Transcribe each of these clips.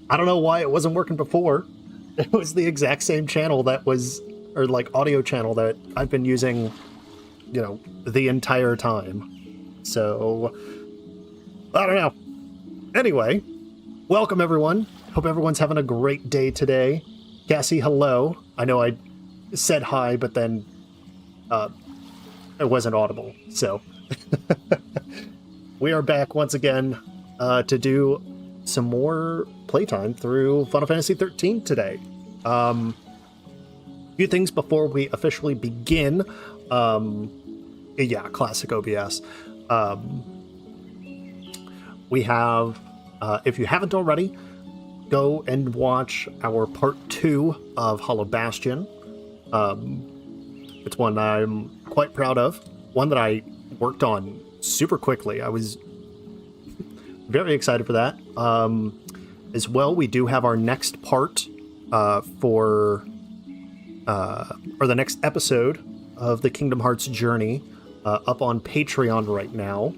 I don't know why it wasn't working before. It was the exact same channel that was, or like audio channel that I've been using, you know, the entire time. So, I don't know. Anyway, welcome everyone. Hope everyone's having a great day today. Cassie, hello. I know I said hi, but then it wasn't audible. So, we are back once again to do some more playtime through Final Fantasy 13 today. A few things before we officially begin. Yeah, classic OBS. We have, if you haven't already, go and watch our part 2 of Hollow Bastion. It's one I'm quite proud of. One that I worked on super quickly. I was very excited for that. As well, we do have our next part or the next episode of the Kingdom Hearts journey up on Patreon right now.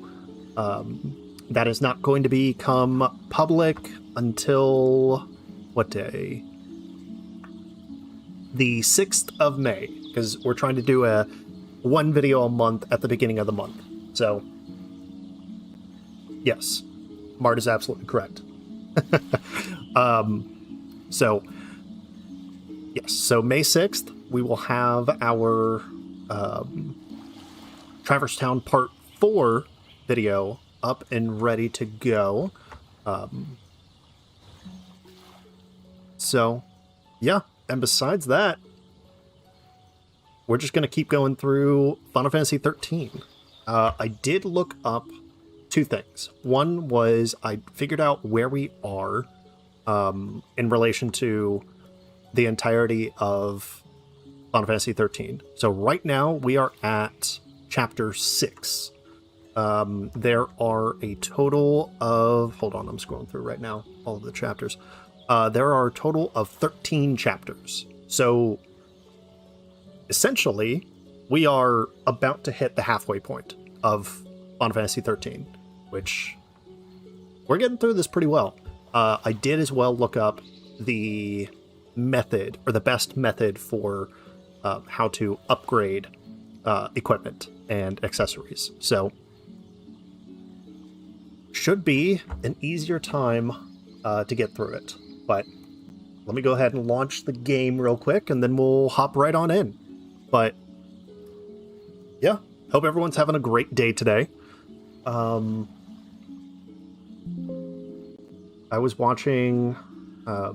That is not going to become public until, what day? The 6th of May, because we're trying to do one video a month at the beginning of the month. So, yes, Mart is absolutely correct. So, yes, so May 6th, we will have our Traverse Town Part 4 video up and ready to go. So, yeah, and besides that, we're just going to keep going through Final Fantasy 13. I did look up two things. One was I figured out where we are in relation to the entirety of Final Fantasy 13. So right now we are at Chapter 6. There are a total of... Hold on, I'm scrolling through right now, all of the chapters. There are a total of 13 chapters. So essentially, we are about to hit the halfway point of Final Fantasy 13, which we're getting through this pretty well. I did as well look up the method, or the best method for how to upgrade equipment and accessories. So, should be an easier time to get through it. But let me go ahead and launch the game real quick, and then we'll hop right on in. But yeah, hope everyone's having a great day today. I was watching... I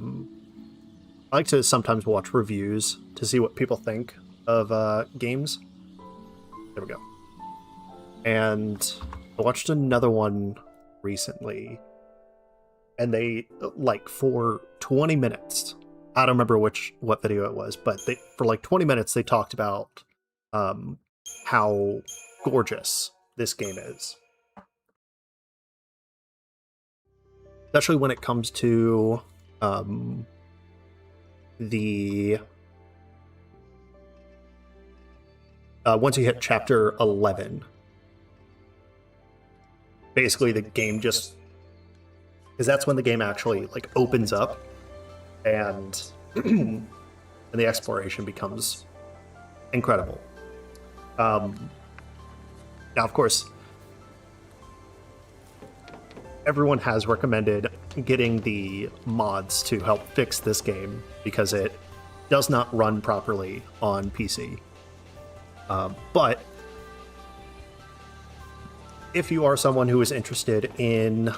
like to sometimes watch reviews to see what people think of games. There we go. And I watched another one recently, and they, like, for 20 minutes, I don't remember what video it was, but for like 20 minutes they talked about how gorgeous this game is. Especially when it comes to the... once you hit chapter 11, basically the game just... Because that's when the game actually, like, opens up, and and the exploration becomes incredible. Now, of course, everyone has recommended getting the mods to help fix this game because it does not run properly on PC. But if you are someone who is interested in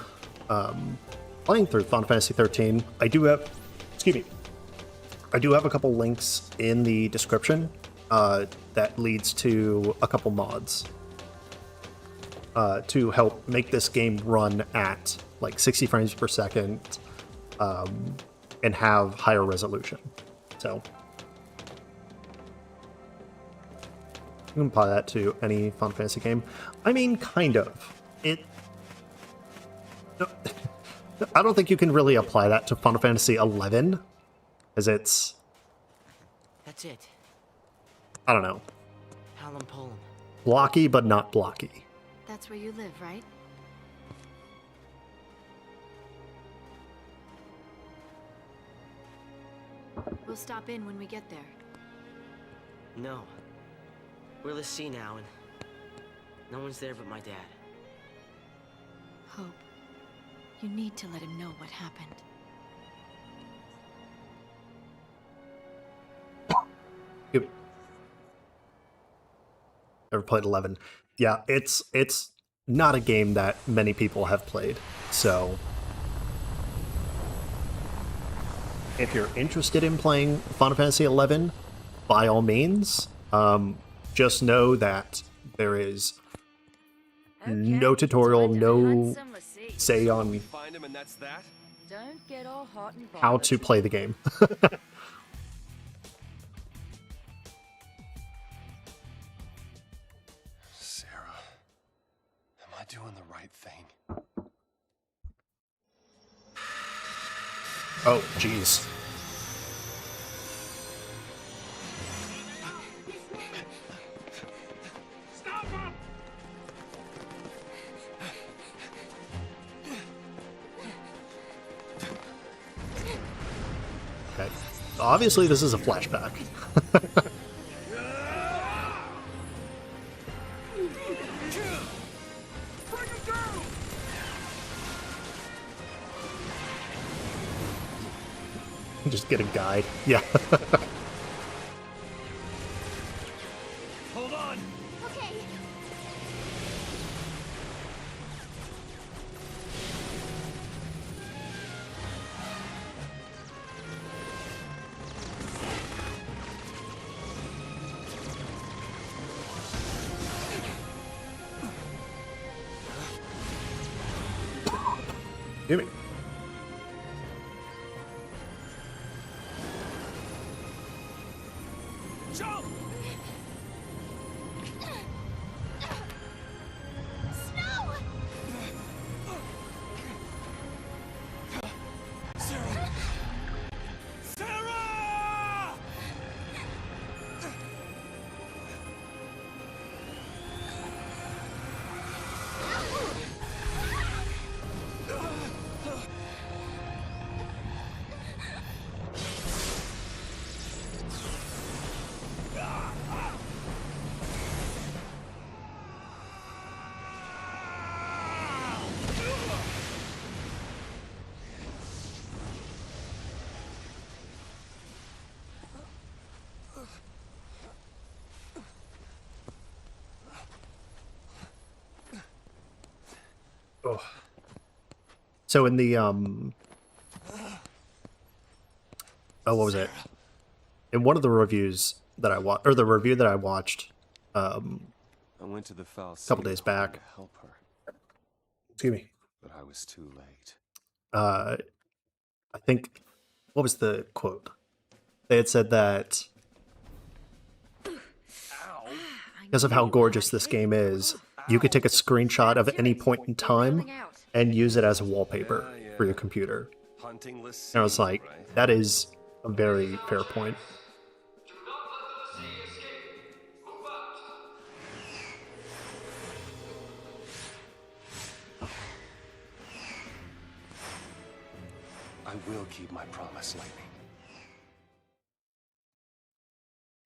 playing through Final Fantasy 13, I do have a couple links in the description that leads to a couple mods to help make this game run at like 60 frames per second and have higher resolution. So you can apply that to any Final Fantasy game. I mean, kind of. I don't think you can really apply that to Final Fantasy 11, as it's... That's it. I don't know. Hallam Poem. Blocky, but not blocky. That's where you live, right? We'll stop in when we get there. No. We're at the sea now, and no one's there but my dad. Hope, you need to let him know what happened. Ever played 11? Yeah, it's not a game that many people have played. So if you're interested in playing Final Fantasy 11, by all means, just know that there is no tutorial, no say on how to play the game. Serah, am I doing the right thing? Oh, jeez. Okay. Obviously, this is a flashback. Just get a guide. Yeah. Hold on! Okay. Give me. Jump! Snow! Serah! Serah! Oh. So in the what was it? In one of the reviews that I watched, or the review that I watched, I went to the foul couple sea days hoping back. to help her, Excuse me. but I was too late. I think, what was the quote? They had said that because of how gorgeous this game is, you could take a screenshot of any point in time and use it as a wallpaper for your computer. Huntingless And I was sea, like, right? that is a very fair point. I will keep my promise, Lightning.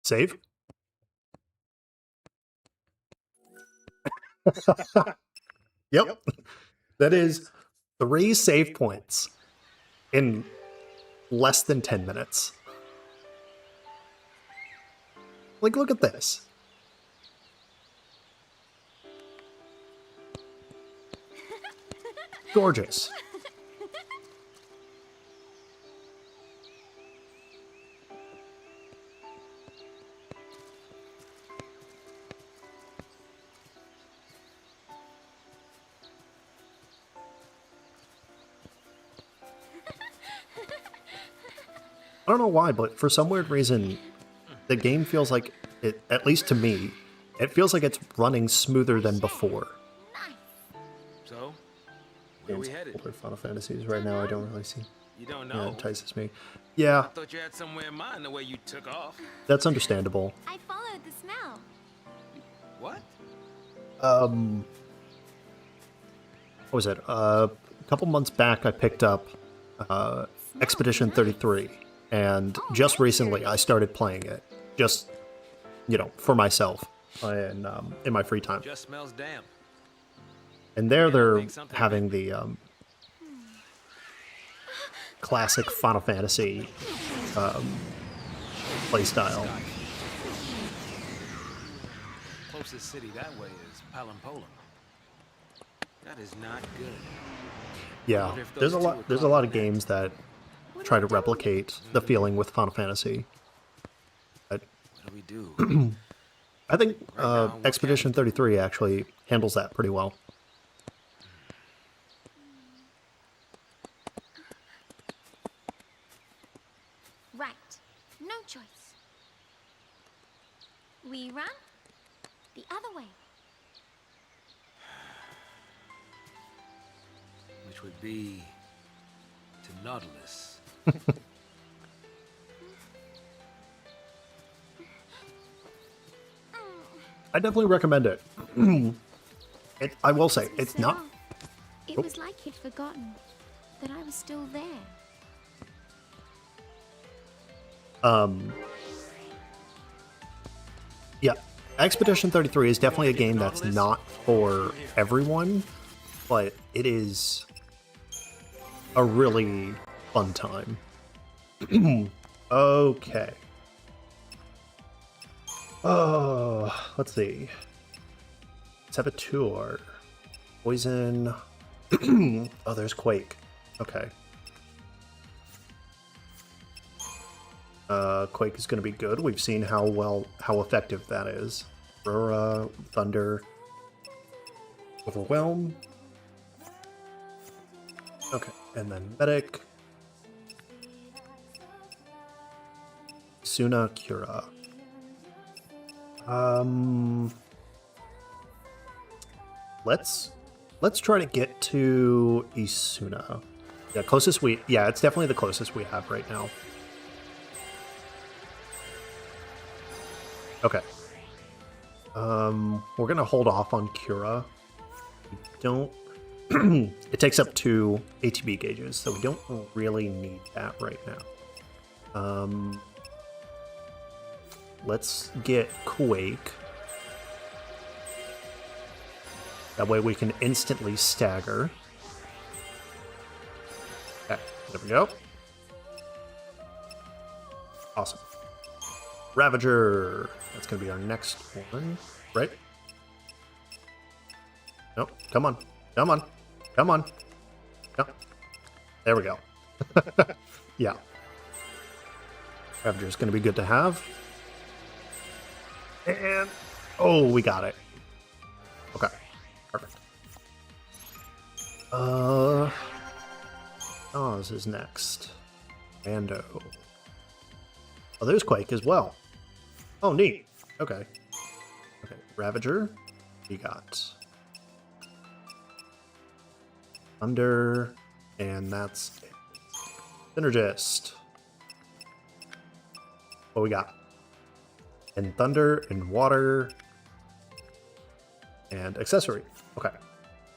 Save? Yep. That is 3 save points in less than 10 minutes. Like, look at this. Gorgeous. I don't know why, but for some weird reason, the game feels like it, at least to me, it feels like it's running smoother than before. So, where we Games headed? older Final Fantasies right now, I don't really see. You don't Yeah, know. it entices me. Yeah, I thought you had somewhere in mind the way you took off. that's understandable. I followed the smell. What? What was it? A couple months back, I picked up Expedition 33, And just recently, I started playing it, just, you know, for myself in my free time. Just smells damp. And there they're having the classic Final Fantasy playstyle. Closest city that way is Palampolam. That is not good. Yeah, there's a lot of games that try to replicate the feeling with Final Fantasy. But What do we do? I think Expedition 33 actually handles that pretty well. Right. No choice. We run the other way. Which would be to Nautilus. I definitely recommend it. I will say, it's Serah, not... It Oh. was like he'd forgotten that I was still there. Yeah, Expedition 33 is definitely a game that's not for everyone, but it is a really fun time. Okay. Oh, let's see. Saboteur. Poison. Oh, there's Quake. Okay. Quake is going to be good. We've seen how effective that is. Aurora, Thunder, Overwhelm. Okay, and then Medic. Suna, Cura. Let's try to get to Isuna. Yeah, it's definitely the closest we have right now. Okay. We're gonna hold off on Cura. We don't. It takes up 2 ATB gauges, so we don't really need that right now. Let's get Quake. That way we can instantly stagger. Okay, there we go. Awesome. Ravager. That's going to be our next one, right? Nope. Come on. Come on. Come on. Come. There we go. Yeah. Ravager is going to be good to have. And... oh, we got it. Okay. Perfect. Sazh is next. Mando. Oh, there's Quake as well. Oh, neat. Okay. Okay, Ravager. We got Thunder, and that's it. Synergist. What we got? And Thunder, and Water, and Accessory. Okay.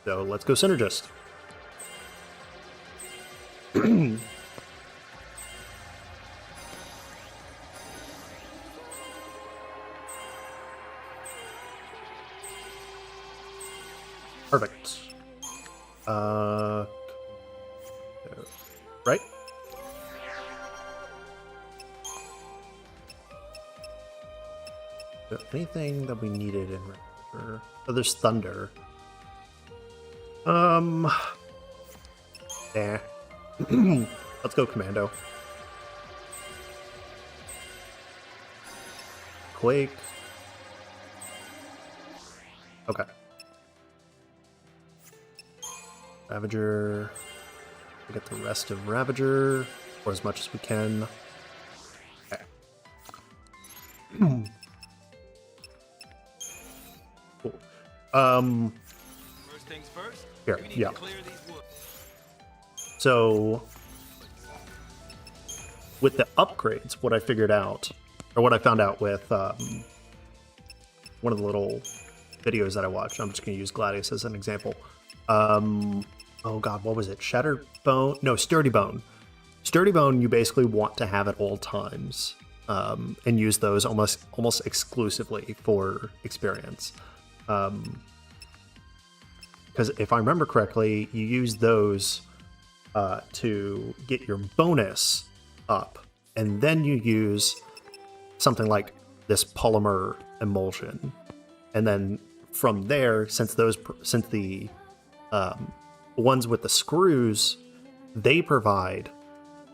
So let's go Synergist. Perfect. Right? So anything that we needed in Ravager? Oh, there's Thunder. Nah. Let's go Commando. Quake. Okay. Ravager. We get the rest of Ravager, or as much as we can. Okay. Cool. First things first. Here, we need yeah. to clear these woods. So, with the upgrades, what I figured out, or what I found out with one of the little videos that I watched, I'm just going to use Gladius as an example. Oh god, what was it? Shattered Bone? No, Sturdy Bone. Sturdy Bone you basically want to have at all times, and use those almost exclusively for experience. Because if I remember correctly, you use those to get your bonus up, and then you use something like this polymer emulsion, and then from there, since the ones with the screws, they provide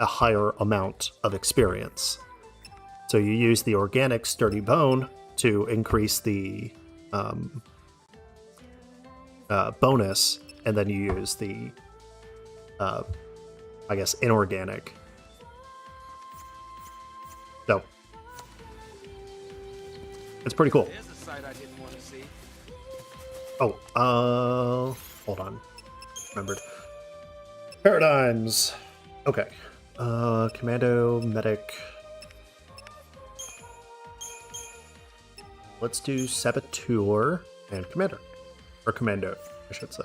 a higher amount of experience. So you use the organic Sturdy Bone to increase the bonus, and then you use the, I guess, inorganic. So, it's pretty cool. There's a sight I didn't want to see. Oh, hold on. Remembered. Paradigms. Okay. Commando, medic. Let's do Saboteur and Commander. Or Commando, I should say.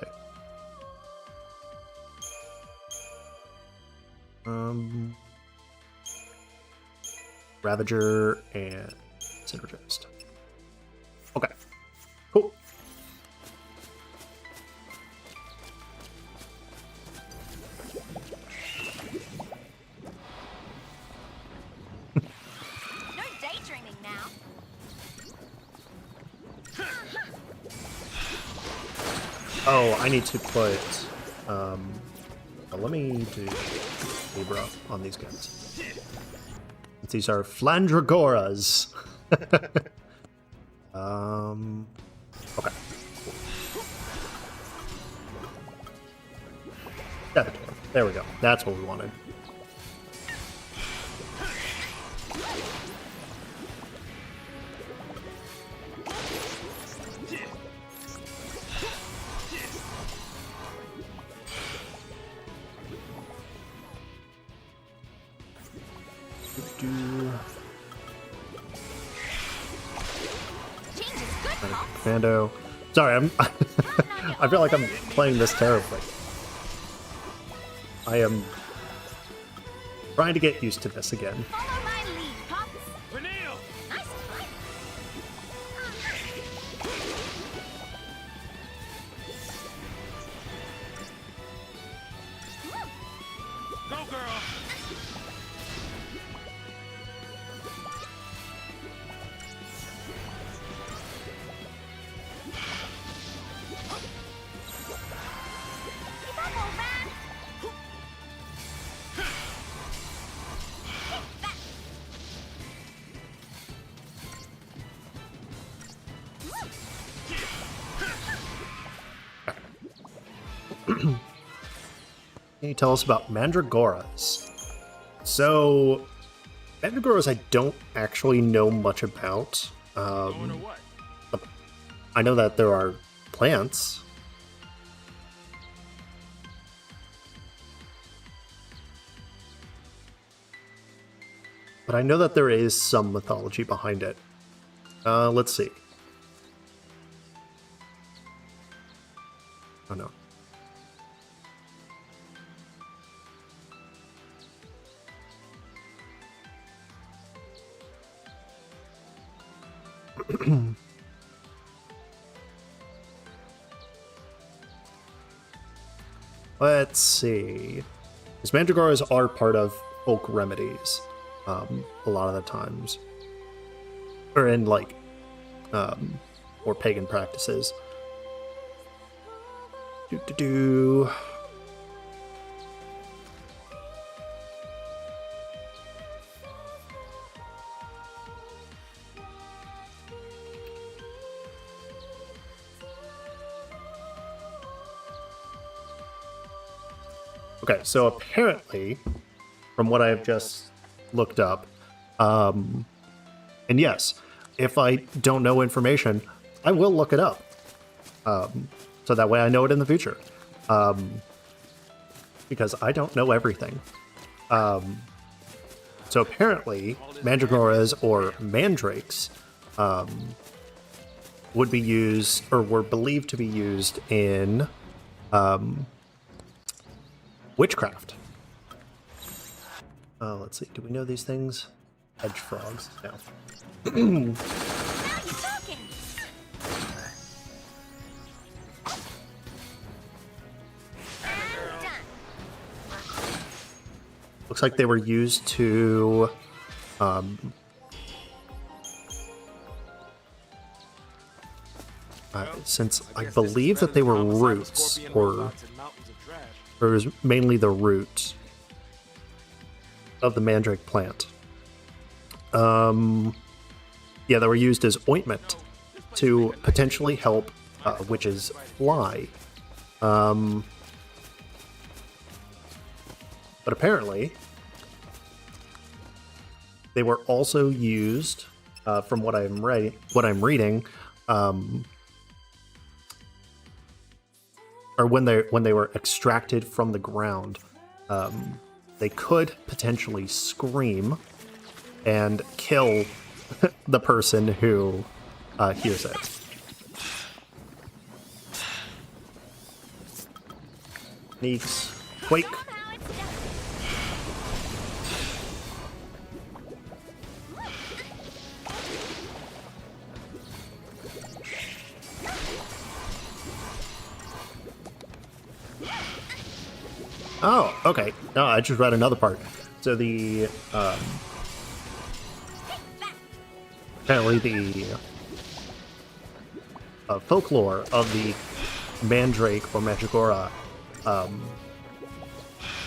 Ravager and Synergist. Okay. Cool. No daydreaming now. Oh, I need to put, let me do Libra on these guys. These are Flandragoras. Okay. Saboteur. There we go. That's what we wanted. Commando. Sorry, I'm. I feel like I'm playing this terribly. I am trying to get used to this again. Follow my lead, Pops. Reneo! Nice try. Go, girl! Keep up, old man. Can you tell us about Mandragoras? So, Mandragoras I don't actually know much about. Going or what? I know that there are plants. But I know that there is some mythology behind it. Let's see. Oh no. Let's see. Because Mandragoras are part of folk remedies, a lot of the times. Or in, like, more pagan practices. Do-do-do. Okay, so apparently, from what I've just looked up, and yes, if I don't know information, I will look it up. So that way I know it in the future. Because I don't know everything. So apparently, Mandragoras or mandrakes would be used, or were believed to be used in witchcraft. Let's see. Do we know these things? Hedge frogs. No. Now you're talking. And done. Looks like they were used to since I believe that they were roots, or it was mainly the roots of the mandrake plant. Yeah, they were used as ointment to potentially help witches fly. But apparently, they were also used, from what I'm reading, or when they were extracted from the ground, they could potentially scream and kill the person who hears it. Sneaks, quake. Somehow it's done. Oh, okay. No, I just read another part. So the apparently the folklore of the mandrake or mandragora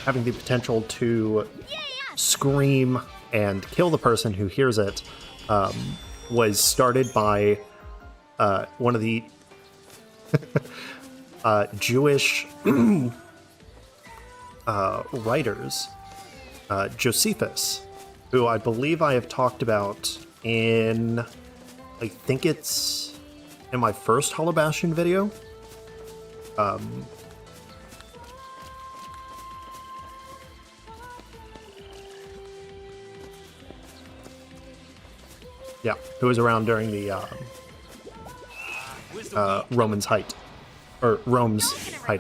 having the potential to scream and kill the person who hears it was started by one of the Jewish writers, Josephus, who I believe I have talked about in, I think it's in my first Hollow Bastion video. Yeah, who was around during the Rome's height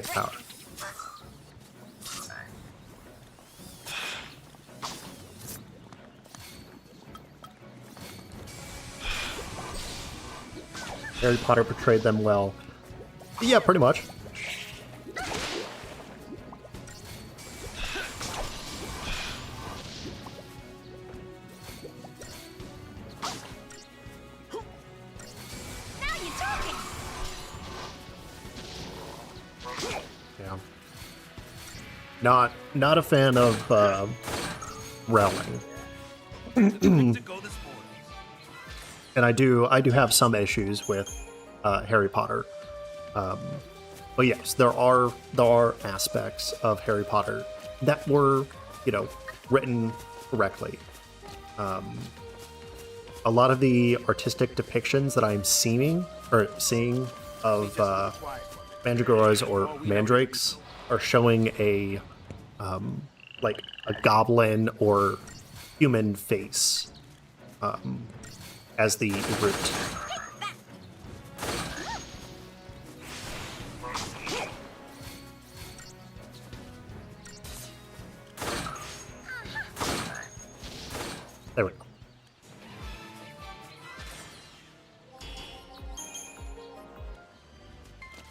of power. Harry Potter portrayed them well. Yeah, pretty much. Now you're talking. Yeah. Not a fan of Rowling. And I do have some issues with Harry Potter. But yes, there are aspects of Harry Potter that were, written correctly. A lot of the artistic depictions that I'm seeing of mandragoras or mandrakes are showing a like a goblin or human face as the root. There we go.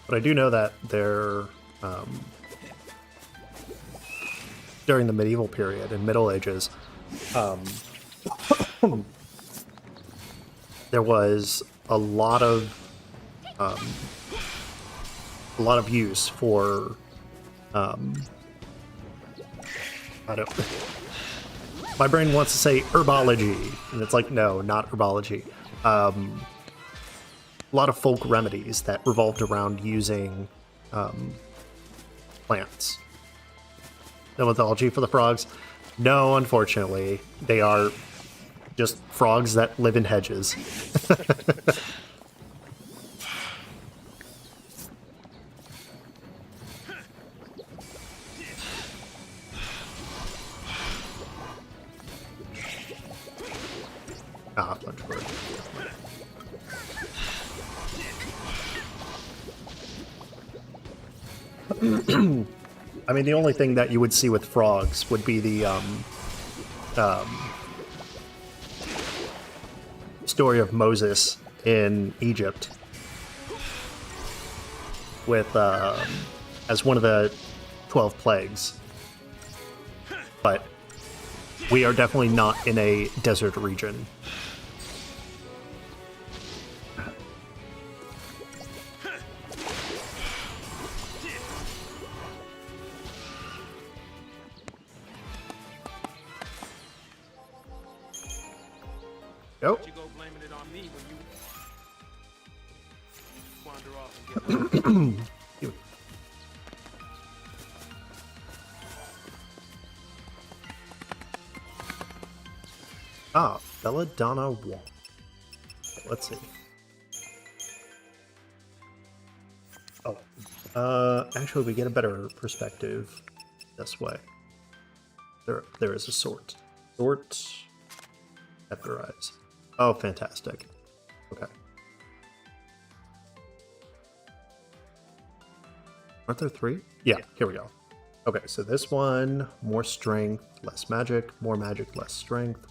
But I do know that they're during the medieval period and Middle Ages, there was a lot of use for I don't. My brain wants to say herbology, and it's like, no, not herbology. A lot of folk remedies that revolved around using plants. No mythology for the frogs? No, unfortunately. They are just frogs that live in hedges. Punch bird. I mean, the only thing that you would see with frogs would be the story of Moses in Egypt with as one of the 12 plagues. But we are definitely not in a desert region. Oh. You go blaming it on me when you wander off and get Ah, Belladonna Wall. Let's see. Oh, actually, we get a better perspective this way. There is a sort. Sort. Categorize. Oh, fantastic. Okay. Aren't there 3? Yeah, here we go. Okay, so this one, more strength, less magic, more magic, less strength.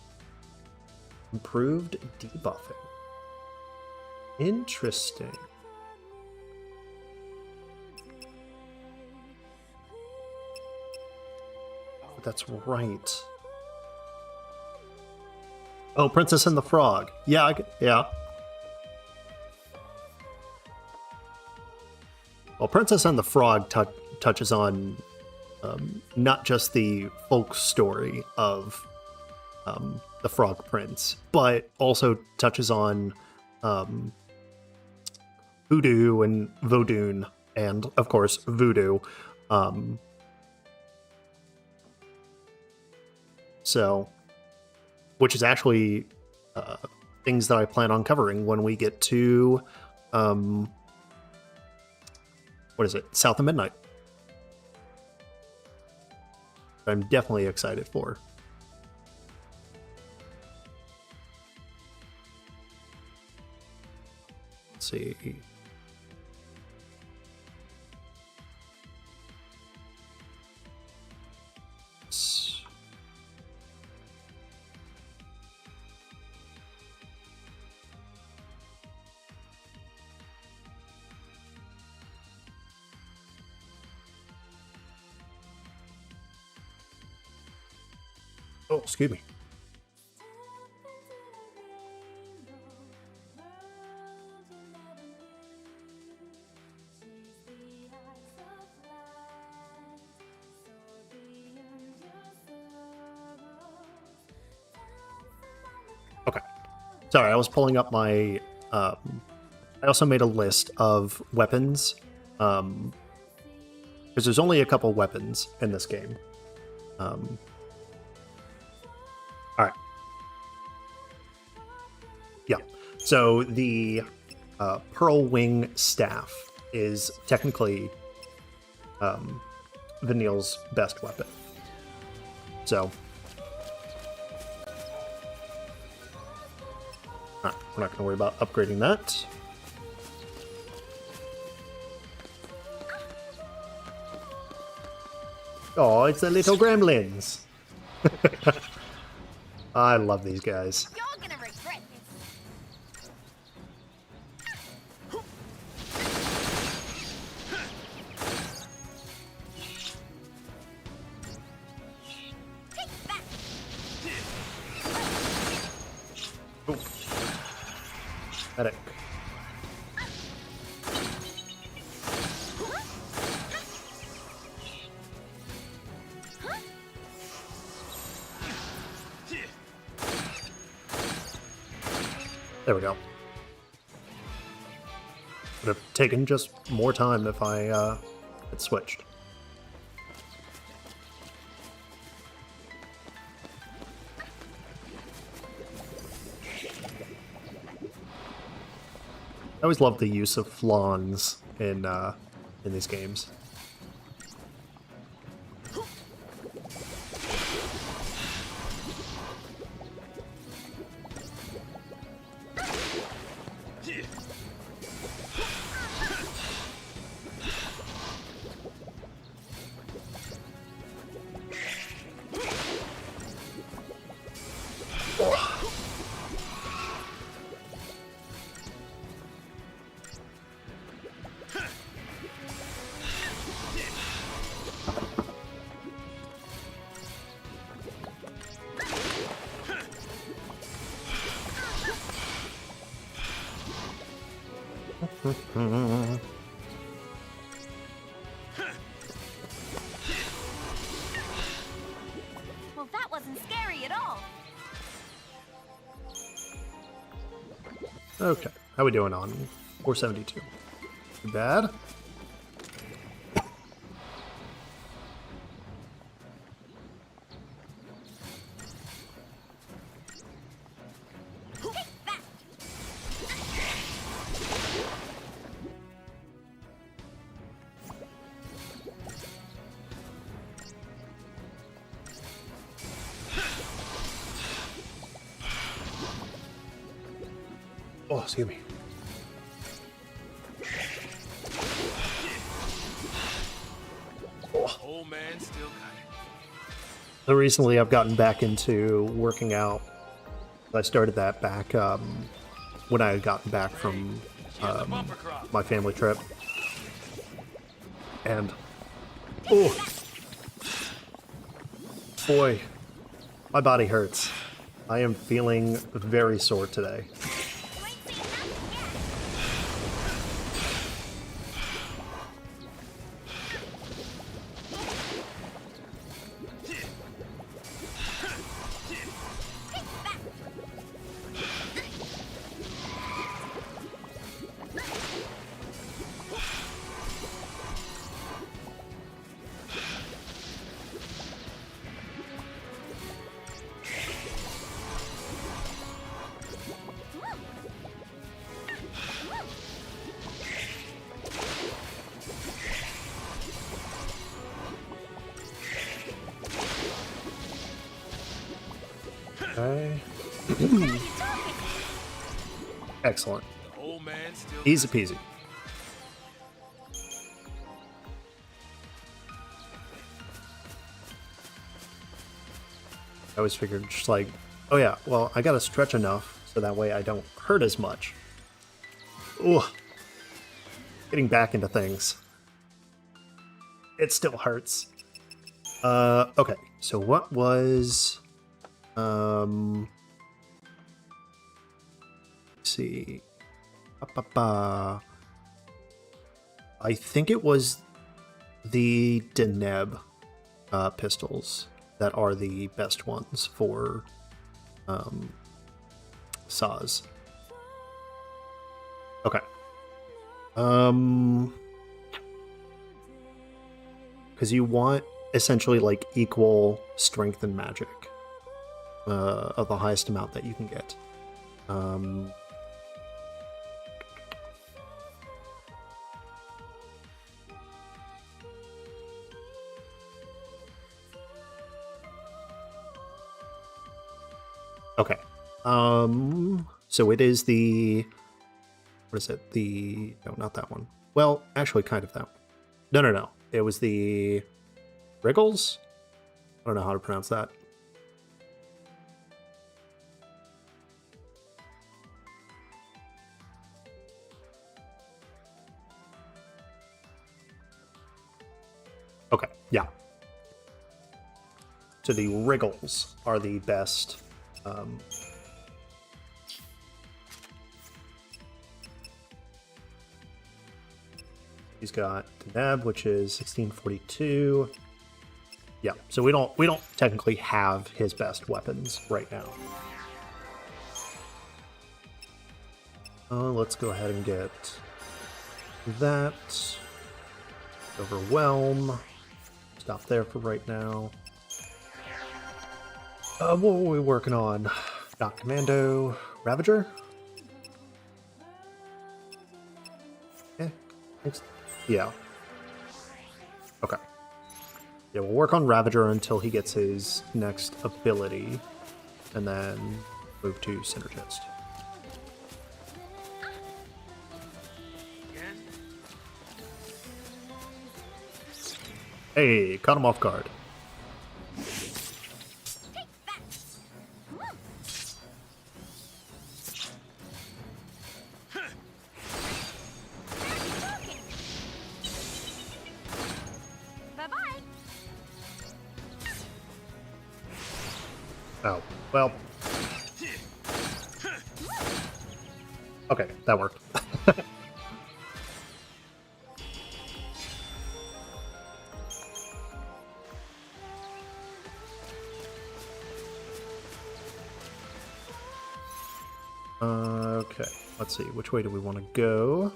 Improved debuffing. Interesting. Oh, that's right. Oh, Princess and the Frog. Yeah, yeah. Well, Princess and the Frog touches on not just the folk story of the Frog Prince, but also touches on hoodoo and Vodun, and of course voodoo. So, which is actually things that I plan on covering when we get to what is it? South of Midnight. I'm definitely excited for. Let's see. Oh, excuse me. Okay. Sorry, I was pulling up my... I also made a list of weapons. Because there's only a couple weapons in this game. All right. Yeah. So the Pearl Wing Staff is technically Vanille's best weapon. So, we're not going to worry about upgrading that. Oh, it's the little gremlins. I love these guys. You're gonna regret this. Take that. Ooh. Medic. There we go. Would have taken just more time if I had switched. I always love the use of flans in these games. Well, that wasn't scary at all. Okay, how we doing on 472? Too bad. Oh, excuse me. Old man still got it. So recently I've gotten back into working out. I started that back when I had gotten back from my family trip. And, oh, boy, my body hurts. I am feeling very sore today. Okay. Excellent. Old man still Easy peasy. I always figured just like, oh yeah, well, I gotta stretch enough so that way I don't hurt as much. Ooh. Getting back into things. It still hurts. Okay, so what was... let's see. I think it was the Deneb pistols that are the best ones for Sazh. Okay. Because you want essentially like equal strength and magic of the highest amount that you can get. Okay. So it is the... What is it? No, not that one. Well, actually, kind of that one. No. It was the... Wriggles? I don't know how to pronounce that. Okay, yeah. So the Wriggles are the best. He's got Deneb, which is 1642. Yeah, so we don't technically have his best weapons right now. Let's go ahead and get that. Overwhelm. Stop there for right now. What were we working on? Not Commando. Ravager? Yeah. Okay. Yeah, we'll work on Ravager until he gets his next ability, and then move to Synergist. Hey, caught him off guard. Bye-bye. Oh, well. Okay, that worked. Okay, let's see. Which way do we want to go?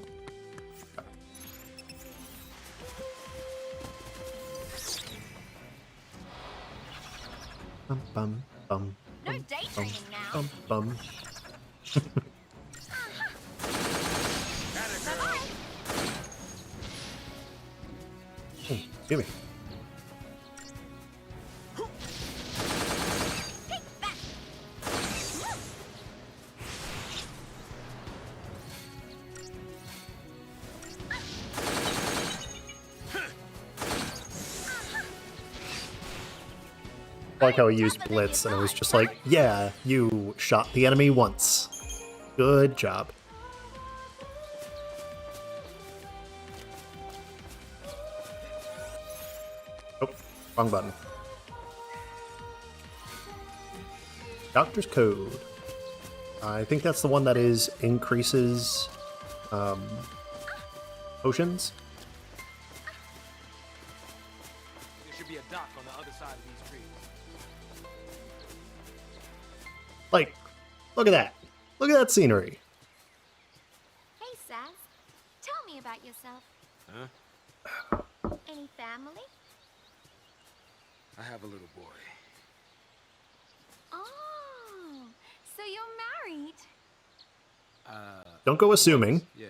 Bum, bum, bum, No bum, daydreaming now. bum, bum. Bye-bye. Excuse me. Take that. I like how he used Blitz, and it was just like, yeah, you shot the enemy once. Good job. Oh, wrong button. Doctor's Code. I think that's the one that increases potions. There should be a dock on the other side of these trees. Like, look at that. Look at that scenery. Hey, Sazh. Tell me about yourself. Huh? Any family? I have a little boy. Oh, so you're married. Don't go assuming. Yeah.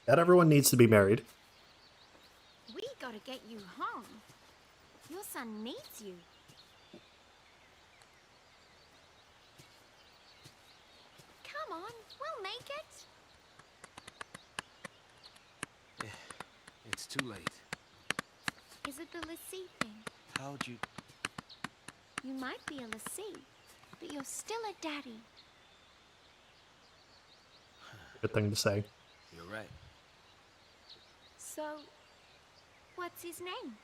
Not everyone needs to be married. We gotta get you home. Your son needs you. Come on, we'll make it. It's too late. Is it the Lassie thing? How'd you... You might be a Lassie, but you're still a daddy. Good thing to say. You're right. So, what's his name?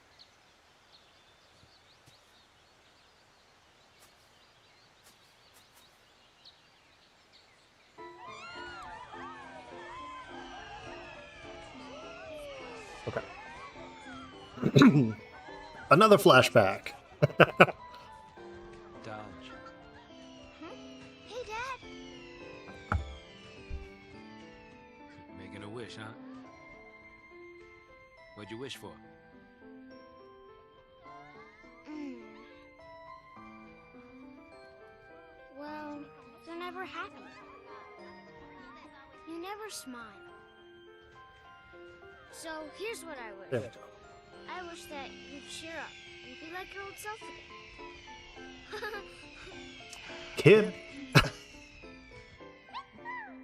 Okay. Another flashback. Dodge. Hey, Dad. Making a wish, huh? What'd you wish for? Well, you're never happy. You never smile. So here's what I wish. Yeah. I wish that you'd cheer up and be like your old self again. Kid.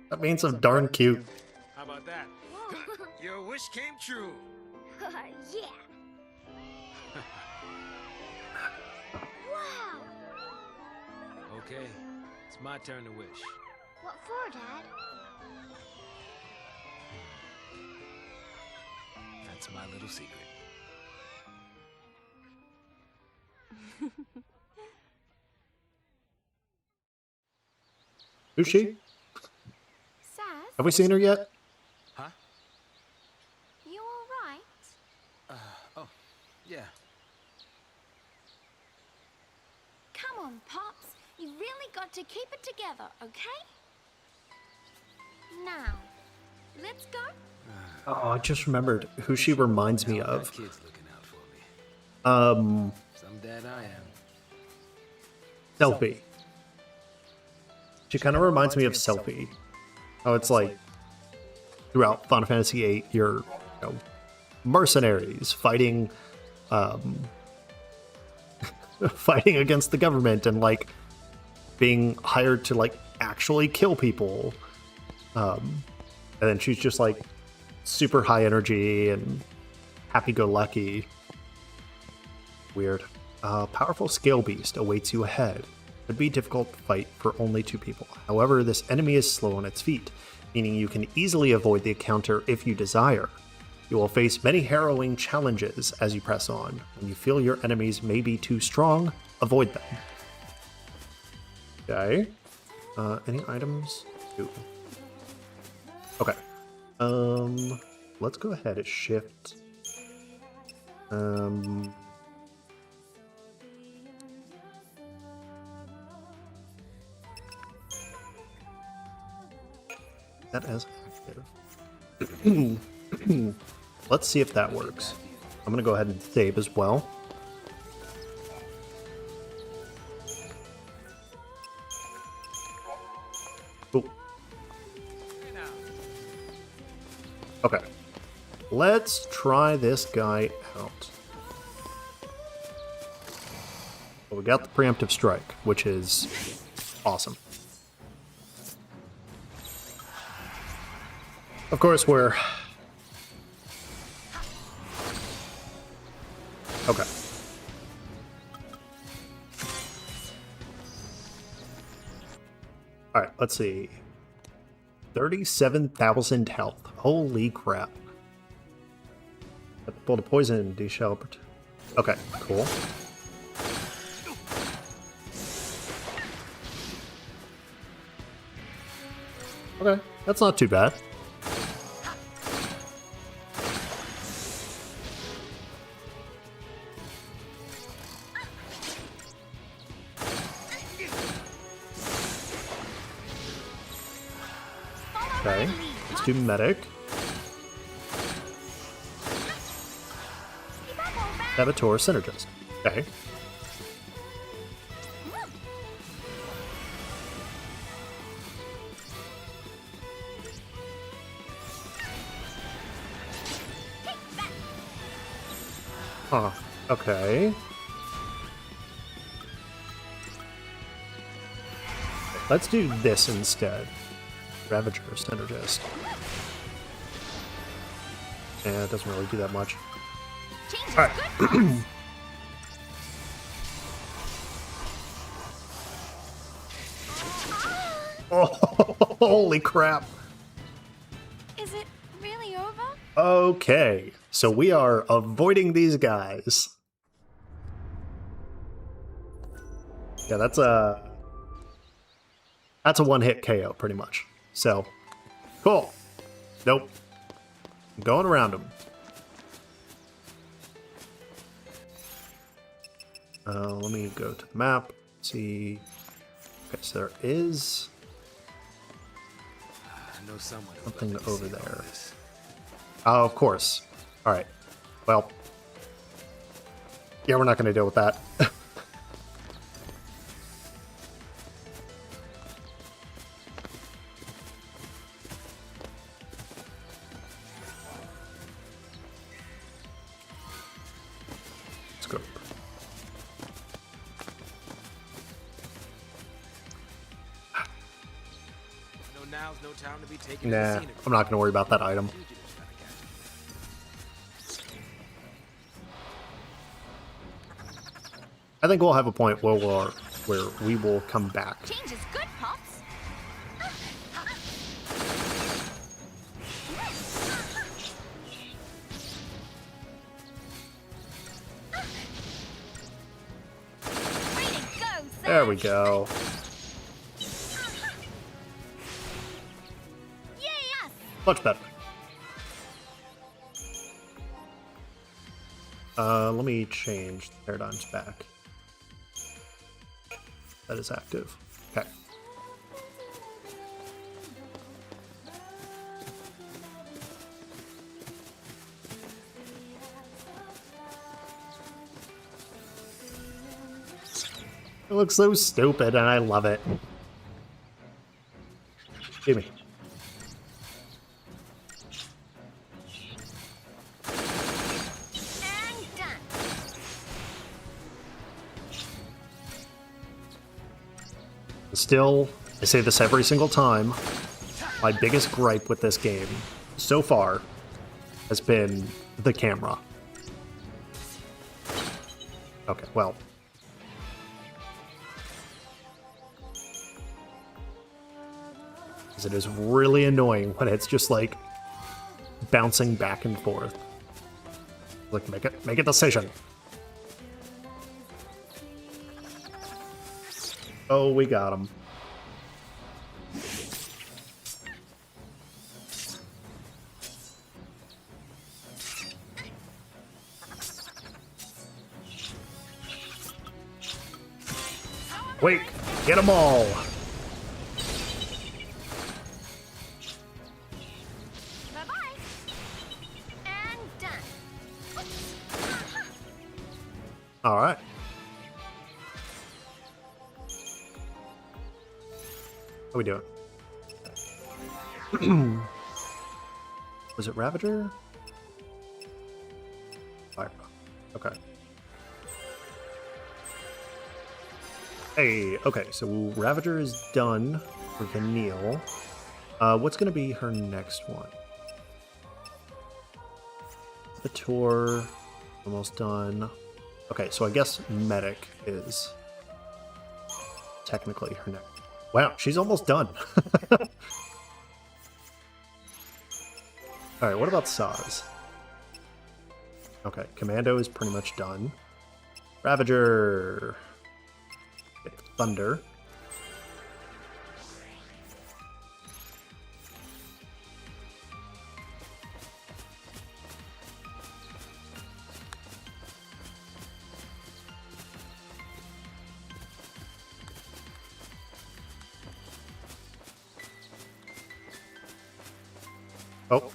That means some darn cute. How about that? Whoa. Your wish came true. Yeah. Wow. Okay, it's my turn to wish. What for, Dad? That's my little secret. Who's she? Sazh, Have we seen her yet? Huh? you all right? Oh, yeah. Come on, Pops. You really got to keep it together, okay? Now, let's go. Oh, I just remembered who she reminds me Now of. that kid's looking out for me. Some dad I am. Selfie. She kind of reminds me of Selfie. Oh, it's like throughout Final Fantasy VIII, you're mercenaries fighting, fighting against the government and like being hired to like actually kill people. And then she's just like super high energy and happy-go-lucky. Weird. Powerful scale beast awaits you ahead. Could be difficult to fight for only 2 people. However, this enemy is slow on its feet, meaning you can easily avoid the encounter if you desire. You will face many harrowing challenges as you press on. When you feel your enemies may be too strong, avoid them. Okay. Any items? Ooh. Okay. Let's go ahead and shift. That as active. Let's see if that works. I'm gonna go ahead and save as well. Ooh. Okay. Let's try this guy out. Well, we got the preemptive strike, which is awesome. Of course, we're... Okay. Alright, let's see. 37,000 health. Holy crap. Pull to poison, D-shell. Okay, cool. Okay, that's not too bad. Okay, let's do medic. Saboteur synergist. Okay. Huh. Okay. Let's do this instead. Ravager synergist. Yeah, it doesn't really do that much. Alright. Oh, holy crap. Is it really over? Okay, so we are avoiding these guys. Yeah, that's a one-hit KO, pretty much. So, cool. Nope. I'm going around them. Let me go to the map, see. Okay, so there is I know someone who'll something let me over see all there. this. Oh, of course. Alright. Well. Yeah, we're not going to deal with that. Let's go. No, now's no time to be taking Nah, the scenery. I'm not going to worry about that item. Fugitives trying to catch me. I think we'll have a point where we will come back. Change is good, Pops. Way to go, Sazh. There we go. Yes. Much better. Let me change the paradigms back. That is active. Okay. It looks so stupid and I love it. Give me. And done. Still, I say this every single time, my biggest gripe with this game so far has been the camera. Okay, well. Because it is really annoying when it's just like bouncing back and forth. Like, make a decision. Oh, we got him. Wait, get them all. How we doing? Was it Ravager? Fire. Okay. Hey, okay, so Ravager is done for Vanille. What's gonna be her next one? The tour, almost done. Okay, so I guess Medic is technically her next. Wow, she's almost done. Alright, what about Sazh? Okay, Commando is pretty much done. Ravager. Okay, Thunder. Oh.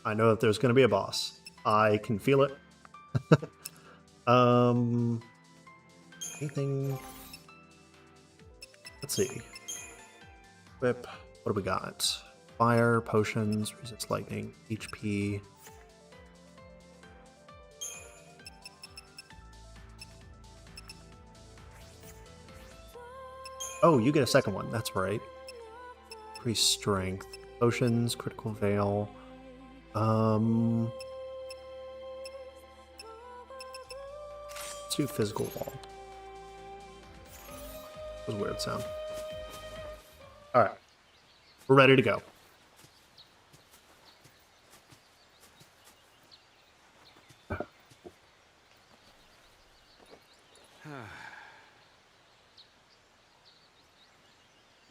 I know that there's going to be a boss. I can feel it. Anything? Let's see. Whip. What do we got? Fire, potions, resist lightning, HP. Oh, you get a second one. That's right. Increase strength. Potions, critical veil. Let's do physical wall. That was a weird sound. Alright. We're ready to go.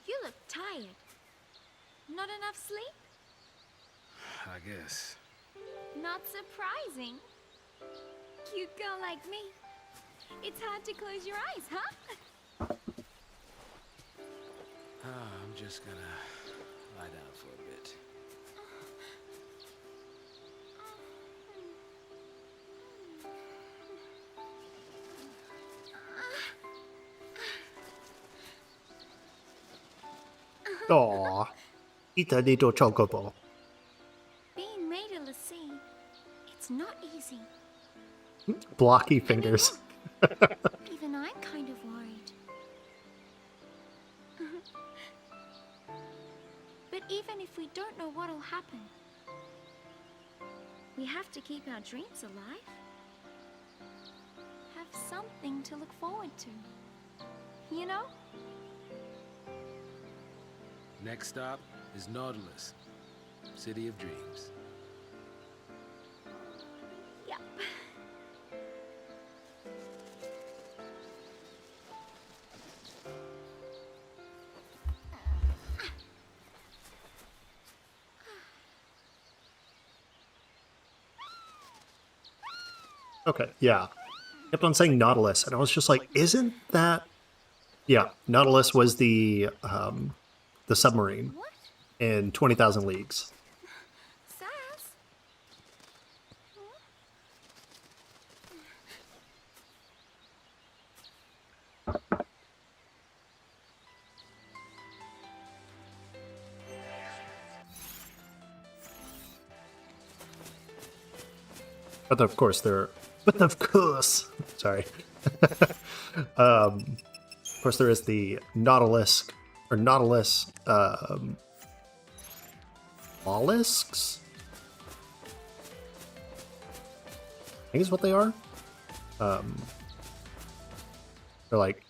You look tired. Not enough sleep? I guess. Not surprising. Cute girl like me. It's hard to close your eyes, huh? I'm just gonna lie down for a bit. Aww. Eat a little chocobo. Being made of the sea, it's not easy. Blocky fingers. Even I'm kind of worried. But even if we don't know what'll happen, we have to keep our dreams alive. Have something to look forward to. You know? Next stop is Nautilus, City of Dreams. Yep. Okay, yeah. Kept on saying Nautilus, and I was just like, isn't that... Yeah, Nautilus was the submarine What? in 20,000 Leagues. Sazh? But of course, sorry. Of course, there is the Nautilus, or Nautilus, mollusks? I think is what they are. They're like,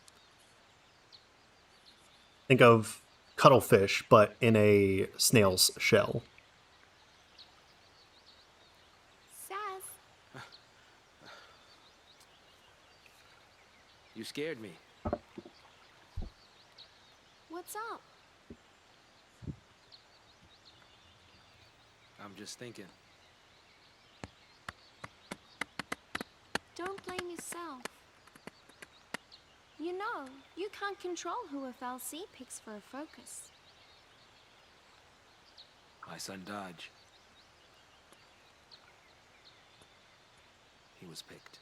think of cuttlefish, but in a snail's shell. Sazh? You scared me. What's up? I'm just thinking. Don't blame yourself. You know, you can't control who FLC picks for a focus. My son Dodge. He was picked.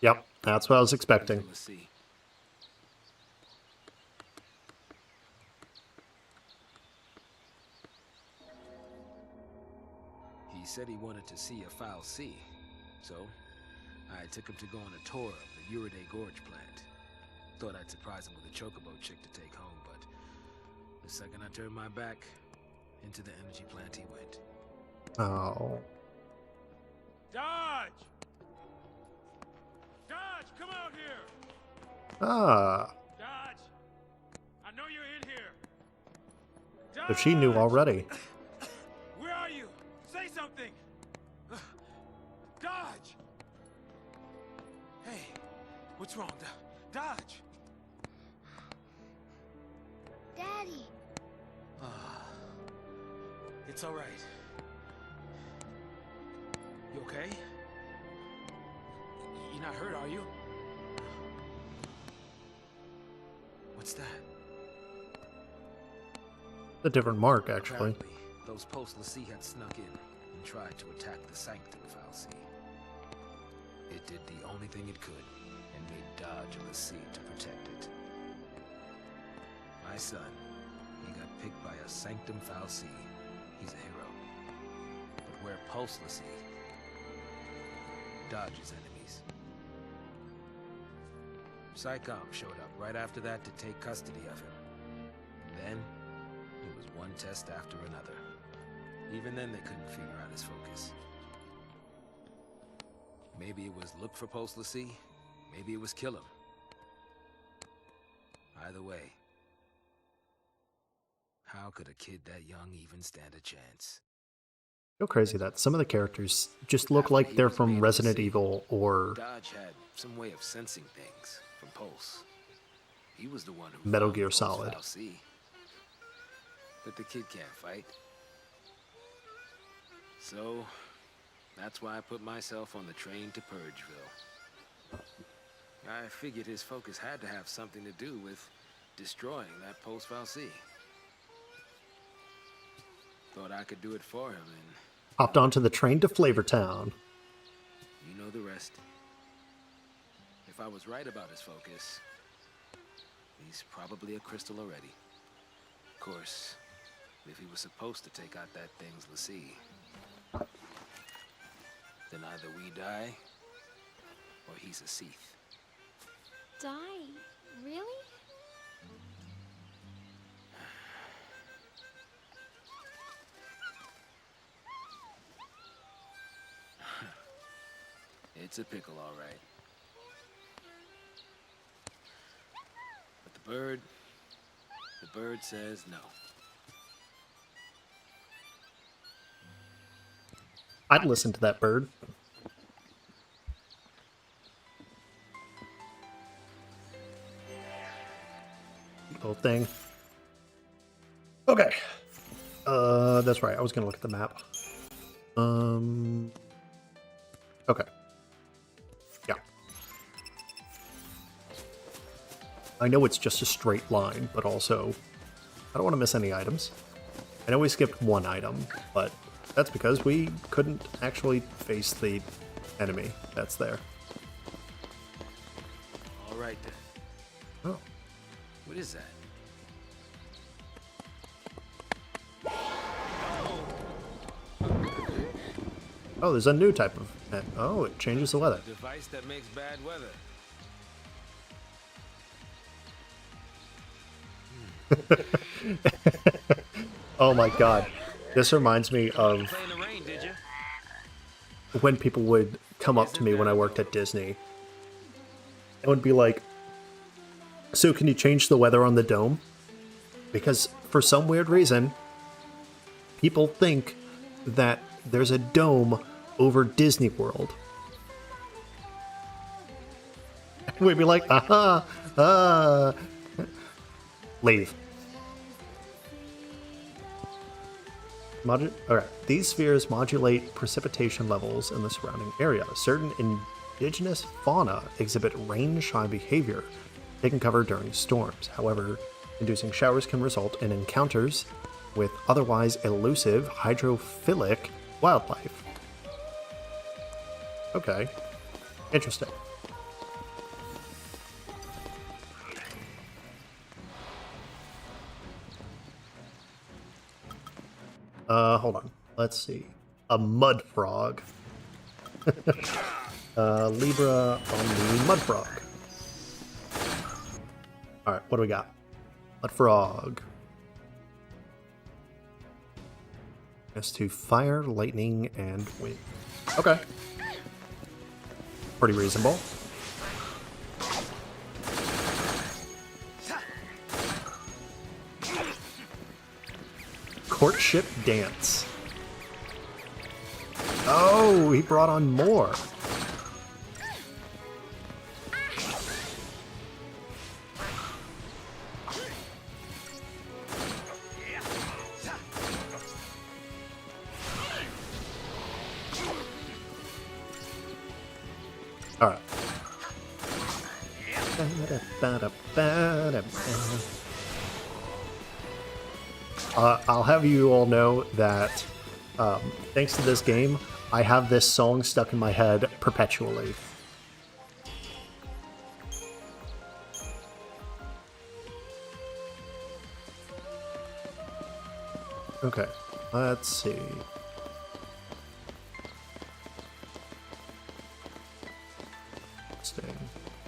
Yep, that's what I was expecting. Let's see. said he wanted to see a foul sea, so I took him to go on a tour of the Uriday Gorge plant. Thought I'd surprise him with a chocobo chick to take home, but the second I turned my back, into the energy plant he went. Oh. Dodge! Dodge, come out here! Ah. Dodge! I know you're in here! So she knew already. Where are you? Say something! Dodge! Hey, what's wrong? Dodge! Daddy. It's all right. You okay? You're not hurt, are you? What's that? A different mark, actually. Apparently, those post-Lassie had snuck in and tried to attack the Sanctum Fal'Cie. It did the only thing it could and made dodge a Lassie to protect it. My son, he got picked by a Sanctum Fal'Cie. He's a hero. But where Pulse Lassie dodges enemies. Psychom showed up right after that to take custody of him. And then, it was one test after another. Even then they couldn't figure out his focus. Maybe it was look for Pulse Lassie, maybe it was kill him. Either way, how could a kid that young even stand a chance? So crazy that some of the characters just look like they're from Resident Evil or Dodge had some way of sensing things from Pulse. He was the one who Metal found Gear Pulse Solid. Fal'Cie. But the kid can't fight. So, that's why I put myself on the train to Purgeville. I figured his focus had to have something to do with destroying that Pulse Fal'Cie. Thought I could do it for him, and hopped onto the train to Flavortown. you know the rest. If I was right about his focus, he's probably a crystal already. Of course, if he was supposed to take out that thing's Lassie, then either we die, or he's a Sith. Die? Really? It's a pickle, all right. But the bird says no. I'd listen to that bird. Little thing. Okay. That's right. I was gonna look at the map. Okay. Yeah. I know it's just a straight line, but also I don't want to miss any items. I know we skipped one item, but that's because we couldn't actually face the enemy that's there. All right then. Oh. What is that? Oh, there's a new type of... Oh, it changes the weather. A device that makes bad weather. Oh my god. This reminds me of Play in the rain, did you? when people would come up to me when I worked at Disney. It would be like, so can you change the weather on the dome? Because for some weird reason, people think that there's a dome over Disney World. We'd be like, aha, leave. Alright, these spheres modulate precipitation levels in the surrounding area. Certain indigenous fauna exhibit rain-shy behavior, taking cover during storms. However, inducing showers can result in encounters with otherwise elusive hydrophilic wildlife. Okay. Interesting. Hold on. Let's see. A mud frog. Libra on the mud frog. Alright, what do we got? Mud frog. Has to fire, lightning, and wind. Okay. Pretty reasonable. Courtship dance. Oh, he brought on more. All right. I'll have you all know that thanks to this game, I have this song stuck in my head perpetually. Okay, let's see.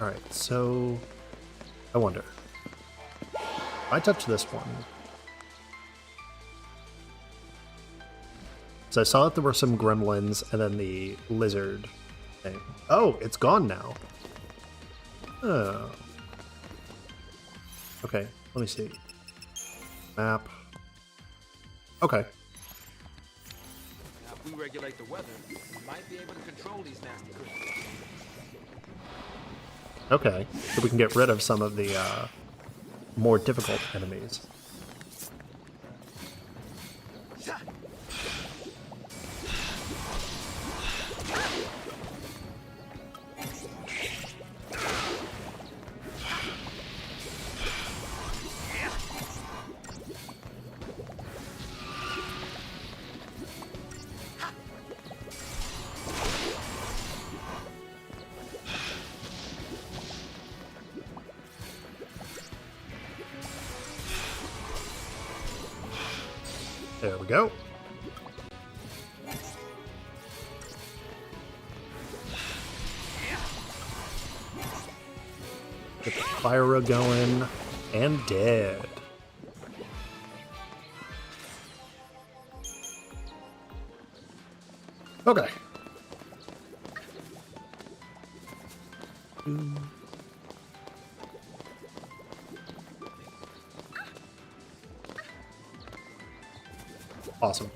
Alright, so I wonder. If I touch this one. So I saw that there were some gremlins and then the lizard thing. Oh, it's gone now. Oh. Okay, let me see. Map. Okay. Now, if we regulate the weather, we might be able to control these nasty critters. Okay, so we can get rid of some of the more difficult enemies. There we go. Get the fire going and dead. Okay. Awesome.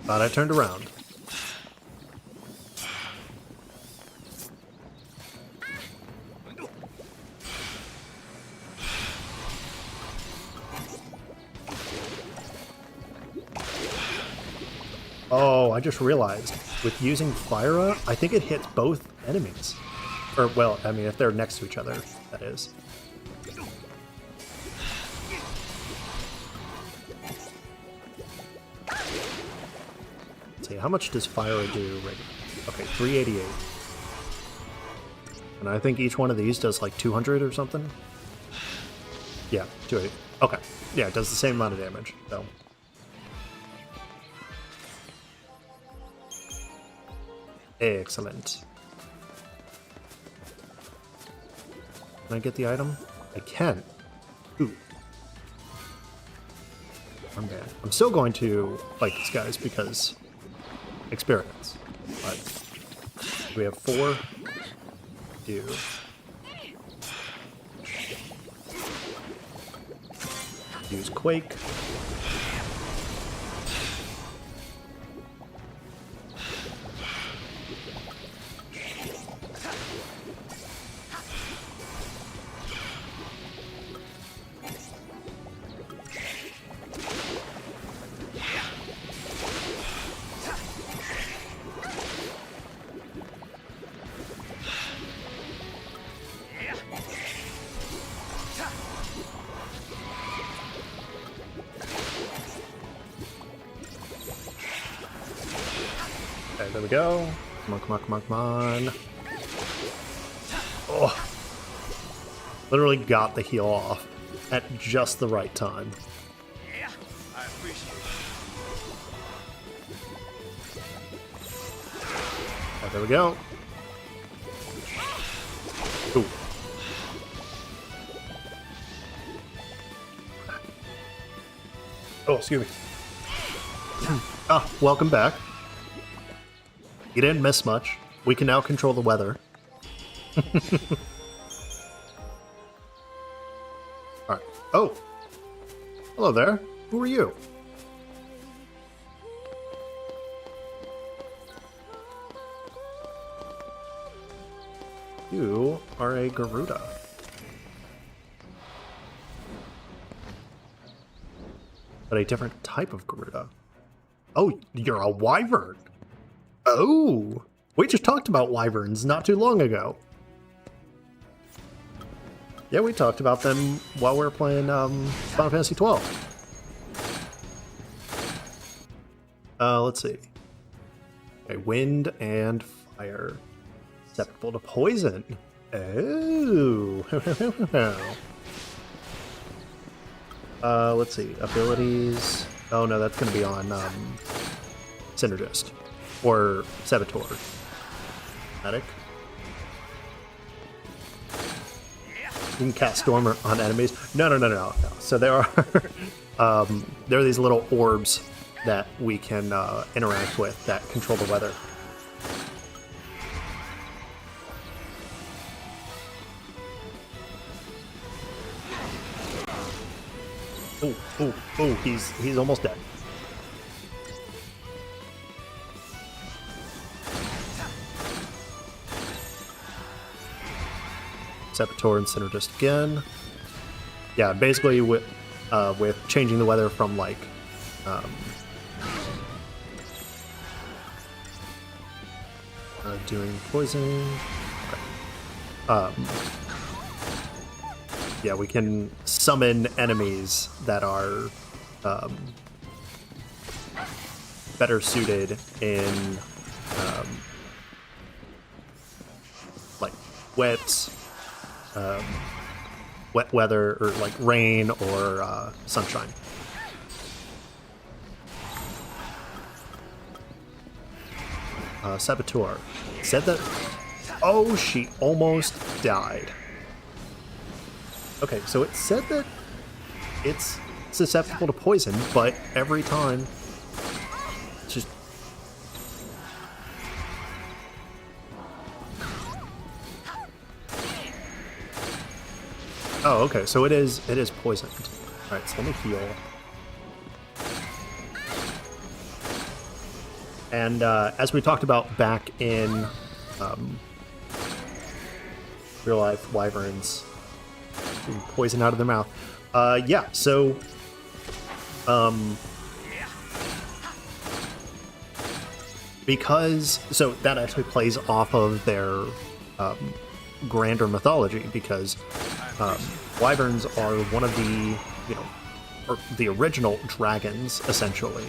Thought I turned around. Oh, I just realized, with using Fyra, I think it hits both enemies. Or, well, I mean, if they're next to each other, that is. Let's see, how much does Fyra do right now? Okay, 388. And I think each one of these does like 200 or something? Yeah, 280. Okay. Yeah, it does the same amount of damage, so... Excellent. Can I get the item? I can. Ooh. I'm bad. I'm still going to fight these guys because experience. But we have 4. Do. Use Quake. Okay, there we go. Come on, come on, come on, come on. Oh. Literally got the heal off at just the right time. I appreciate it. There we go. Ooh. Oh, excuse me. Welcome back. You didn't miss much. We can now control the weather. Alright. Oh! Hello there. Who are you? You are a Garuda. But a different type of Garuda. Oh, you're a wyvern. Oh, we just talked about wyverns not too long ago. Yeah, we talked about them while we were playing Final Fantasy 12. Let's see. Okay, wind and fire. Susceptible to poison. Oh. Let's see. Abilities. Oh no, that's going to be on Synergist. Or Saboteur. Medic. You can cast Storm on enemies. No. So there are there are these little orbs that we can interact with that control the weather. Oh, he's almost dead. Saboteur and Synergist again. Yeah, basically with changing the weather from like doing poison. Okay. Yeah, we can summon enemies that are better suited in like wet weather or like rain or sunshine. Saboteur said that. Oh, she almost died. Okay, so it said that it's susceptible to poison, but every time it's just... Oh, okay, so it is poisoned. Alright, so let me heal. And as we talked about back in real life wyverns, poison out of their mouth. Yeah, so because that actually plays off of their grander mythology, because wyverns are one of the, or the original dragons, essentially.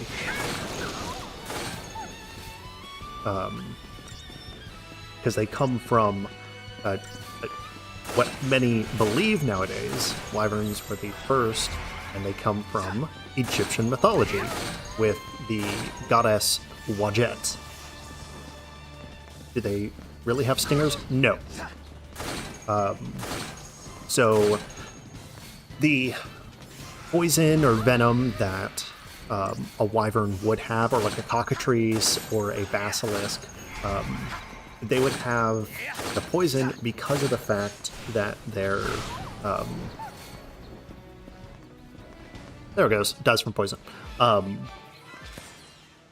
Because they come from what many believe nowadays, wyverns were the first, and they come from Egyptian mythology, with the goddess Wadjet. Did they really have stingers? No. So the poison or venom that a wyvern would have, or like a cockatrice or a basilisk, they would have the poison because of the fact that they're there it goes, dies from poison.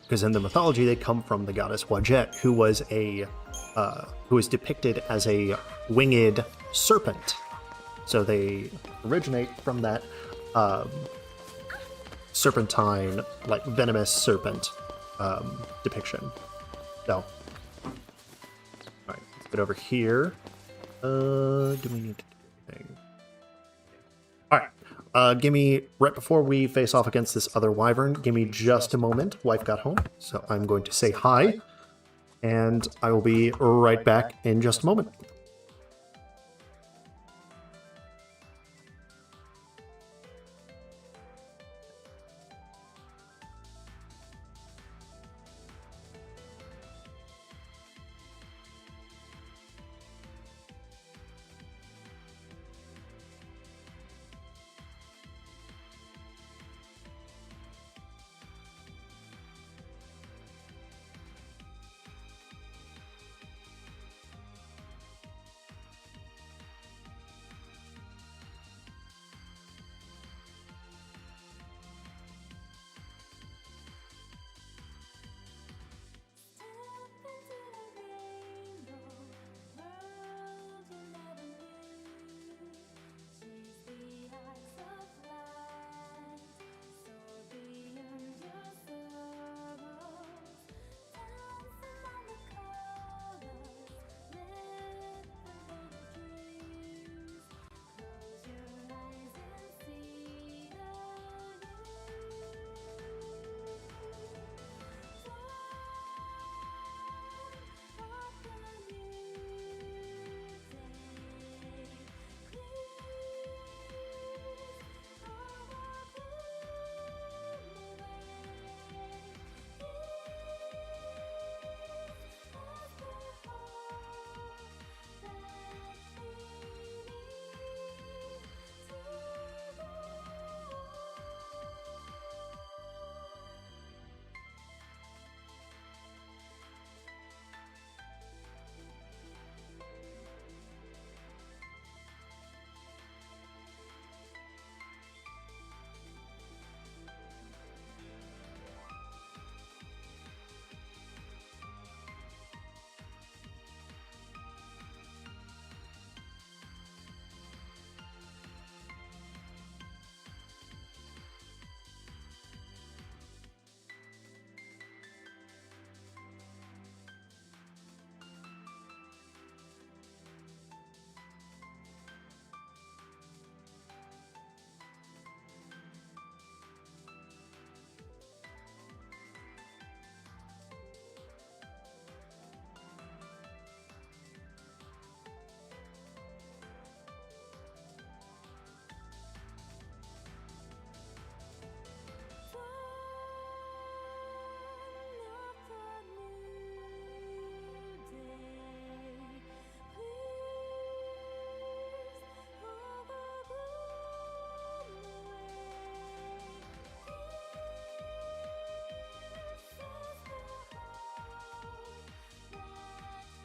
Because in the mythology they come from the goddess Wadjet, who was depicted as a winged serpent. So they originate from that serpentine, like venomous serpent depiction. So, alright, let's get over here. Do we need to do anything? Alright, give me, right before we face off against this other wyvern, give me just a moment. Wife got home, so I'm going to say hi, and I will be right back in just a moment.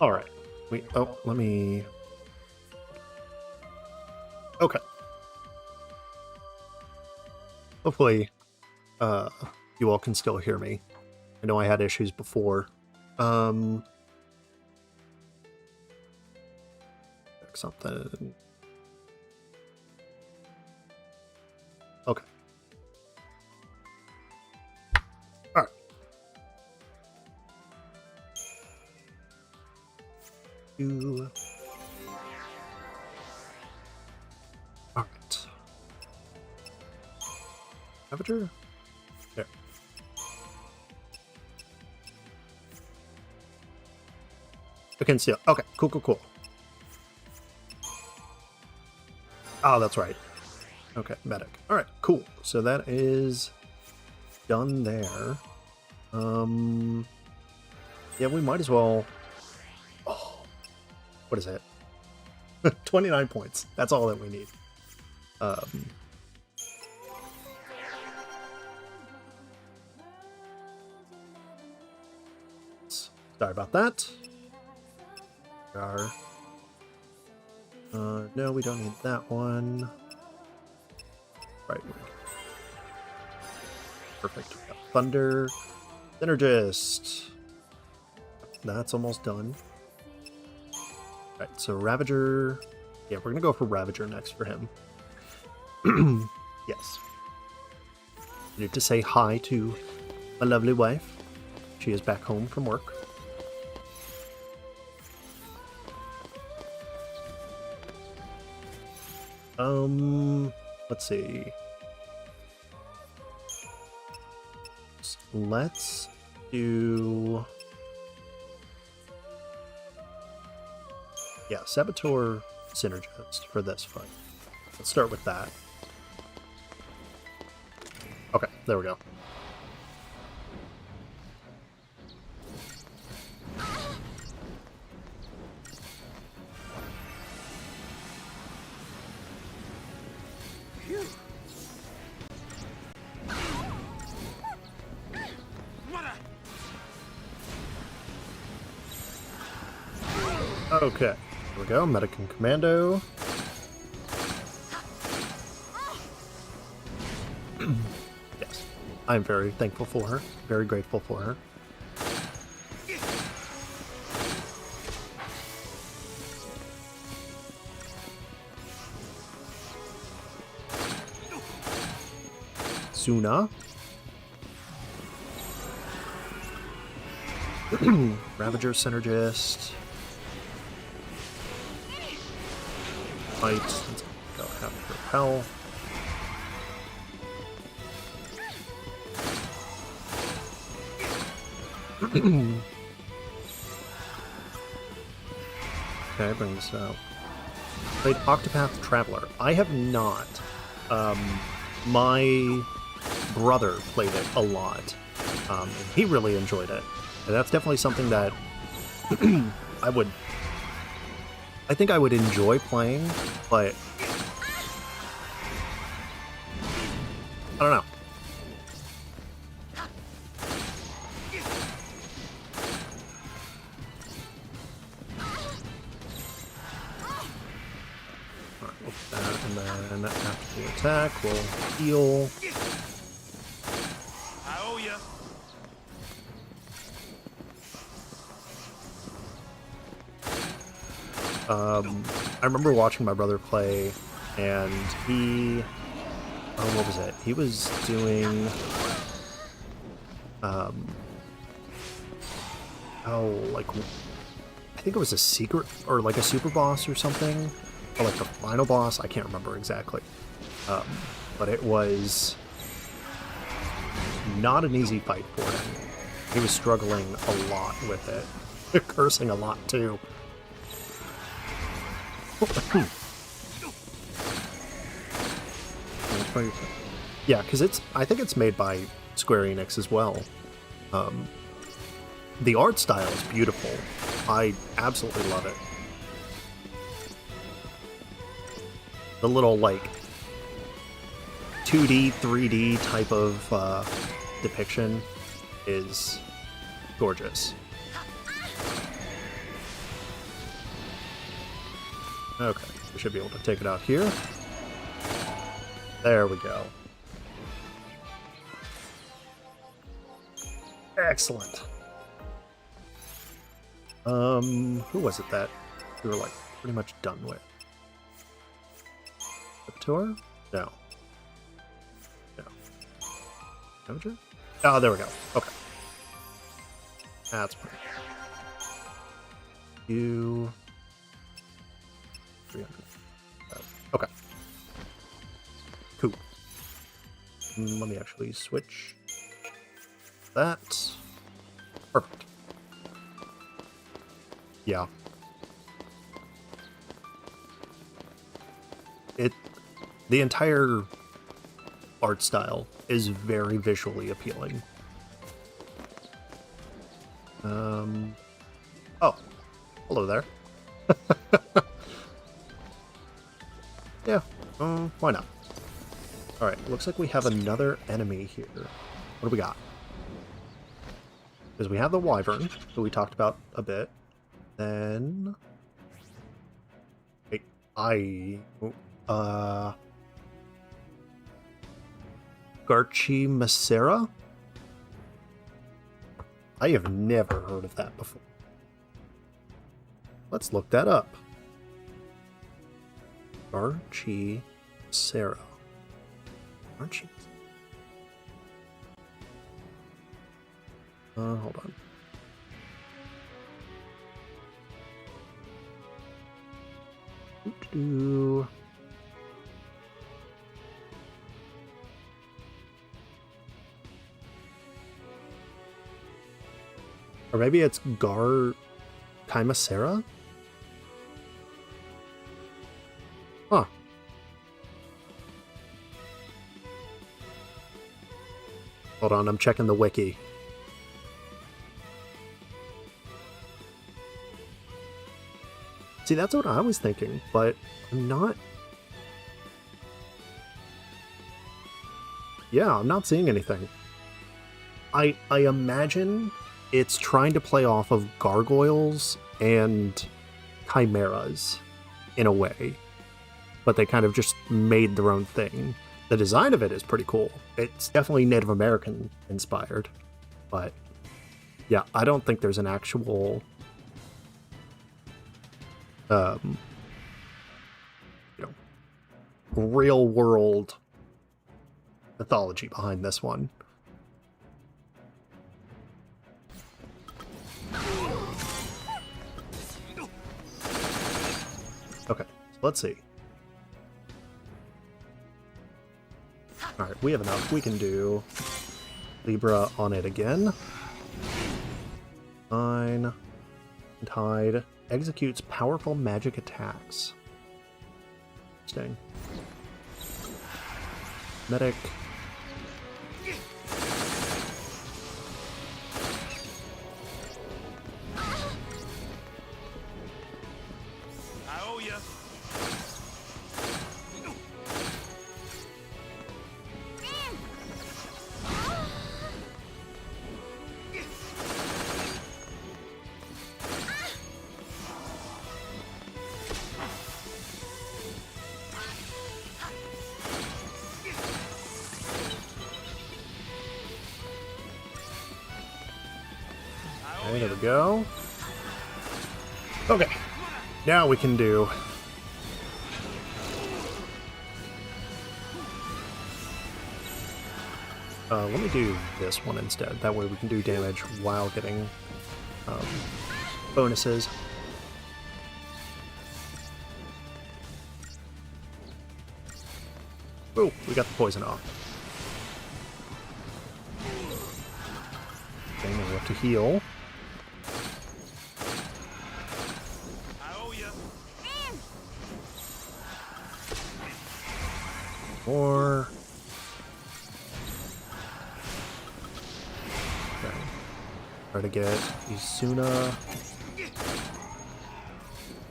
All right. Let me... Okay. Hopefully, you all can still hear me. I know I had issues before. Something. Okay. All right. All right. Avatar? There. I can see it. Okay, cool. Oh, that's right. Okay, medic. All right, cool. So that is done there. Yeah, we might as well... Oh, what is it? 29 points. That's all that we need. Sorry about that. No, we don't need that one. Right. Perfect. We got Thunder. Synergist. That's almost done. Right, so Ravager. Yeah, we're gonna go for Ravager next for him. Yes. I need to say hi to my lovely wife. She is back home from work. Let's see. Let's do... Yeah, Saboteur Synergist for this fight. Let's start with that. Okay, there we go. Okay, here we go, Medican Commando. Yes, I'm very thankful for her, very grateful for her. Suna. Ravager Synergist. Fight. Let's go have Repel. Okay, bring this out. Played Octopath Traveler. I have not. My brother played it a lot, and he really enjoyed it. And that's definitely something that I think I would enjoy playing, but I don't know. Alright, we'll put that, and then after the attack, we'll heal. I owe ya. I remember watching my brother play, and he... Oh, what was it? He was doing... like... I think it was a secret, or like a super boss or something. Or like the final boss, I can't remember exactly. But it was not an easy fight for him. He was struggling a lot with it. Cursing a lot, too. Yeah, because I think it's made by Square Enix as well. The art style is beautiful. I absolutely love it. The little, like, 2D, 3D type of depiction is gorgeous. Okay, we should be able to take it out here. There we go. Excellent. Who was it that we were, like, pretty much done with? Tour? No. No. Temperature? Oh, there we go. Okay. That's fine. You... 300. Okay. Cool. Let me actually switch that. Perfect. Yeah. The entire art style is very visually appealing. Oh, hello there. Yeah, why not? Alright, looks like we have another enemy here. What do we got? Because we have the Wyvern, who we talked about a bit. Then... Wait, Serah? I have never heard of that before. Let's look that up. Serah. Hold on. Doo-doo. Or maybe it's Serah? Huh. Hold on, I'm checking the wiki. See, that's what I was thinking, but I'm not... Yeah, I'm not seeing anything. I imagine it's trying to play off of gargoyles and chimeras in a way, but they kind of just made their own thing. The design of it is pretty cool. It's definitely Native American inspired, but yeah, I don't think there's an actual real world mythology behind this one. Okay, so let's see. Alright, we have enough. We can do Libra on it again. Fine. Tide. Executes powerful magic attacks. Interesting. Medic. Okay, there we go. Okay, now we can do... let me do this one instead. That way we can do damage while getting bonuses. Oh, we got the poison off. Okay, now we have to heal. Or... Okay. Try to get Izuna.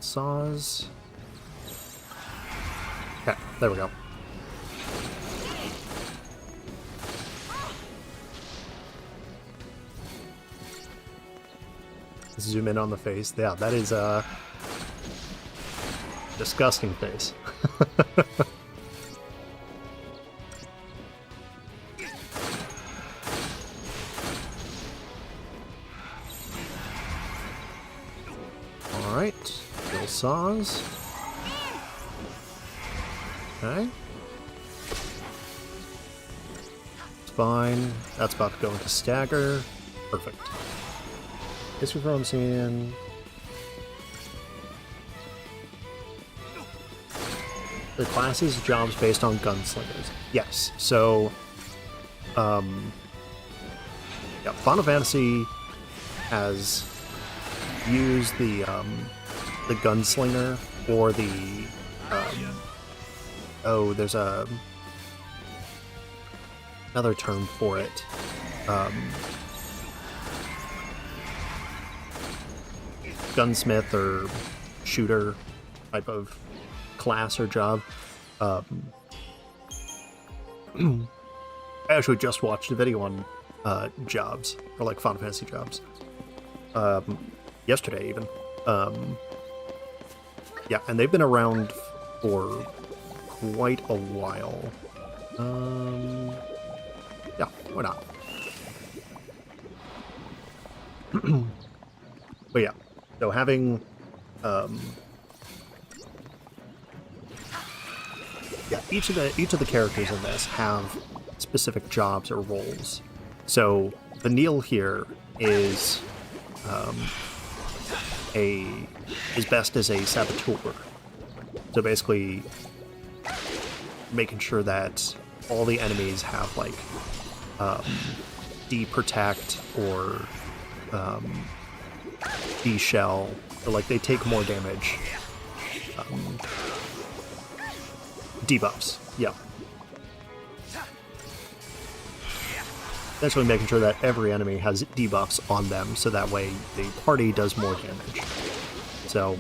Sazh. Okay, there we go. Zoom in on the face. Yeah, that is Disgusting face. Alright, kill Sazh. Okay. It's fine. That's about to go into stagger. Perfect. History from seeing. The classes, jobs based on gunslingers. Yes. So, yeah, Final Fantasy has used the gunslinger or the oh, there's another term for it. Gunsmith or shooter type of class or job. I actually just watched a video on jobs, or like Final Fantasy jobs. Yesterday even. Yeah, and they've been around for quite a while. Yeah, why not? But yeah, so having yeah, each of the characters in this have specific jobs or roles. So Vanille here is is best as a saboteur. So basically making sure that all the enemies have like de-protect or de-shell, or like they take more damage. Debuffs, yeah. Essentially making sure that every enemy has debuffs on them, so that way the party does more damage. So,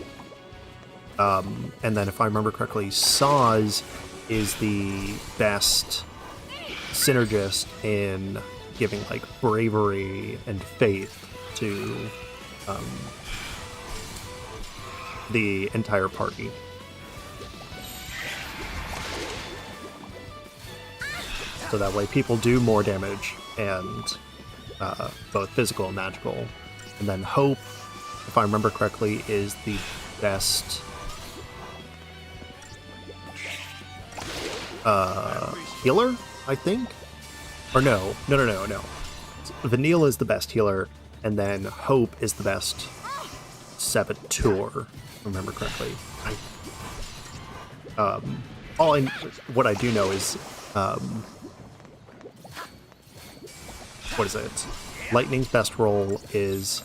and then if I remember correctly, Sazh is the best synergist in giving like bravery and faith to the entire party. So that way people do more damage, and both physical and magical. And then Hope, if I remember correctly, is the best healer, I think? Or no. Vanille is the best healer, and then Hope is the best saboteur, if I remember correctly. What I do know is what is it? Lightning's best role is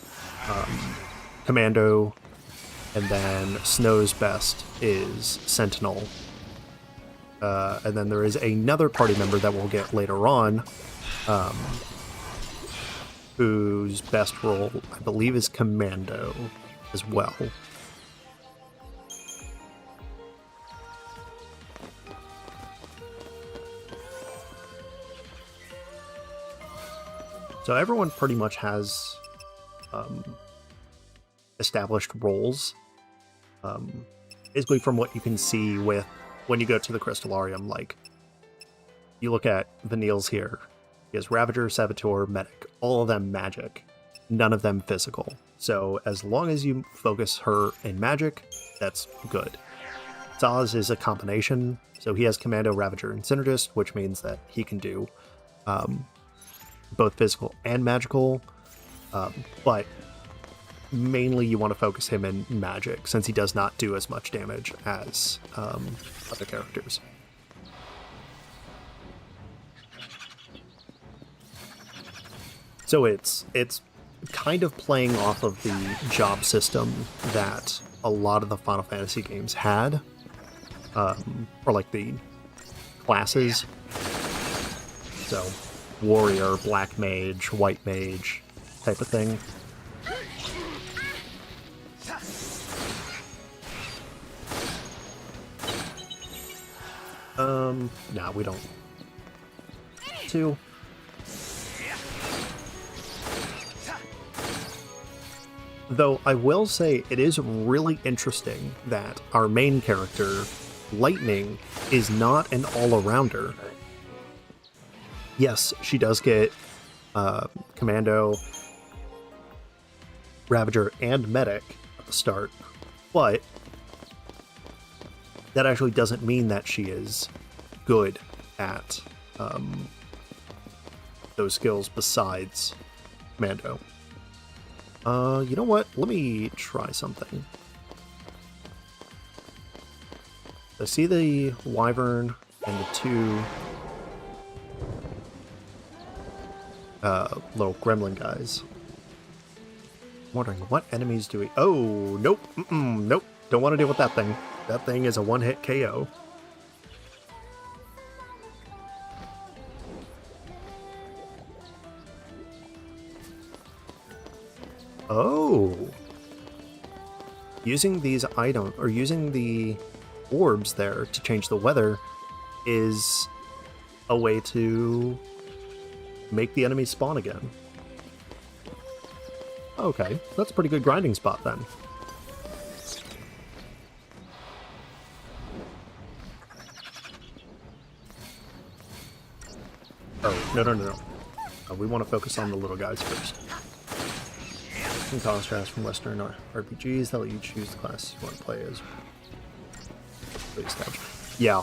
Commando, and then Snow's best is Sentinel. And then there is another party member that we'll get later on, whose best role, I believe, is Commando as well. So everyone pretty much has established roles. Basically from what you can see with when you go to the Crystallarium, like you look at Vanille's here. He has Ravager, Saboteur, Medic, all of them magic, none of them physical. So as long as you focus her in magic, that's good. Sazh is a combination, so he has Commando, Ravager, and Synergist, which means that he can do both physical and magical, but mainly you want to focus him in magic, since he does not do as much damage as other characters. So it's kind of playing off of the job system that a lot of the Final Fantasy games had, or like the classes. So warrior, black mage, white mage type of thing. Nah, we don't. Two. Though I will say it is really interesting that our main character, Lightning, is not an all-arounder. Yes, she does get Commando, Ravager, and Medic at the start, but that actually doesn't mean that she is good at those skills besides Commando. You know what? Let me try something. I see the Wyvern and the two little gremlin guys. I'm wondering, what enemies do we... Oh, nope. Nope. Don't want to deal with that thing. That thing is a one-hit KO. Oh. Using these items, or using the orbs there to change the weather is a way to make the enemy spawn again. Okay, that's a pretty good grinding spot then. Oh, no. We want to focus on the little guys first. Some contrast from Western RPGs that let you choose the class you want to play as. Yeah.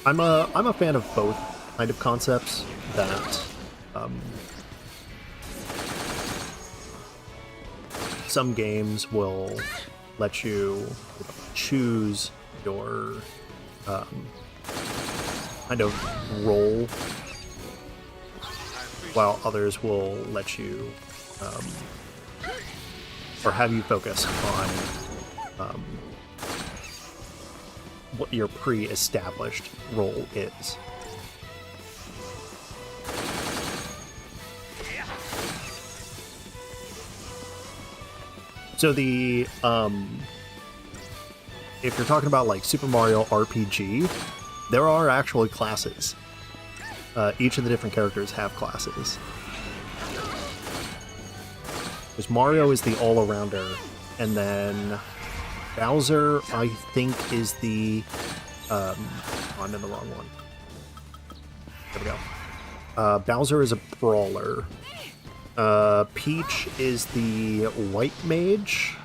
I'm a fan of both kind of concepts that some games will let you choose your kind of role, while others will let you or have you focus on what your pre-established role is. So the if you're talking about like Super Mario RPG, there are actually classes. Each of the different characters have classes. Because Mario is the all-arounder, and then Bowser, I think, is the... I'm in the wrong one. There we go. Bowser is a brawler. Peach is the white mage.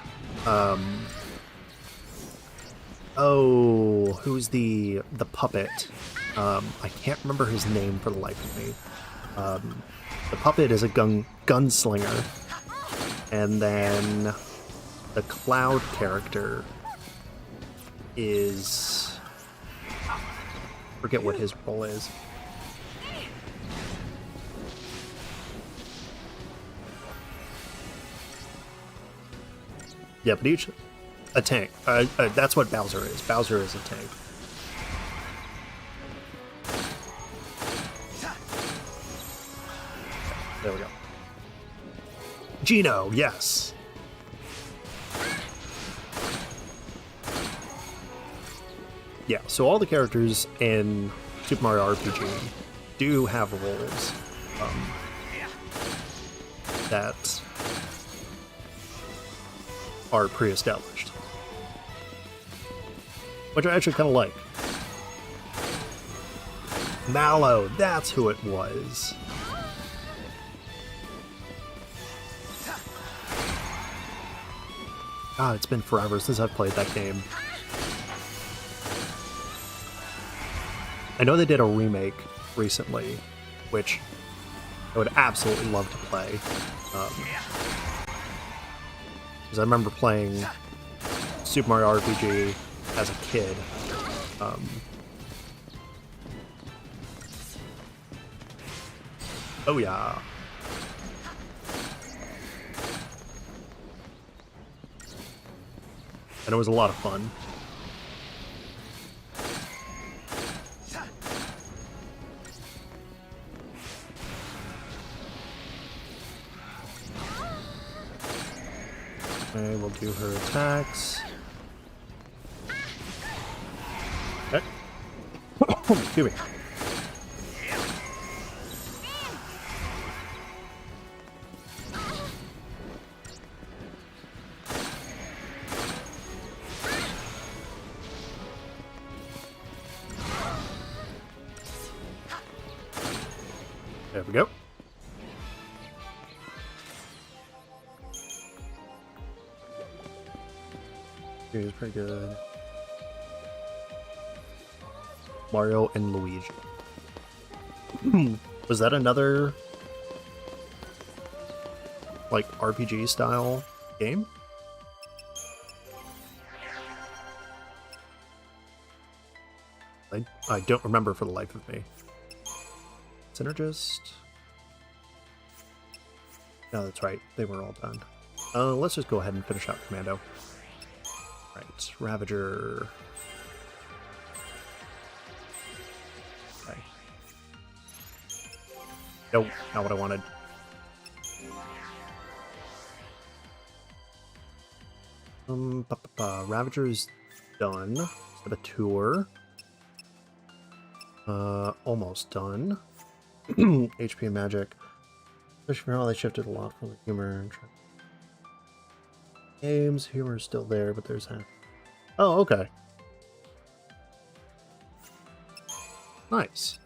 Oh, who's the puppet? I can't remember his name for the life of me. The puppet is a gunslinger. And then the Cloud character is... I forget what his role is. Yeah, but each... a tank. That's what Bowser is. Bowser is a tank. There we go. Gino, yes. Yeah, so all the characters in Super Mario RPG do have roles that are pre-established, which I actually kind of like. Mallow, that's who it was. God, it's been forever since I've played that game. I know they did a remake recently, which I would absolutely love to play. Because I remember playing Super Mario RPG as a kid. Oh yeah. And it was a lot of fun. Okay, we'll do her attacks. Excuse me. There we go. Here's pretty good. Mario and Luigi. Was that another like RPG style game? I don't remember for the life of me. Synergist. No, that's right. They were all done. Let's just go ahead and finish out Commando. Right, Ravager. Okay. Nope, not what I wanted. Ravager's done. Saboteur. Almost done. HP and magic. Especially for how they shifted a lot from the humor and games. Humor is still there, but there's half. Oh, okay. Nice.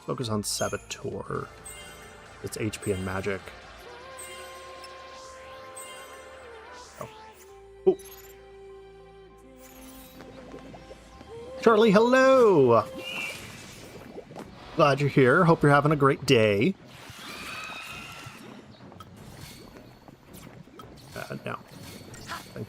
Focus on Saboteur. It's HP and magic. Oh. Ooh. Charlie, hello! Glad you're here. Hope you're having a great day. No. Okay.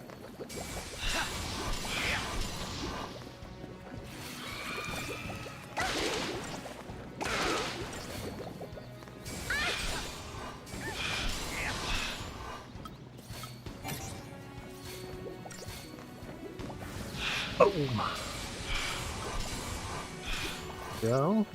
Oh. Go.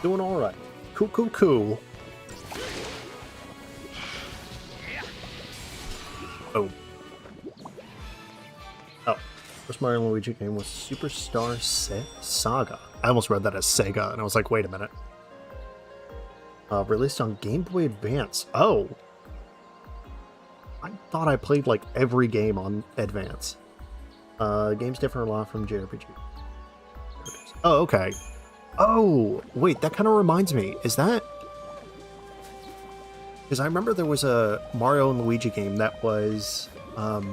Doing all right. Cool, cool, cool. Oh. Oh. First Mario and Luigi game was Superstar Saga. I almost read that as Sega, and I was like, wait a minute. Released on Game Boy Advance. Oh. I thought I played like every game on Advance. Games differ a lot from JRPG. Oh, okay. Oh, wait, that kind of reminds me. Is that... Because I remember there was a Mario and Luigi game that was... Oh,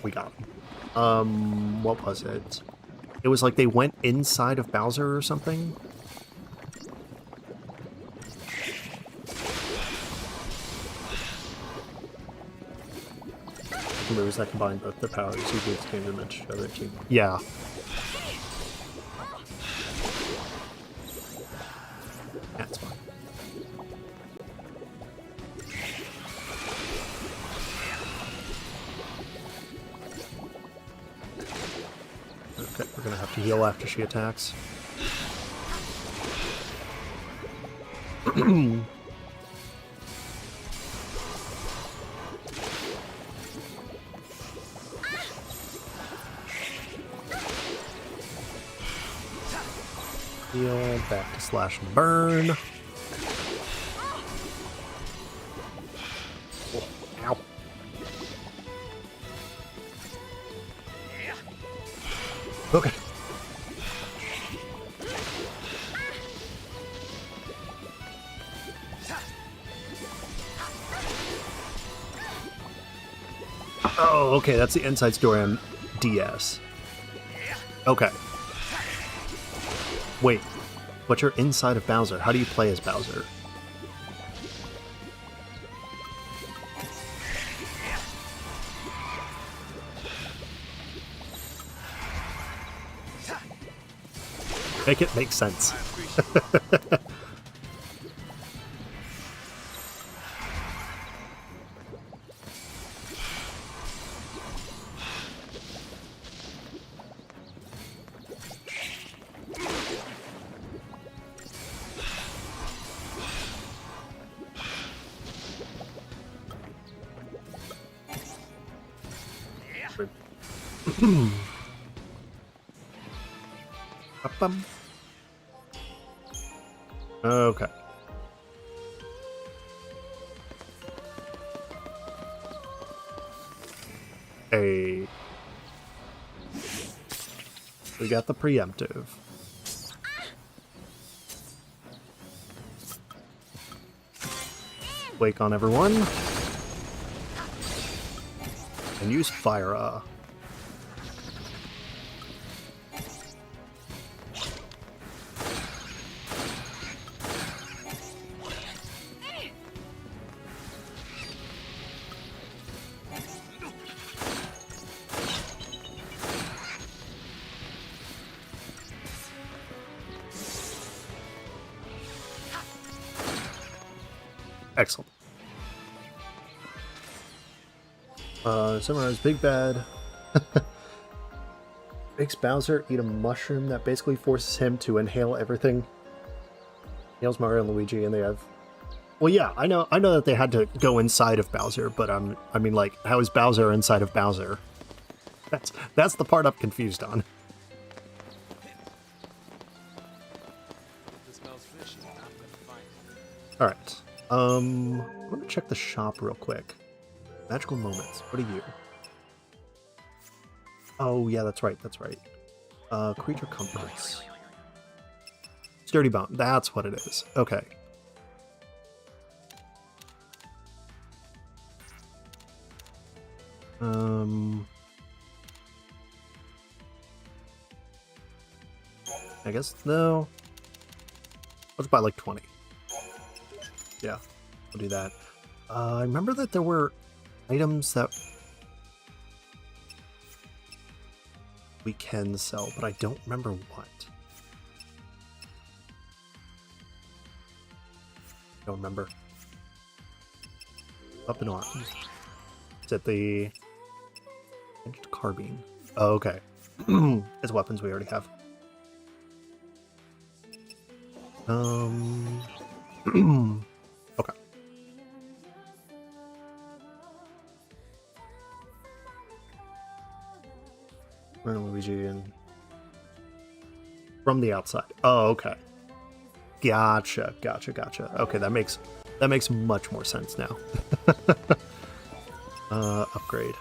we got him. What was it? It was like they went inside of Bowser or something? Moves that combine both their powers. You do game to match each other too. Yeah. That's fine. Okay, we're gonna have to heal after she attacks. Heal, back to slash and burn. Oh, ow. Okay. Oh, okay, that's the inside story on DS. Okay. Wait, but you're inside of Bowser. How do you play as Bowser? Make it make sense. Ba-bum. Okay. Hey. We got the preemptive. Wake on everyone. And use Fire. Excellent. Summarize Big Bad. Makes Bowser eat a mushroom that basically forces him to inhale everything. Nails Mario and Luigi, and they have... Well, yeah, I know that they had to go inside of Bowser, but I mean, like, how is Bowser inside of Bowser? That's the part I'm confused on. All right. I'm gonna check the shop real quick. Magical moments. What are you? Oh yeah, that's right. That's right. Creature comforts. Sturdy bone. That's what it is. Okay. I guess no. Let's buy like 20. Yeah, we'll do that. I remember that there were items that we can sell, but I don't remember what. Don't remember. Up in arms. Is it the carbine? Oh, okay. It's weapons we already have. Okay. Luigi and from the outside. Oh, okay. Gotcha. Okay, that makes much more sense now. Upgrade.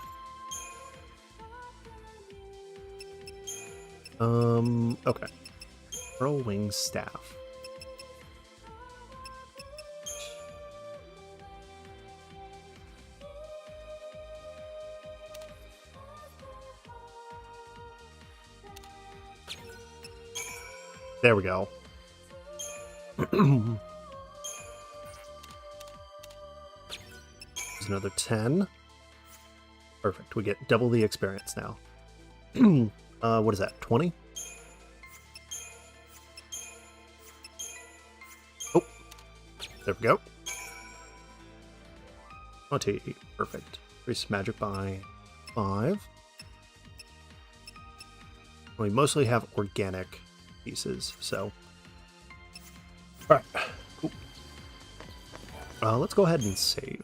Okay. Whirlwing staff. There we go. There's another 10. Perfect. We get double the experience now. What is that? 20? Oh, there we go. 20. Perfect. Increase magic by 5. We mostly have organic pieces, so all right. Cool. Let's go ahead and save.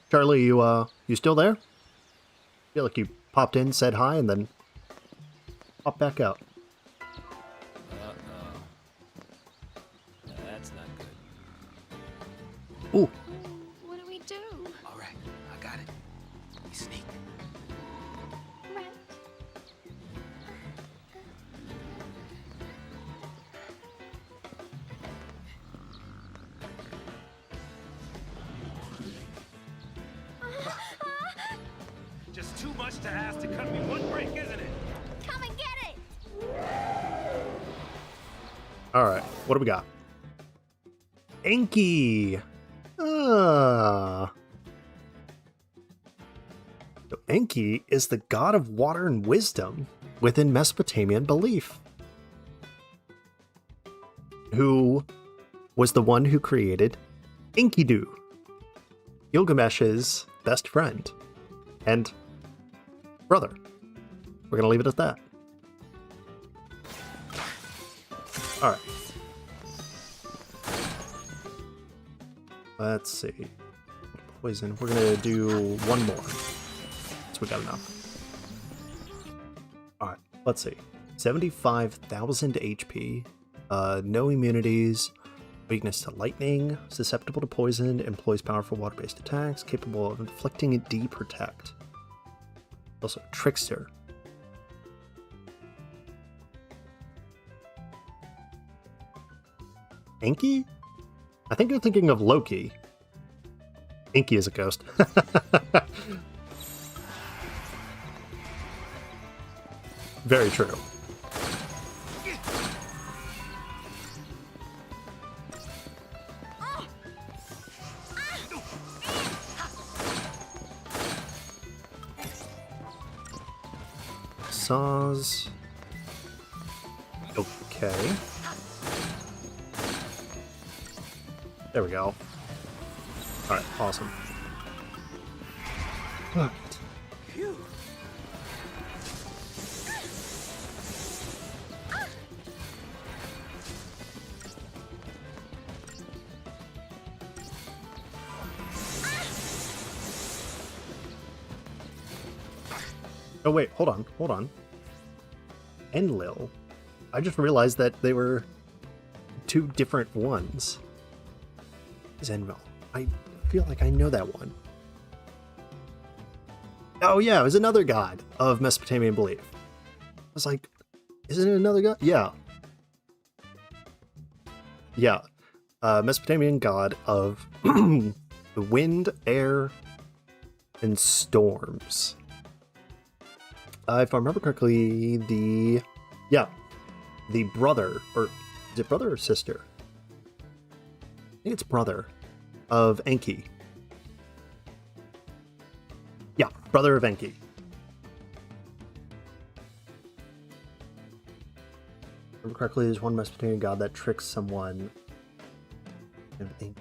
Charlie, you still there? Feel like you popped in, said hi, and then popped back out. That's not good. Ooh. What do we do? All right, I got it. We sneak. Right. Just too much to ask to cut me one break, isn't it? Come and get it! All right, what do we got? Enki. So Enki is the god of water and wisdom within Mesopotamian belief, who was the one who created Enkidu, Gilgamesh's best friend and brother. We're gonna leave it at that. Alright. Let's see. Poison. We're gonna do one more. So we got enough. Alright, let's see. 75,000 HP. No immunities. Weakness to lightning. Susceptible to poison. Employs powerful water-based attacks. Capable of inflicting a D-protect. Also, Trickster. Inky? I think you're thinking of Loki. Inky is a ghost. Very true. Sazh. Okay. There we go. Alright, awesome. Right. Oh wait, hold on. Enlil. I just realized that they were two different ones. Enlil. I feel like I know that one. Oh yeah, it was another god of Mesopotamian belief. I was like, isn't it another god? Yeah. Yeah. Mesopotamian god of the wind, air, and storms. If I remember correctly, the brother, or is it brother or sister? I think it's brother of Enki. Yeah, brother of Enki. If I remember correctly, there's one Mesopotamian god that tricks someone. And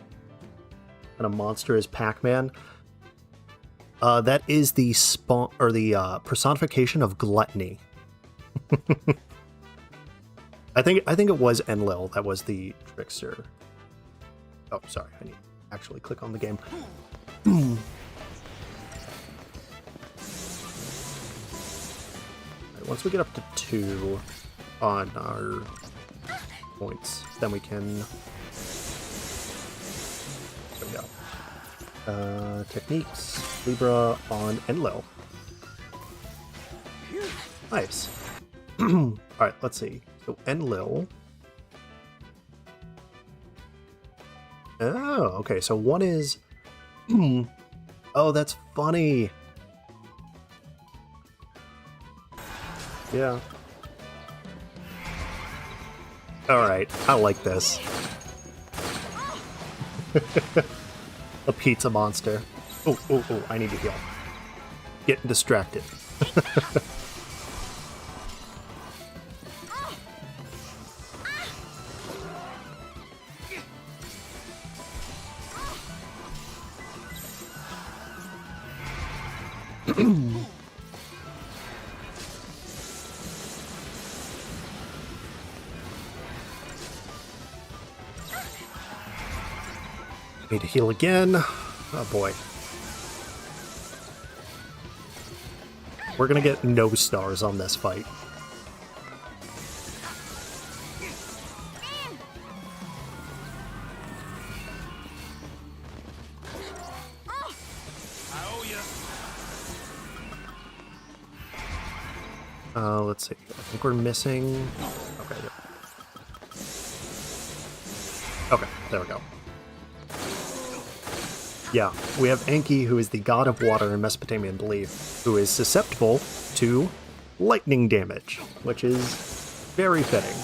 a monster is Pac-Man. That is the spawn or the personification of gluttony. I think it was Enlil that was the trickster. Oh, sorry, I need to actually click on the game. Right, once we get up to 2 on our points, then we can. There we go. Techniques. Libra on Enlil. Nice. Alright, let's see. So Enlil. Oh, okay. So one is... Oh, that's funny. Yeah. Alright, I like this. A pizza monster. Oh, I need to heal. Getting distracted. Need to heal again. Oh boy. We're gonna get no stars on this fight. Let's see. I think we're missing. Okay. Yep. Okay, there we go. Yeah, we have Enki, who is the god of water in Mesopotamian belief, who is susceptible to lightning damage, which is very fitting.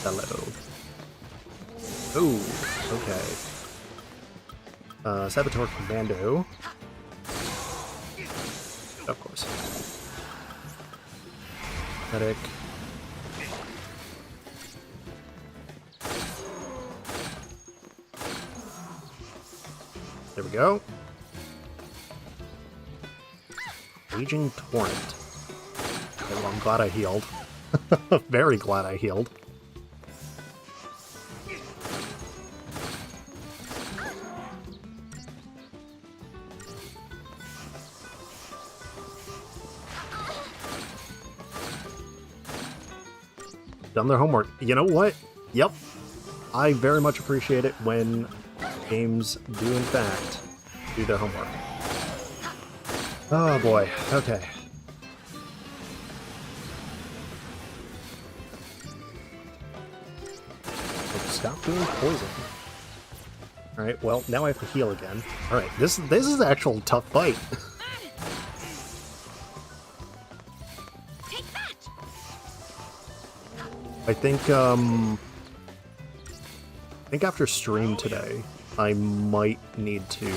Hello. Oh, okay. Saboteur Commando. Of course. Medic. There we go. Raging Torrent. Okay, well, I'm glad I healed. Very glad I healed. done their homework. You know what? Yep. I very much appreciate it when games do, in fact, do their homework. Oh boy. Okay. Stop doing poison. Alright, well, now I have to heal again. Alright, this is an actual tough fight. Take that! I think after stream today, I might need to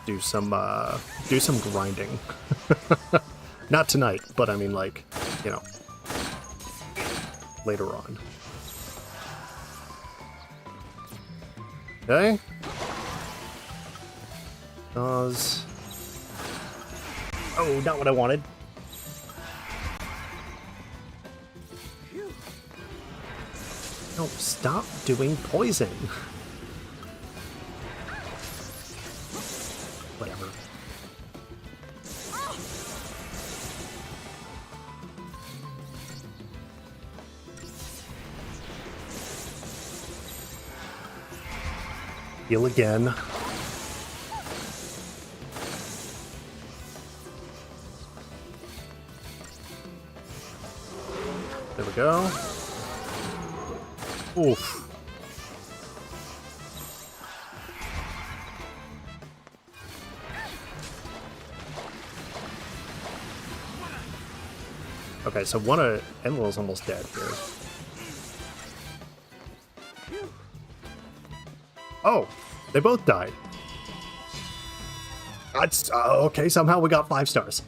do some grinding. Not tonight, but I mean, like, you know, later on. Okay. Sazh. Oh, not what I wanted. No, stop doing poison. Whatever. Heal again. There we go. Oof. Okay, so one of Enlil's almost dead here. Oh, they both died. That's okay. Somehow we got 5 stars.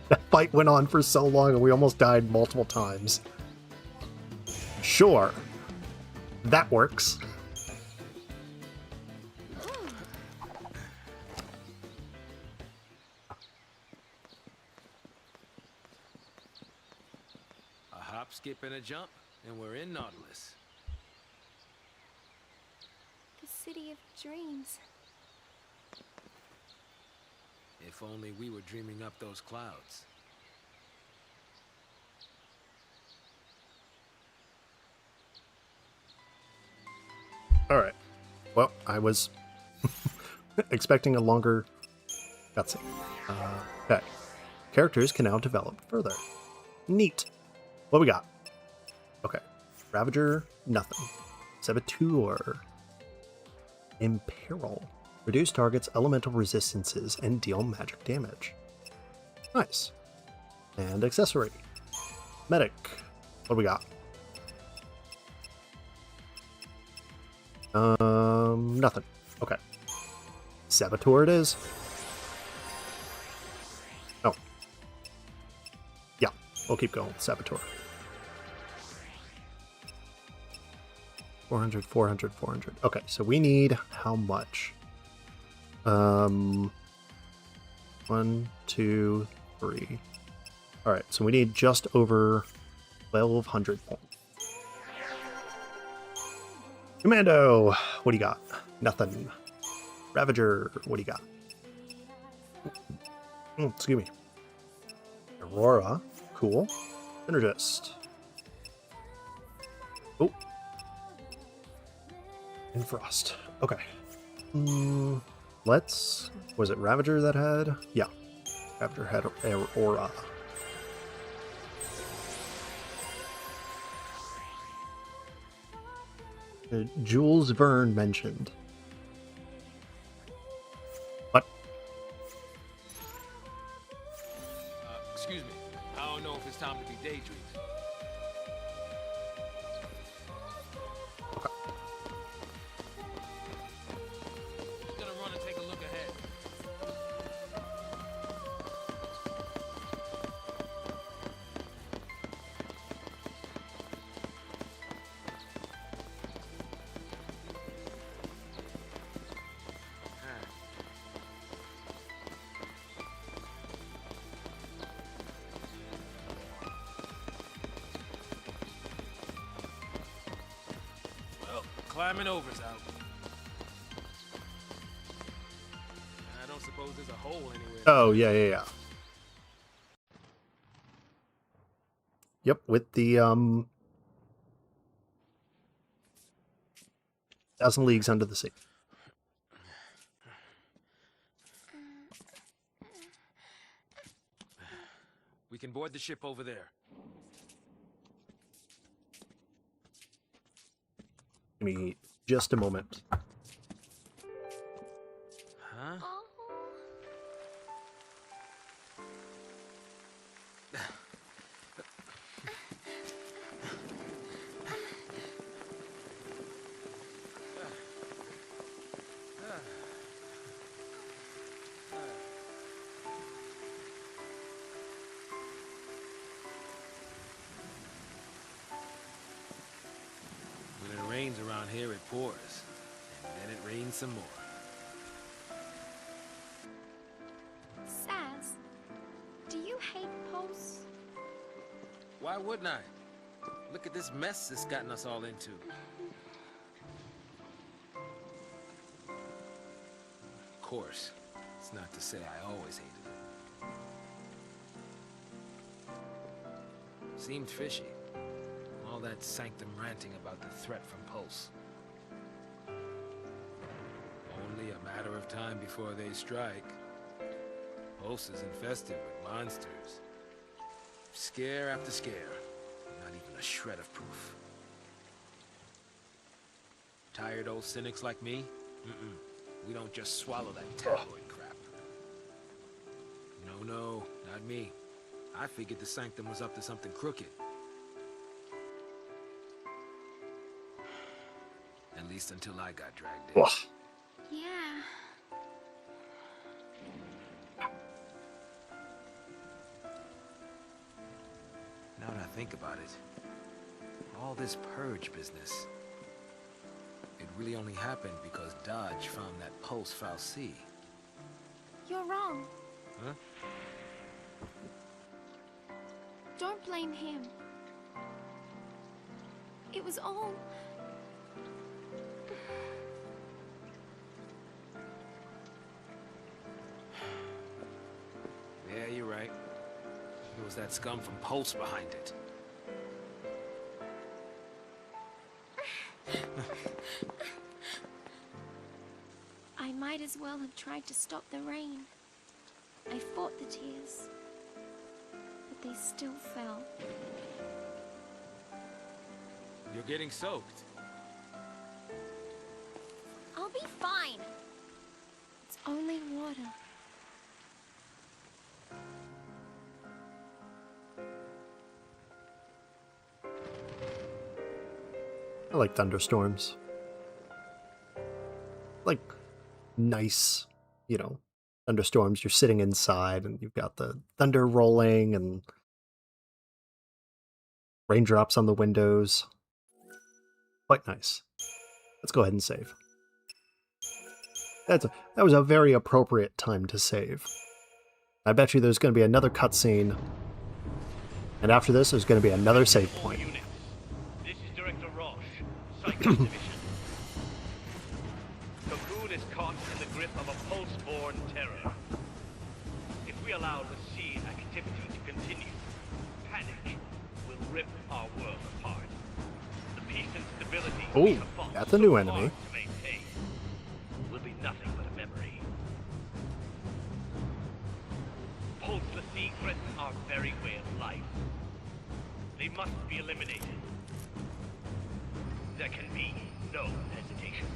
That fight went on for so long, and we almost died multiple times. Sure, that works. A hop, skip, and a jump, and we're in Nautilus. The city of dreams. If only we were dreaming up those clouds. Alright. Well, I was expecting a longer cutscene. Okay. Characters can now develop further. Neat. What we got? Okay. Ravager, nothing. Saboteur. Imperil. Reduce targets' elemental resistances and deal magic damage. Nice. And accessory. Medic. What do we got? Nothing. Okay. Saboteur it is. Oh. Yeah, we'll keep going with Saboteur. 400, 400, 400. Okay, so we need how much? 1, 2, 3. Alright, so we need just over 1,200 points. Commando, what do you got? Nothing. Ravager, what do you got? Excuse me. Aurora, cool. Synergist. Oh. And Frost. Okay. Let's... Was it Ravager that had? Yeah. Ravager had Aura. Jules Verne mentioned. What? Excuse me. I don't know if it's time to be daydreaming. Okay. Just gonna run and take a look ahead. Climbing over's out. I don't suppose there's a hole anywhere. Oh, yeah. Yep, with the 1,000 Leagues Under the Sea. We can board the ship over there. Give me just a moment. Huh? Oh. When it rains around here, it pours. And then it rains some more. Sazh, do you hate Pulse? Why wouldn't I? Look at this mess it's gotten us all into. Of course, it's not to say I always hated it. Seemed fishy. All that sanctum ranting about the threat from Pulse. Only a matter of time before they strike. Pulse is infested with monsters. Scare after scare. Not even a shred of proof. Tired old cynics like me? We don't just swallow that tabloid crap. No, not me. I figured the Sanctum was up to something crooked. At least until I got dragged in. Ugh. Yeah. Now that I think about it, all this purge business, it really only happened because Dodge found that Pulse Foul C. You're wrong. Huh? Don't blame him. It was all... Yeah, you're right. It was that scum from Pulse behind it. I might as well have tried to stop the rain. I fought the tears, but they still fell. You're getting soaked. I'll be fine. It's only water. I like thunderstorms. Like nice, thunderstorms. You're sitting inside and you've got the thunder rolling and raindrops on the windows. Quite nice. Let's go ahead and save. That was a very appropriate time to save. I bet you there's going to be another cutscene, and after this there's going to be another save point. This is Director Roche, Psycho Division. Cocoon is caught in the grip of a pulse-born terror. If we allow the sea activity to continue, panic will rip our world apart. The peace and stability we Oh, have fought that's a new so enemy. hard to maintain will be nothing but a memory. Pulse the sea threaten our very way of life. They must be eliminated. There can be no hesitation.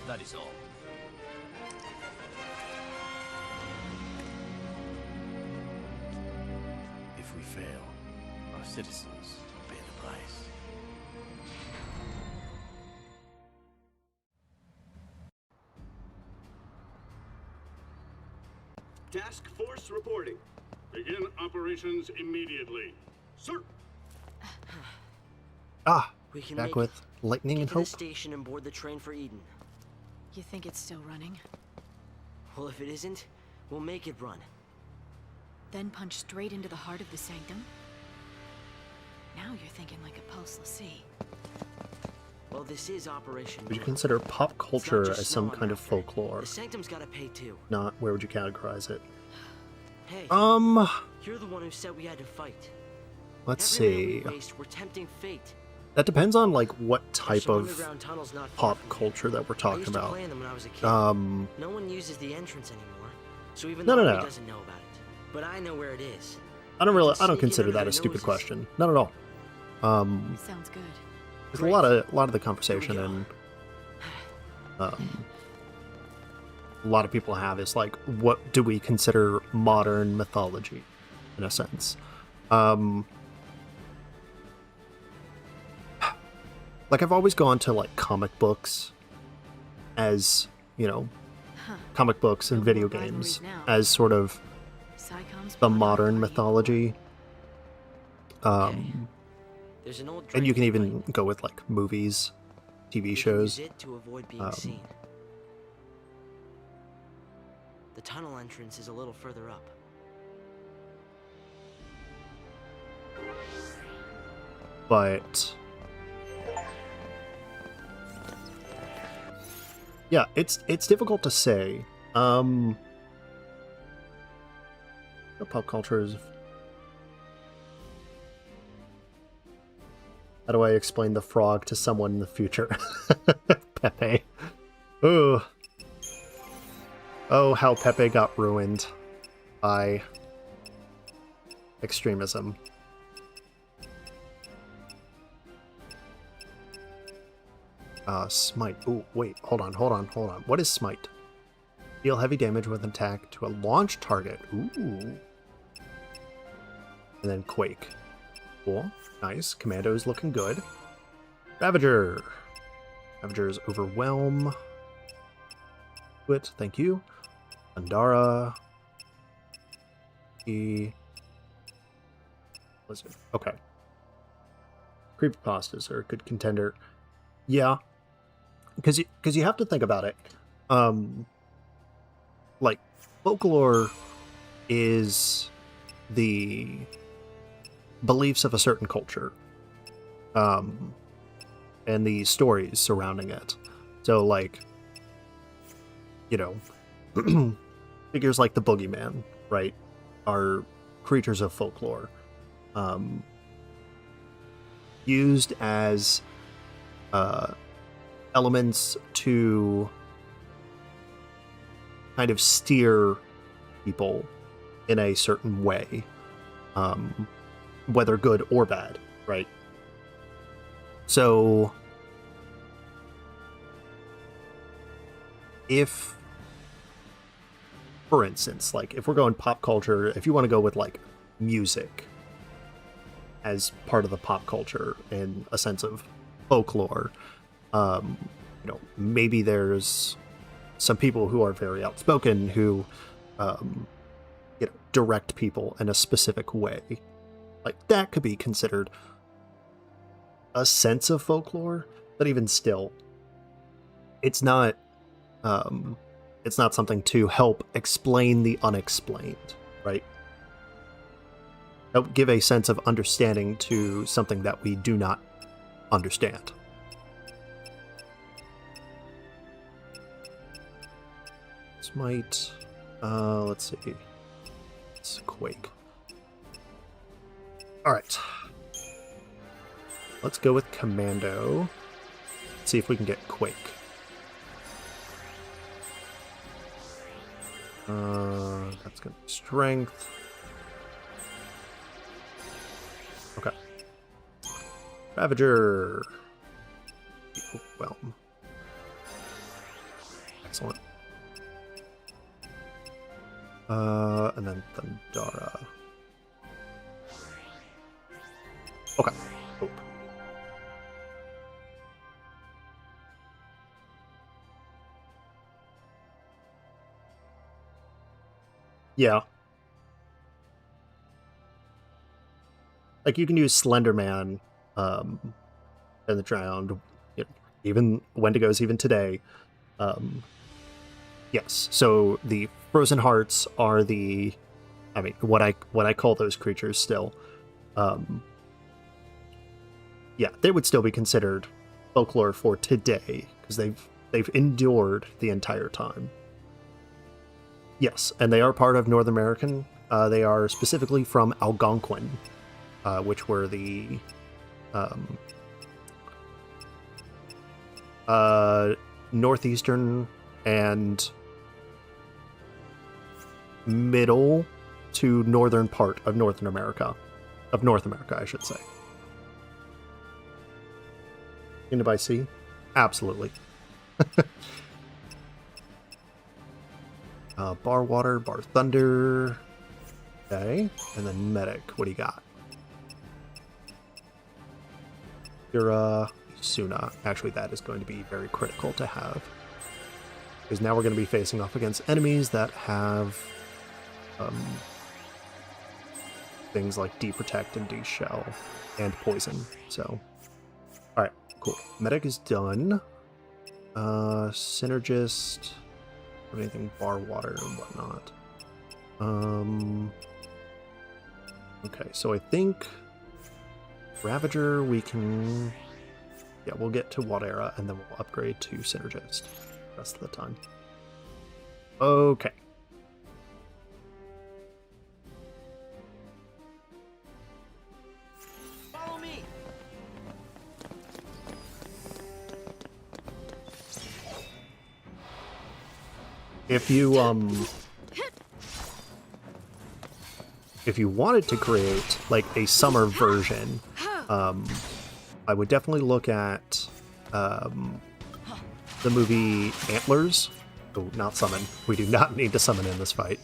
That is all. If we fail, our citizens will pay the price. Task Force reporting. Begin operations immediately. Sir! Ah, We can back make with lightning get and to the hope. station and board the train for Eden. You think it's still running? Well, if it isn't, we'll make it run. Then punch straight into the heart of the Sanctum? Now you're thinking like a pulseless sea. Well, this is Operation Would you Blue. consider pop It's not culture just as some snow I'm kind of after. folklore? The Sanctum's gotta pay too. Not, where would you categorize it? Hey, Um, you're the one who said we had to fight. let's Everywhere see. we raced, we're tempting fate. That depends on like what There's type some of underground tunnels not far pop from here. culture that we're I talking used to about. play in them when I was a kid. No one uses the entrance anymore, so even No, the no, army no. doesn't know about it. But I know where it is. I can don't sneak in consider under that their a stupid noses. question. Not at all. Sounds good. There's Great. a lot of the conversation Here we and a lot of people have is like, what do we consider modern mythology, in a sense? Like I've always gone to like comic books as, you know, comic books and No video more rivalries games now. as sort of Psychom's the blood modern on my mythology. There's an old And you can dragon even fight. go with like movies, TV We can shows. use it to avoid being seen. The tunnel entrance is a little further up. But yeah, it's difficult to say. The pop culture is. How do I explain the frog to someone in the future? Pepe. Ooh. Oh, how Pepe got ruined by extremism. Smite. Ooh, wait, hold on. What is smite? Deal heavy damage with an attack to a launch target. Ooh. And then quake. Cool. Nice. Commando's looking good. Ravager. Ravager's overwhelm. Quit. Thank you. Andara. Blizzard. Okay. Creepypastas are a good contender. Yeah. Because you have to think about it. Like, folklore is the beliefs of a certain culture. And the stories surrounding it. So, like, you know, figures like the boogeyman, right, are creatures of folklore. Used as elements to kind of steer people in a certain way, whether good or bad, right? So if, for instance, like if we're going pop culture, if you want to go with like music as part of the pop culture in a sense of folklore, you know, maybe there's some people who are very outspoken who, you know, direct people in a specific way. Like that could be considered a sense of folklore, but even still, it's not something to help explain the unexplained, right? Help give a sense of understanding to something that we do not understand. Smite. Let's see. It's Quake. Alright. Let's go with Commando. See if we can get Quake. That's gonna be Strength. Okay. Ravager. Overwhelm. Excellent. And then Thundara. Okay. Hope. Yeah. Like you can use Slender Man in the Drowned, you know, even Wendigos even today. Yes. So the Frozen Hearts are the, I mean, what I call those creatures still. Yeah, they would still be considered folklore for today because they've endured the entire time. Yes, and they are part of North American. They are specifically from Algonquin. which were the northeastern and middle to northern part of North America, I should say. Into by sea? Absolutely. Bar Water, Bar Thunder. Okay, and then Medic. What do you got? Suna. Actually, that is going to be very critical to have. Because now we're going to be facing off against enemies that have things like D-Protect and D-Shell and Poison. So, alright, cool. Medic is done. Synergist. Anything Bar Water and whatnot. Okay, so I think Ravager we can... Yeah, we'll get to Wadera and then we'll upgrade to Synergist the rest of the time. Okay. Follow me. If you wanted to create like a summer version, I would definitely look at the movie Antlers. Oh, not summon. We do not need to summon in this fight.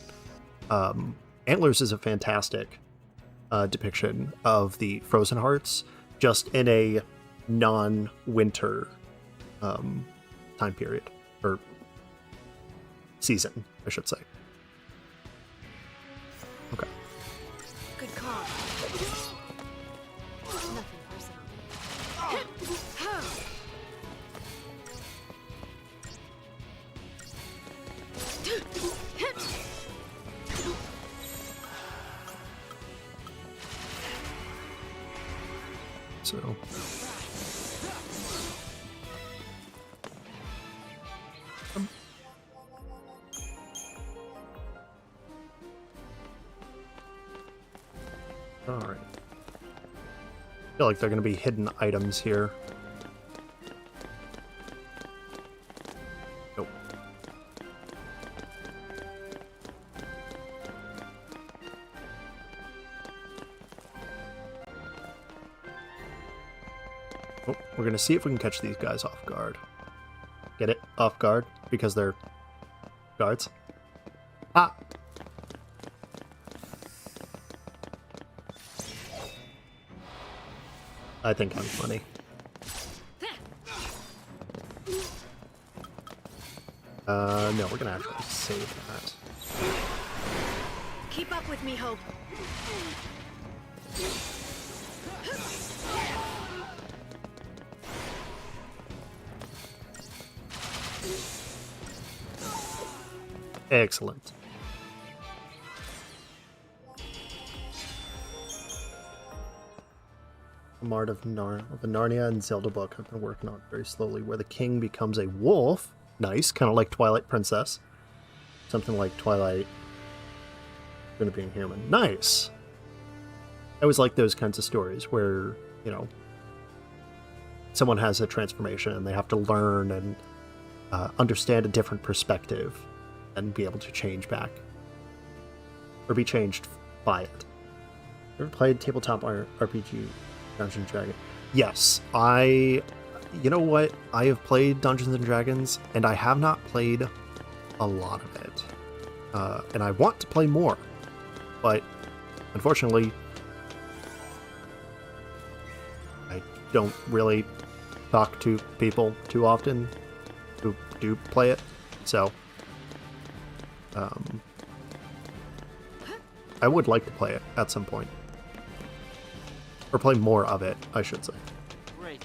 Antlers is a fantastic depiction of the Frozen Hearts, just in a non-winter time period, or season, I should say. Okay. Good call. Nothing personal. So... Alright. I feel like they're going to be hidden items here. Nope. Oh, we're going to see if we can catch these guys off guard. Get it? Off guard? Because they're guards. Ah! I think I'm funny. No, we're gonna actually save that. Keep up with me, Hope. Excellent. Mart of the Narnia and Zelda book I've been working on very slowly, where the king becomes a wolf. Nice, kind of like Twilight Princess. Something like Twilight gonna be a human. Nice. I always like those kinds of stories where, you know, someone has a transformation and they have to learn and understand a different perspective and be able to change back. Or be changed by it. Ever played tabletop RPG Dungeons & Dragons? Yes, you know what? I have played Dungeons & Dragons, and I have not played a lot of it. And I want to play more, but unfortunately, I don't really talk to people too often who do play it, so I would like to play it at some point. Or play more of it, I should say. Great.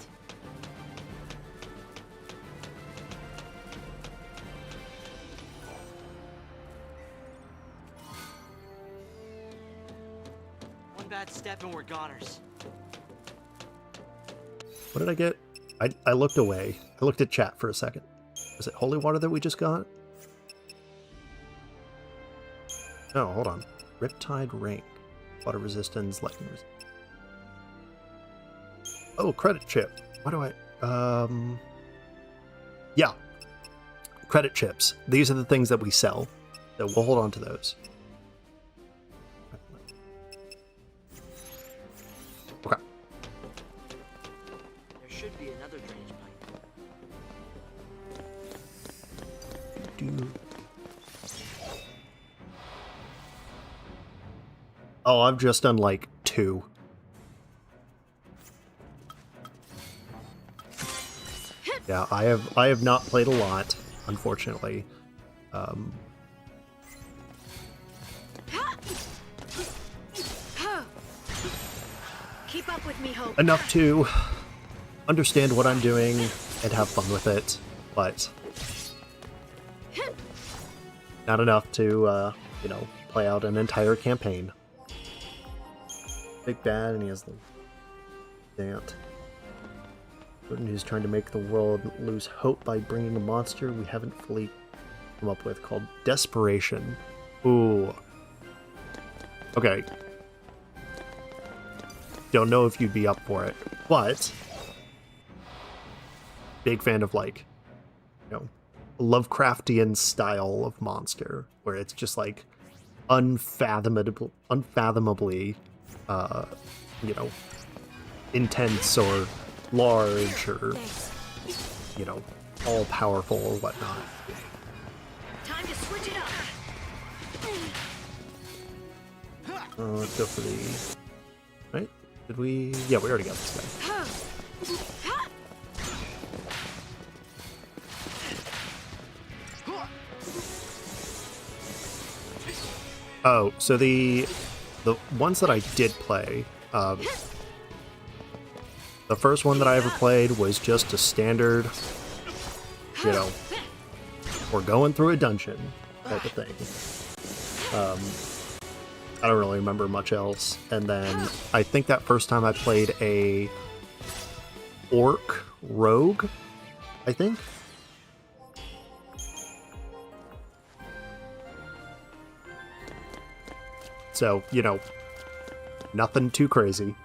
One bad step and we're goners. What did I get? I looked away. I looked at chat for a second. Was it holy water that we just got? No, hold on. Riptide Ring. Water resistance, lightning resistance. Oh, credit chip. Why do I... Yeah. Credit chips. These are the things that we sell. So we'll hold on to those. Okay. There should be another drainage pipe. Oh, I've just done like 2. Yeah, I have not played a lot, unfortunately. Keep up with me, Hope. Enough to understand what I'm doing and have fun with it, but not enough to, you know, play out an entire campaign. Big bad, and he has the dant. Who's trying to make the world lose hope by bringing a monster we haven't fully come up with called Desperation. Ooh. Okay. Don't know if you'd be up for it, but big fan of, like, you know, Lovecraftian style of monster, where it's just like unfathomably, you know, intense or large or, you know, all powerful or whatnot. Time to switch it up. Let's go for the... Right? Did we... Yeah, we already got this guy. Oh, so the ones that I did play, the first one that I ever played was just a standard, you know, we're going through a dungeon type of thing. I don't really remember much else. And then I think that first time I played a orc rogue, I think. So, you know, nothing too crazy.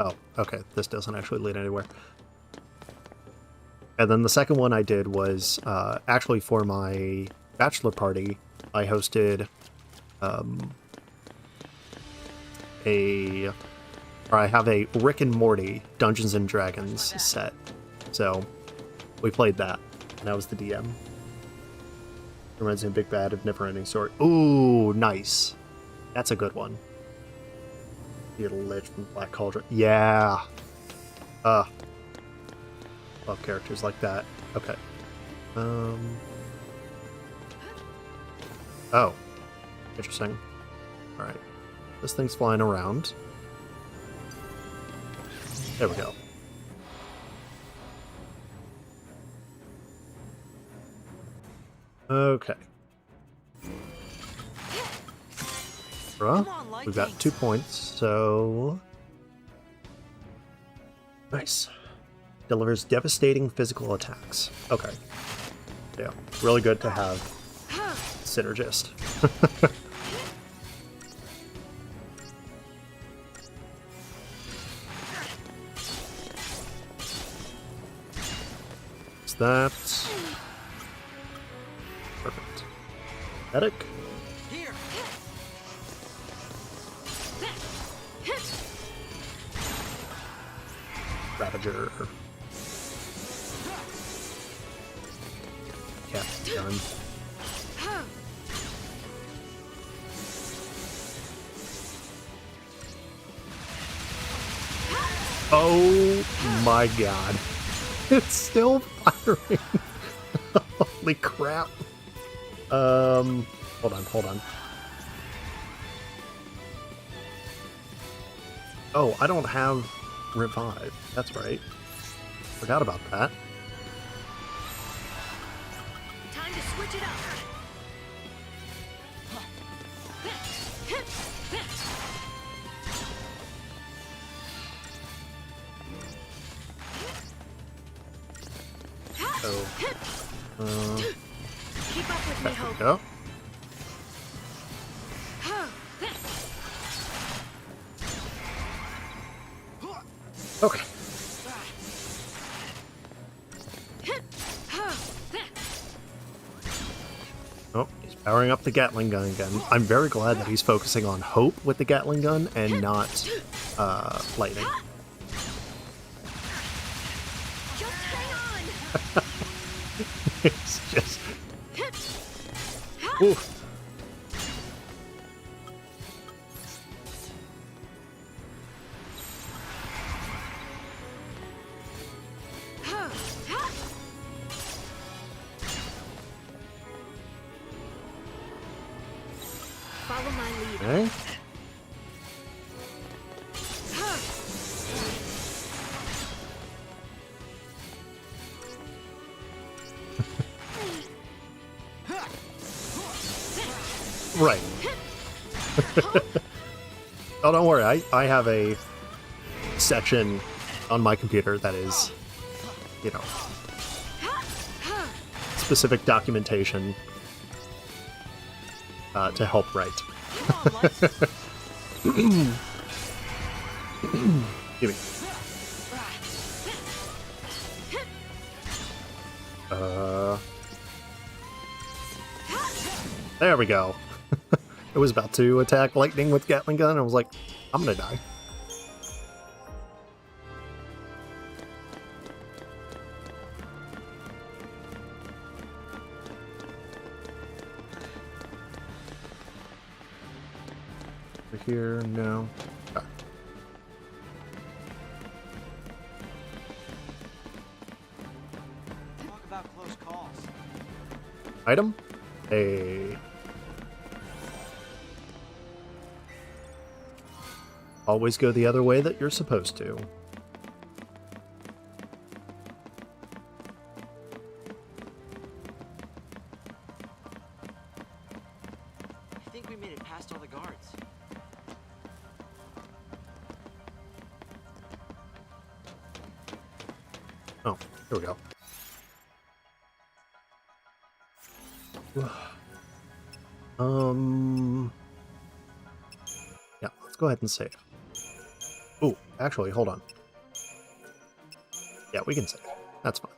Oh, okay, this doesn't actually lead anywhere. And then the second one I did was actually for my bachelor party. I hosted I have a Rick and Morty Dungeons and Dragons set. So we played that, and I was the DM. Reminds me of Big Bad of Never Ending Story. Ooh, nice. That's a good one. The Lich from Black Cauldron. Yeah. Love characters like that. Okay. Oh. Interesting. Alright. This thing's flying around. There we go. Okay. We've got 2 points, so... Nice. Delivers devastating physical attacks. Okay. Yeah, really good to have synergist. Is that... Perfect. Medic? Ravager. Cat gun. Oh my god. It's still firing. Holy crap. Hold on. Oh, I don't have revive. That's right. Forgot about that. Time to switch it up. Oh. Keep up with me, Hope. Go. Okay. Oh, he's powering up the Gatling gun again. I'm very glad that he's focusing on hope with the Gatling gun and not lightning. Just hang on. It's just... Oof. Follow my lead. Okay. Right. Oh, don't worry. I have a section on my computer that is, you know, specific documentation to help write. Give me. There we go. It was about to attack lightning with Gatling gun, and I was like, I'm gonna die. Over here, no. Ah. Talk about close calls. Item? Hey. Always go the other way that you're supposed to. I think we made it past all the guards. Oh, here we go. Yeah, let's go ahead and save. Oh, actually, hold on. Yeah, we can save. That's fine.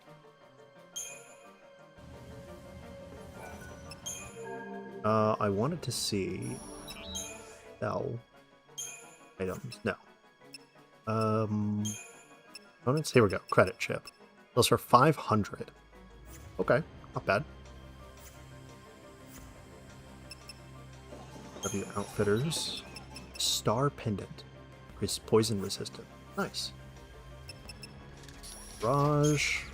I wanted to see sell items. No. Components. Here we go. Credit chip. Those for 500. Okay, not bad. W Outfitters. Star Pendant. Poison resistant. Nice. Raj.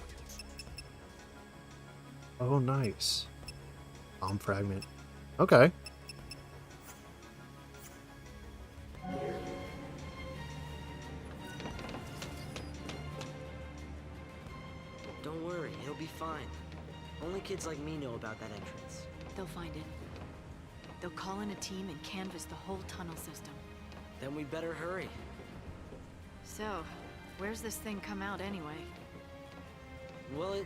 Oh, nice. Bomb fragment. Okay. Don't worry, it'll be fine. Only kids like me know about that entrance. They'll find it. They'll call in a team and canvass the whole tunnel system. Then we better hurry. So, where's this thing come out anyway? Well,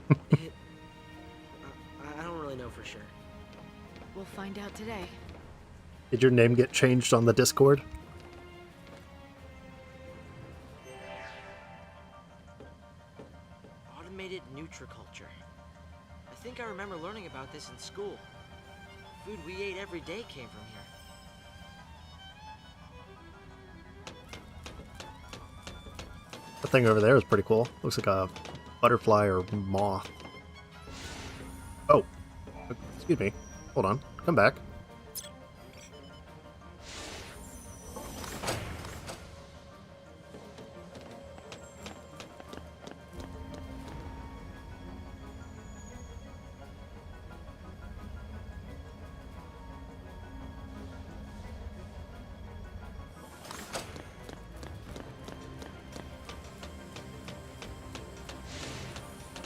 I don't really know for sure. We'll find out today. Did your name get changed on the Discord? Automated nutriculture. I think I remember learning about this in school. Food we ate every day came from here. That thing over there is pretty cool. Looks like a butterfly or moth. Oh, excuse me. Hold on. Come back.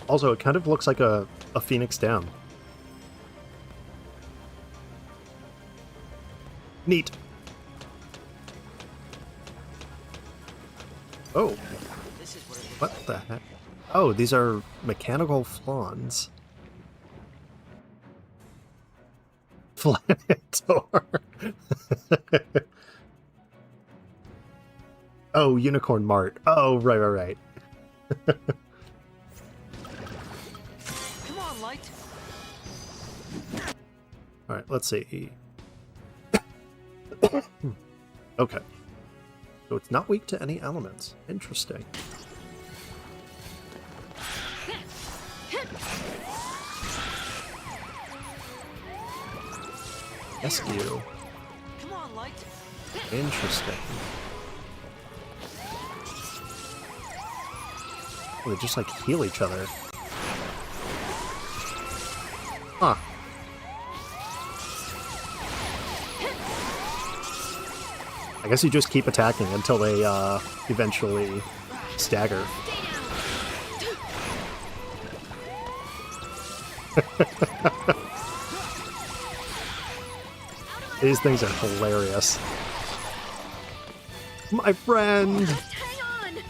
Also, it kind of looks like a phoenix down. Neat. Oh. This is What the heck? Oh, these are mechanical flans. Flanator. Oh, Unicorn Mart. Oh, right. Come on, Light. All right, let's see. Okay. So it's not weak to any elements. Interesting. Rescue. Come on, Light. Interesting. Oh, they just like heal each other. Huh. I guess you just keep attacking until they eventually stagger. These things are hilarious. My friend! Hang on!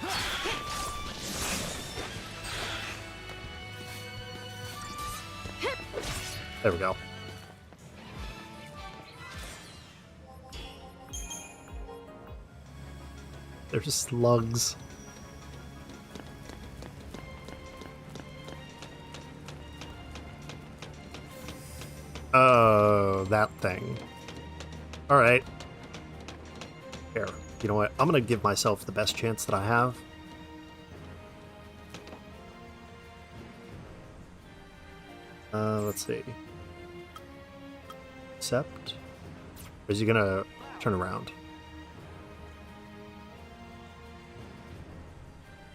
There we go. There's slugs. Oh, that thing. Alright. Here. You know what? I'm gonna give myself the best chance that I have. Let's see. Accept? Or is he gonna turn around?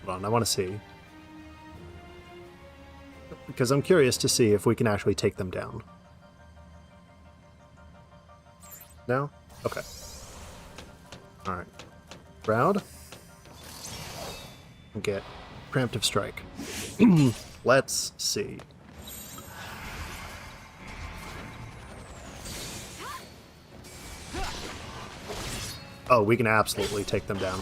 Hold on, I want to see. Because I'm curious to see if we can actually take them down. No? Okay. Alright. Crowd. Get preemptive strike. Let's see. Oh, we can absolutely take them down.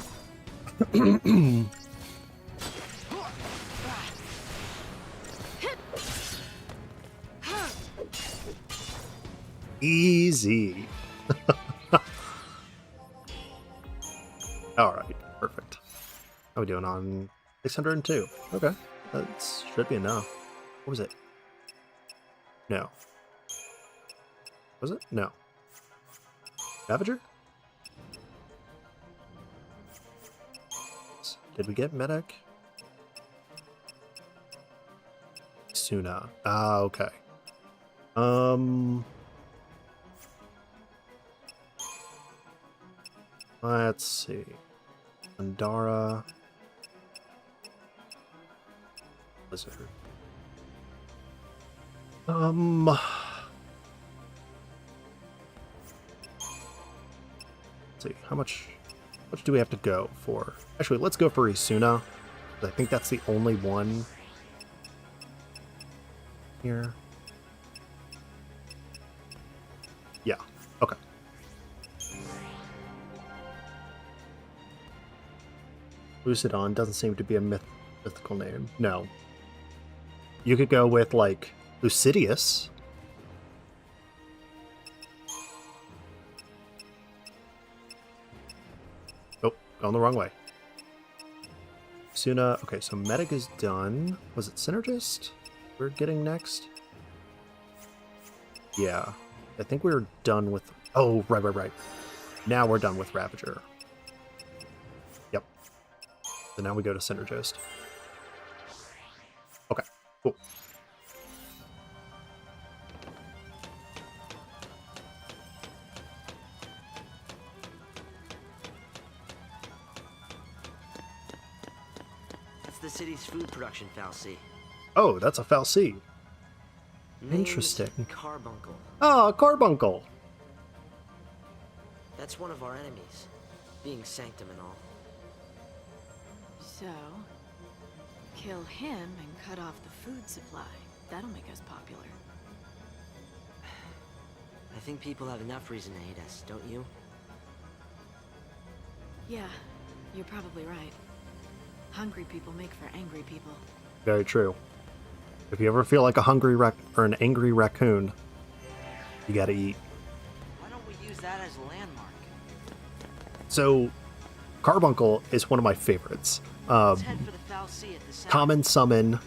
Easy. Alright, perfect. How are we doing on 602? Okay, that should be enough. What was it? No. Was it? No. Ravager? Did we get medic? Suna. Ah, okay. Let's see. Andara. Blizzard. Let's see. How much do we have to go for? Actually, let's go for Isuna. I think that's the only one here. Yeah. Okay. Lucidon doesn't seem to be a mythical name. No. You could go with, like, Lucidius. Oh, going the wrong way. Suna. Okay, so Medic is done. Was it Synergist we're getting next? Yeah. I think we were done with... Oh, right. Now we're done with Ravager. Yep. So now we go to Synergist. Okay, cool. That's the city's food production fallacy. Oh, that's a fal'Cie. Name's Interesting. Carbuncle. Ah, Carbuncle. That's one of our enemies, being Sanctum and all. So, kill him and cut off the food supply. That'll make us popular. I think people have enough reason to hate us, don't you? Yeah, you're probably right. Hungry people make for angry people. Very true. If you ever feel like a hungry or an angry raccoon, you gotta eat. Why don't we use that as a landmark? So, Carbuncle is one of my favorites. Let's head for the Foul Sea at the south. Common summon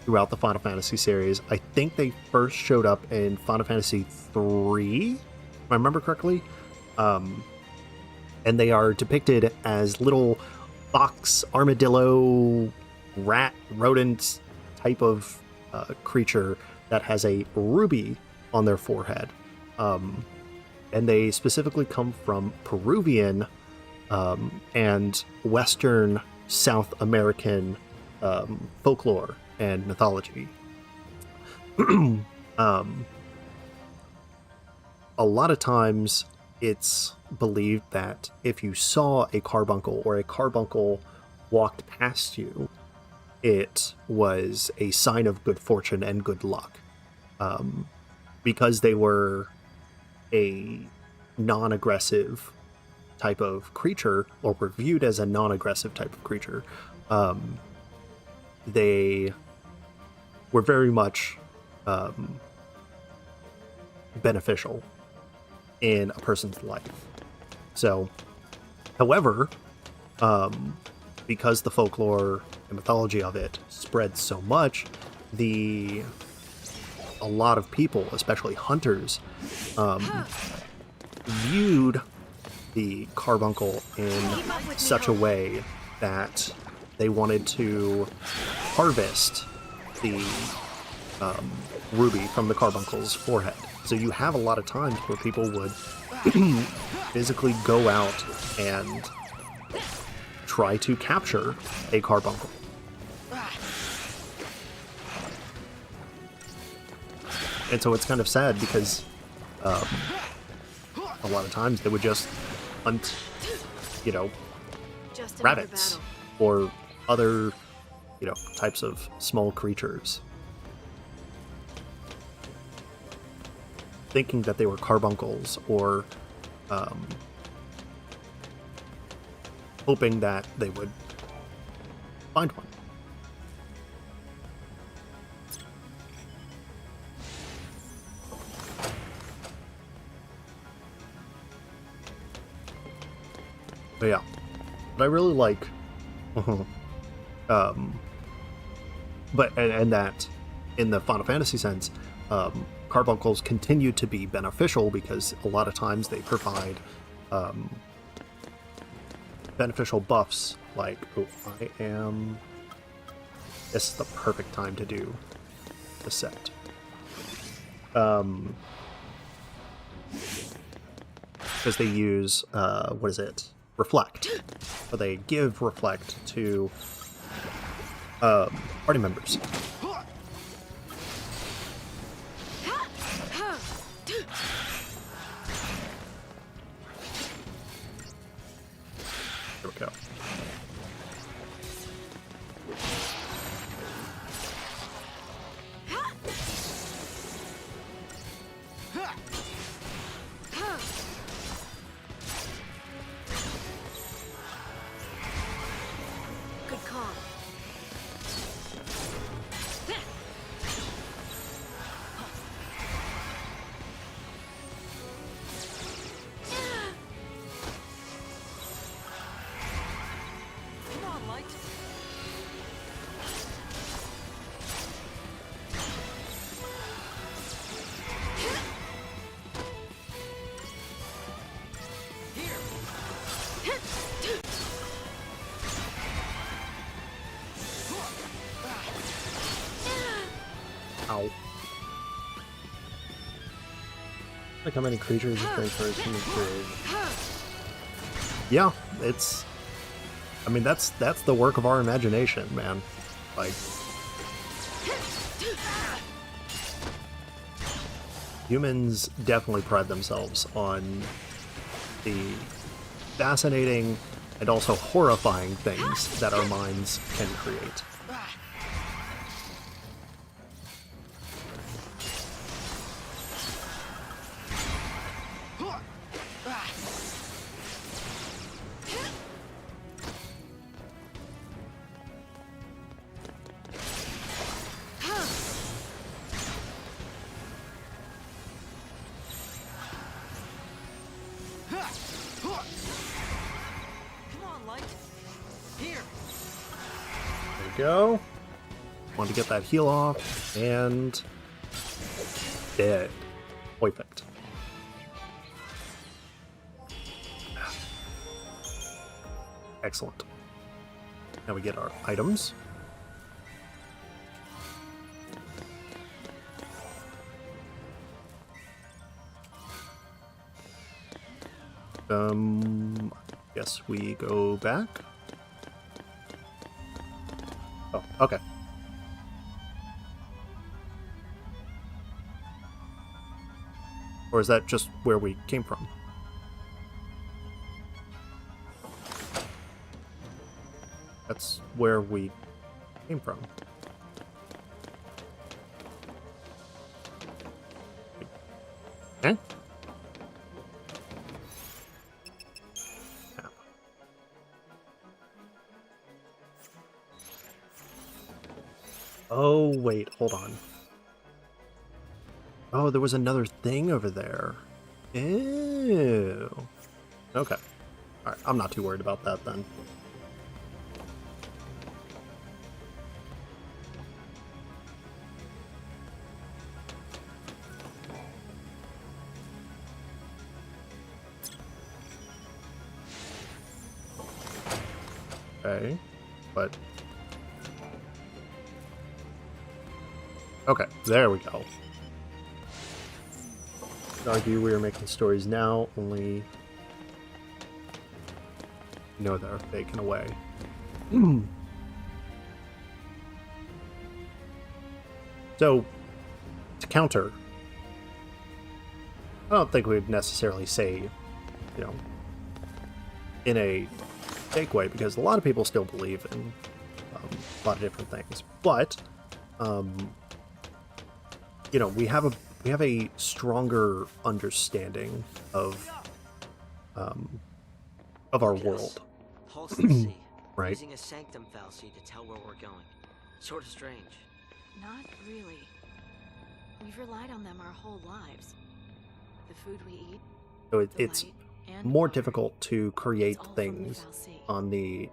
throughout the Final Fantasy series. I think they first showed up in Final Fantasy 3, if I remember correctly. And they are depicted as little fox, armadillo, rat, rodent type of creature that has a ruby on their forehead. And they specifically come from Peruvian and Western South American folklore and mythology. A lot of times it's believed that if you saw a carbuncle or a carbuncle walked past you, it was a sign of good fortune and good luck. Because they were a non-aggressive type of creature, or were viewed as a non-aggressive type of creature, they were very much beneficial in a person's life. So, however, because the folklore and mythology of it spread so much, a lot of people, especially hunters, viewed the carbuncle in such a way that they wanted to harvest the ruby from the carbuncle's forehead. So you have a lot of times where people would physically go out and try to capture a carbuncle. And so it's kind of sad because a lot of times they would just hunt, rabbits or other, types of small creatures, thinking that they were carbuncles, or hoping that they would find one. But yeah, but I really like, but that in the Final Fantasy sense, carbuncles continue to be beneficial because a lot of times they provide beneficial buffs. Like, this is the perfect time to do the set. Because they use reflect, or they give reflect to party members. There we go. Good call. Come on, Light. Ow. Like how many creatures this thing first can create. Yeah, it's. I mean, that's the work of our imagination, man. Like, humans definitely pride themselves on the fascinating and also horrifying things that our minds can create. go. Want to get that heal off, and dead. Perfect. Excellent. Now we get our items. Guess we go back. Oh, okay. Or is that just where we came from? That's where we came from. Okay. Oh, wait, hold on. Oh, there was another thing over there. Ew. Okay. Alright, I'm not too worried about that then. Okay, but... Okay, there we go. Argue we are making stories now, only... know they're fake in a way. So, to counter, I don't think we'd necessarily say, you know, in a fake way, because a lot of people still believe in a lot of different things. But, you know, we have a stronger understanding of our world. Pulse the sea. Right. Using a sanctum fallacy to tell where we're going. Sort of strange. Not really. We've relied on them our whole lives. The food we eat, So the it's light, and more water. difficult to create It's all from things Mythology. on the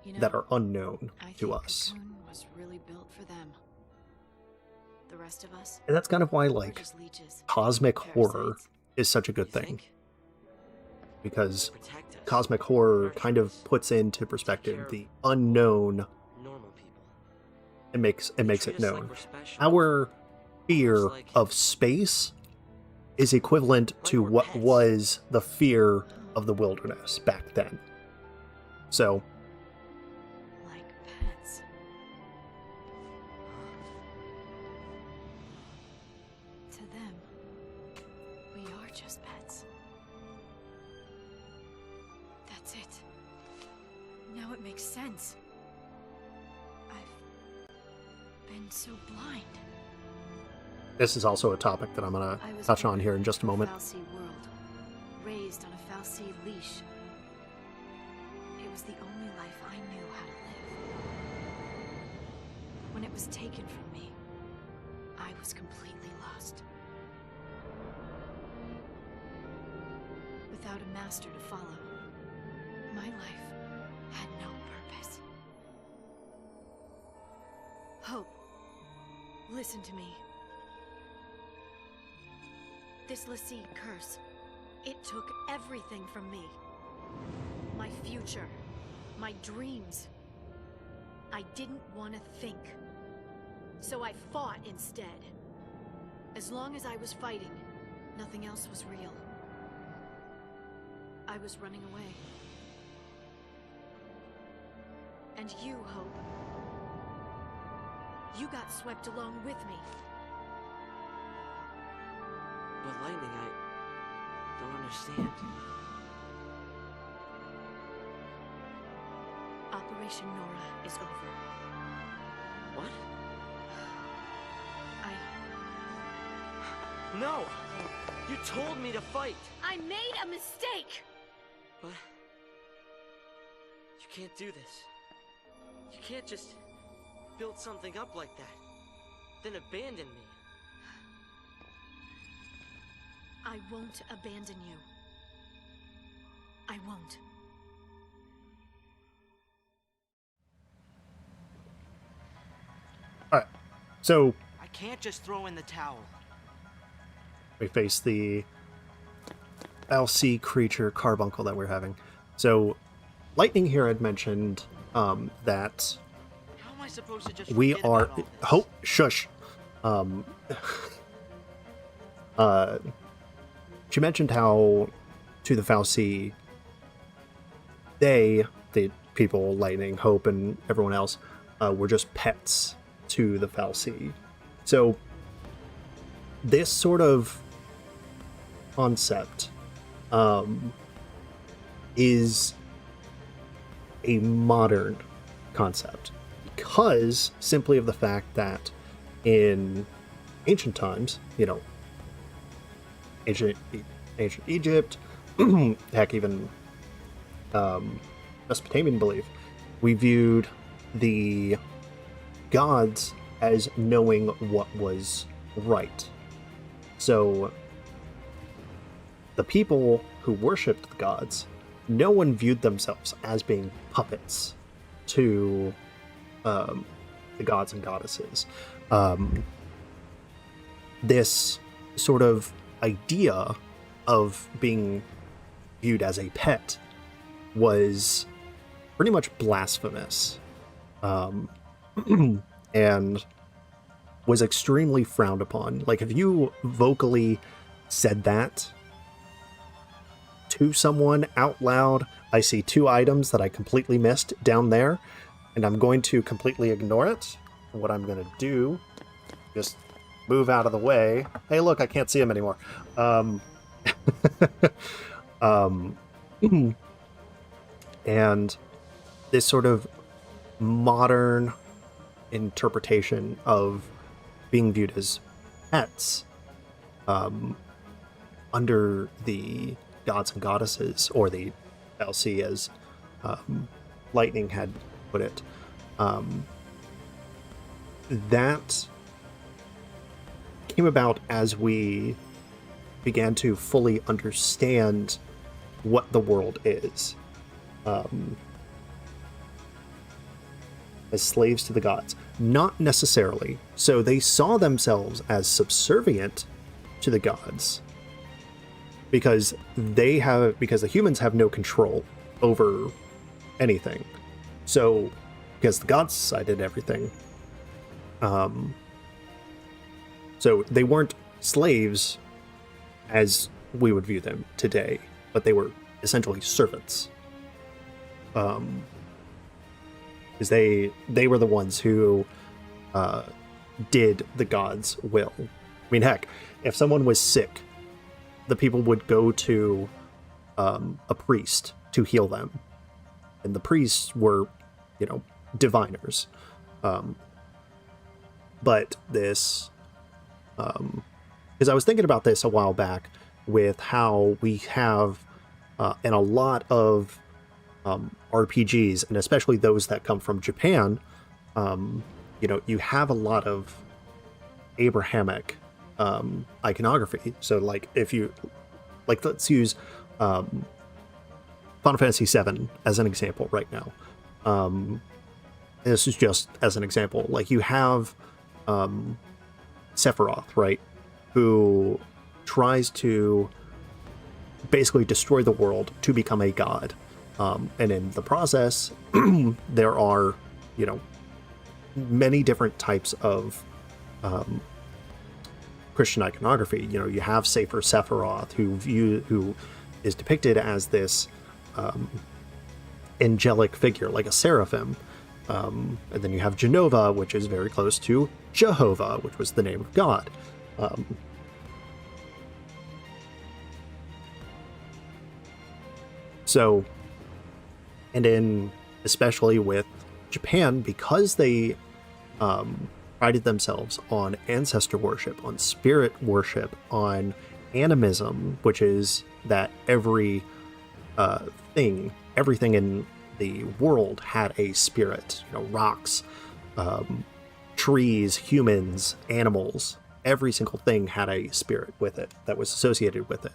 You know, that are unknown I to think us. Cocoon was really built for them. The rest of us, And that's kind of why, we're like, just leeches. cosmic horror Parasites. is such a good You thing. think? Because Protect us. cosmic horror Nurture kind of us. puts into Take perspective care of the unknown. normal people. It makes They it treat us known. like we're special. Our fear Almost like- of space is equivalent Like to we're what pets. was the fear of the wilderness back then. So, Like pets. To them, we are just pets. That's it. Now it makes sense. I've been so blind. this is also a topic that I'm going I to was touch on born here in just a in moment. Falsey world, raised on a Falsey leash. It was the only life I knew how to live. When it was taken from me, I was completely lost. Without a master to follow, my life had no purpose. Hope, listen to me. This Lassie curse, it took everything from me. My future, my dreams. I didn't want to think. So I fought instead. As long as I was fighting, nothing else was real. I was running away. And you, Hope. You got swept along with me. But Lightning, I don't understand. Operation Nora is over. What? I... No! You told me to fight! I made a mistake! But... you can't do this. You can't just build something up like that, then abandon me. I won't abandon you. I won't. So I can't just throw in the towel. we face the LC creature carbuncle that we're having. So Lightning here had mentioned that How am I supposed to just we forget are... about all this? Oh, shush. She mentioned how to the Fal'Cie, they, the people, Lightning, Hope, and everyone else, were just pets to the Fal'Cie. So this sort of concept is a modern concept because simply of the fact that in ancient times, you know, ancient Egypt, heck, even Mesopotamian belief, we viewed the gods as knowing what was right. So the people who worshipped the gods, no one viewed themselves as being puppets to the gods and goddesses. This sort of idea of being viewed as a pet was pretty much blasphemous, and was extremely frowned upon. Like, if you vocally said that to someone out loud, I see 2 items that I completely missed down there, and I'm going to completely ignore it. What I'm going to do, just move out of the way. Hey, look, I can't see him anymore. And this sort of modern interpretation of being viewed as pets under the gods and goddesses, or the LC as Lightning had put it, that came about as we began to fully understand what the world is, as slaves to the gods. Not necessarily. So they saw themselves as subservient to the gods because the humans have no control over anything. So because the gods decided everything, so they weren't slaves as we would view them today, but they were essentially servants. Because they were the ones who did the gods' will. I mean, heck, if someone was sick, the people would go to a priest to heal them, and the priests were, you know, diviners. But this, because I was thinking about this a while back with how we have in a lot of RPGs, and especially those that come from Japan, you know, you have a lot of Abrahamic iconography. So, like, if you, like, let's use Final Fantasy VII as an example right now. This is just as an example. Like, you have Sephiroth, right, who tries to basically destroy the world to become a god. And in the process, there are, you know, many different types of Christian iconography. You know, you have Safer Sephiroth, who is depicted as this angelic figure, like a seraphim. And then you have Genova, which is very close to Jehovah, which was the name of God. So, and in, especially with Japan, because they prided themselves on ancestor worship, on spirit worship, on animism, which is that everything in the world had a spirit. You know, rocks, trees, humans, animals, every single thing had a spirit with it that was associated with it.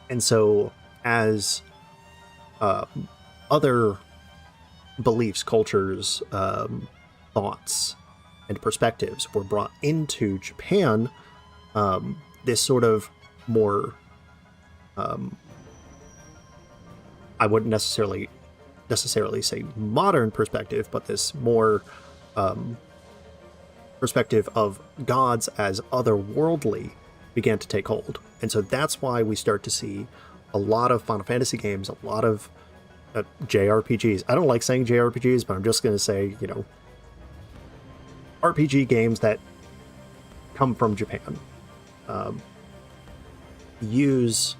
And so as other beliefs, cultures, thoughts and perspectives were brought into Japan, this sort of more, I wouldn't necessarily say modern perspective, but this more perspective of gods as otherworldly began to take hold. And so that's why we start to see a lot of Final Fantasy games, a lot of JRPGs. I don't like saying JRPGs, but I'm just going to say, you know, RPG games that come from Japan use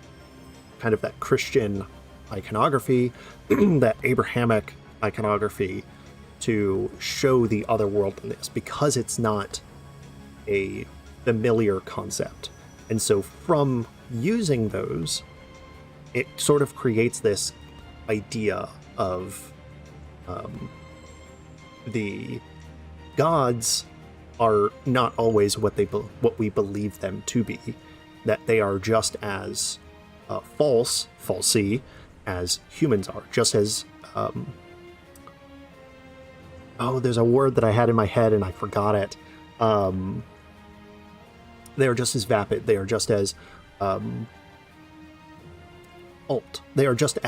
kind of that Christian iconography, that Abrahamic iconography, to show the otherworldliness, because it's not a familiar concept. And so from using those, it sort of creates this idea of the gods are not always what we believe them to be, that they are just as falsy as humans are, just as there's a word that I had in my head and I forgot it. They are just as vapid. They are just as fault. They are just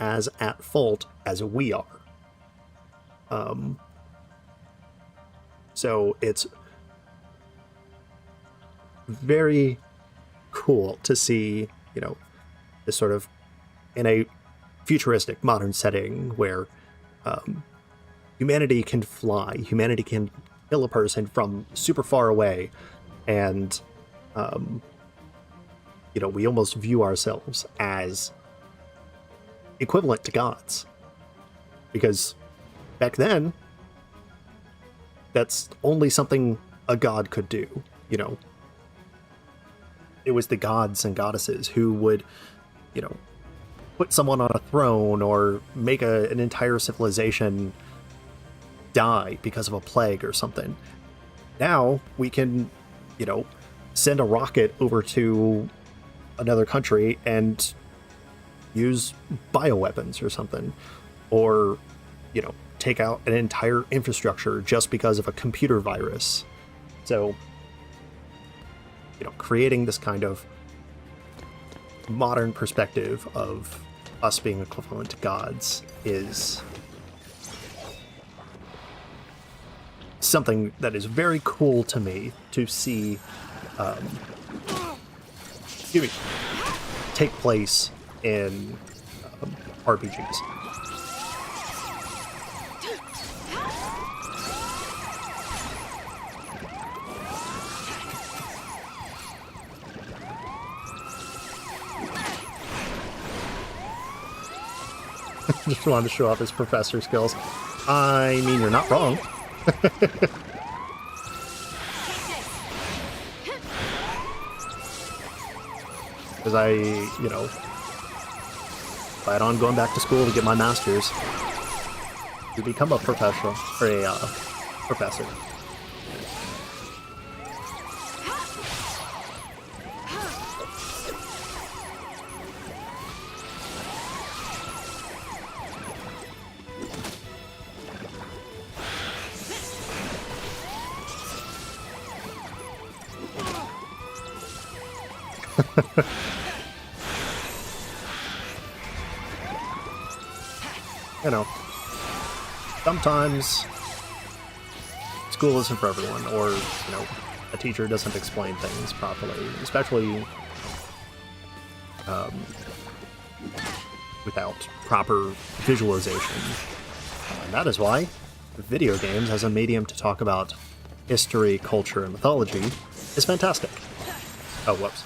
as at fault as we are. So it's very cool to see, you know, this sort of in a futuristic modern setting where humanity can fly, humanity can kill a person from super far away, and you know, we almost view ourselves as equivalent to gods, because back then that's only something a god could do. You know, it was the gods and goddesses who would, you know, put someone on a throne or make an entire civilization die because of a plague or something. Now we can, you know, send a rocket over to another country and use bioweapons or something, or, you know, take out an entire infrastructure just because of a computer virus. So, you know, creating this kind of modern perspective of us being equivalent to gods is something that is very cool to me to see take place in RPGs. Just wanted to show off his professor skills. I mean, you're not wrong. Because I, you know, plan on going back to school to get my master's to become a professional, or a professor. You know, sometimes school isn't for everyone, or, you know, a teacher doesn't explain things properly, especially without proper visualization. And that is why video games as a medium to talk about history, culture, and mythology is fantastic. Oh, whoops.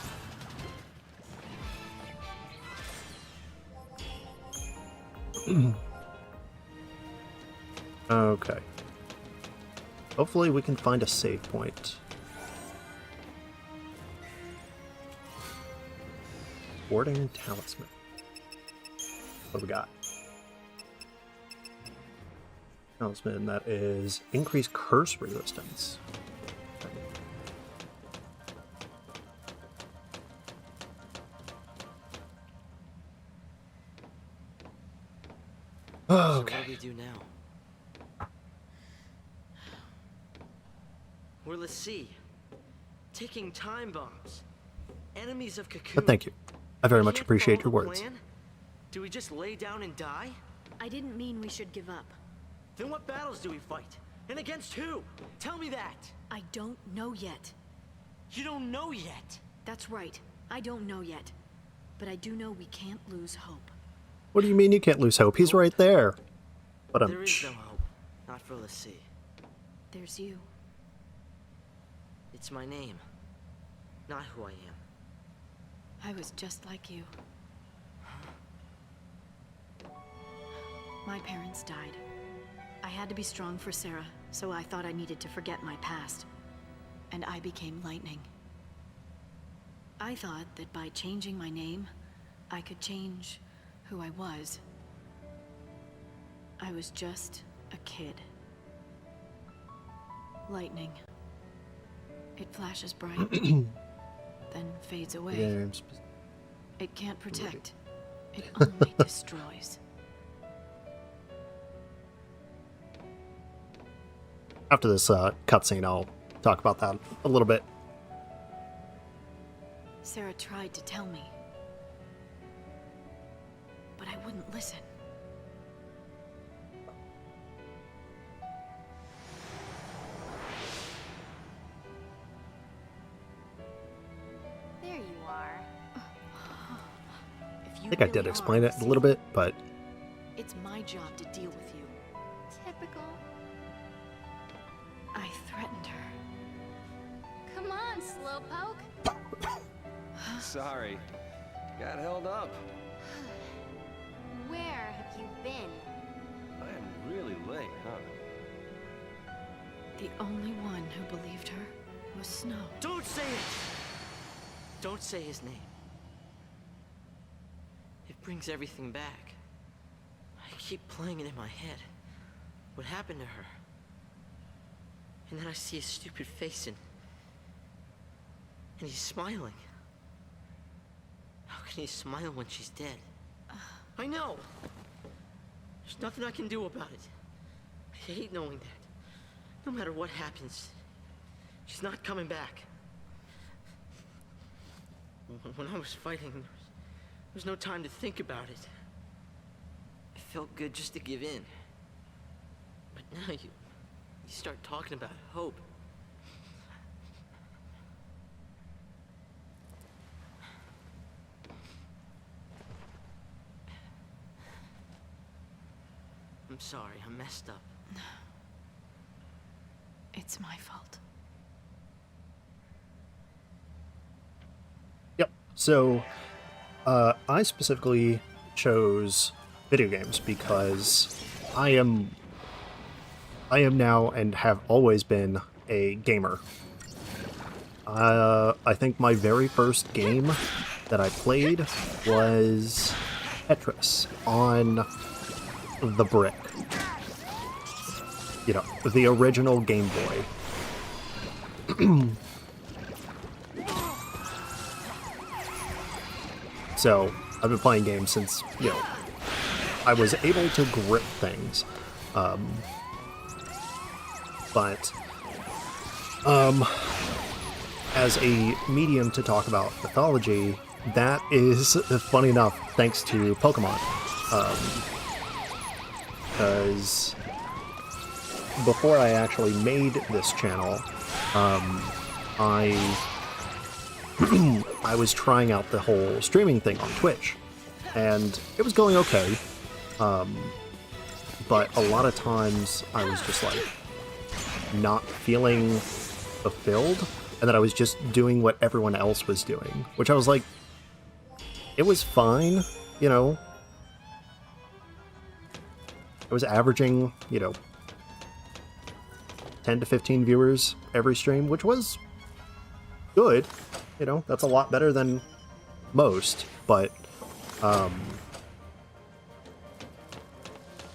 Okay. Hopefully we can find a save point. Warding Talisman. What do we got? Talisman, that is increased curse resistance. So Okay. what do we do now? We're LeSea. Taking time bombs. Enemies of Cocoon. But thank you. I very much Can't appreciate follow your the words. plan? Do we just lay down and die? I didn't mean we should give up. Then what battles do we fight? And against who? Tell me that! I don't know yet. You don't know yet! That's right. I don't know yet. But I do know we can't lose hope. What do you mean you can't lose hope? He's right there. But There is no hope. Not for LeSea. There's you. It's my name. Not who I am. I was just like you. My parents died. I had to be strong for Serah, so I thought I needed to forget my past. And I became Lightning. I thought that by changing my name, I could change who I was. I was just a kid. Lightning. It flashes bright, then fades away. It can't protect. It only destroys. After this cutscene, I'll talk about that a little bit. Serah tried to tell me, but I wouldn't listen. There you are. If I you think I really did are explain it a LeSea, little bit, but It's my job to deal with you. Typical. I threatened her. Come on, slowpoke. Sorry. Got held up. Where have you been? I am really late, huh? The only one who believed her was Snow. Don't say it! Don't say his name. It brings everything back. I keep playing it in my head. What happened to her? And then I see his stupid face and he's smiling. How can he smile when she's dead? I know! There's nothing I can do about it. I hate knowing that. No matter what happens, she's not coming back. When I was fighting, there was no time to think about it. It felt good just to give in. But now you start talking about hope. I'm sorry, I messed up. It's my fault. yep. So, I specifically chose video games because I am now and have always been a gamer. I think my very first game that I played was Tetris on the brick. You know, the original Game Boy. So, I've been playing games since, you know, I was able to grip things. But as a medium to talk about mythology, that is, funny enough, thanks to Pokemon. Because before I actually made this channel, I was trying out the whole streaming thing on Twitch, and it was going okay. But a lot of times I was just like not feeling fulfilled, and that I was just doing what everyone else was doing, which I was like, it was fine, you know. I was averaging, you know, 10 to 15 viewers every stream, which was good. You know, that's a lot better than most, but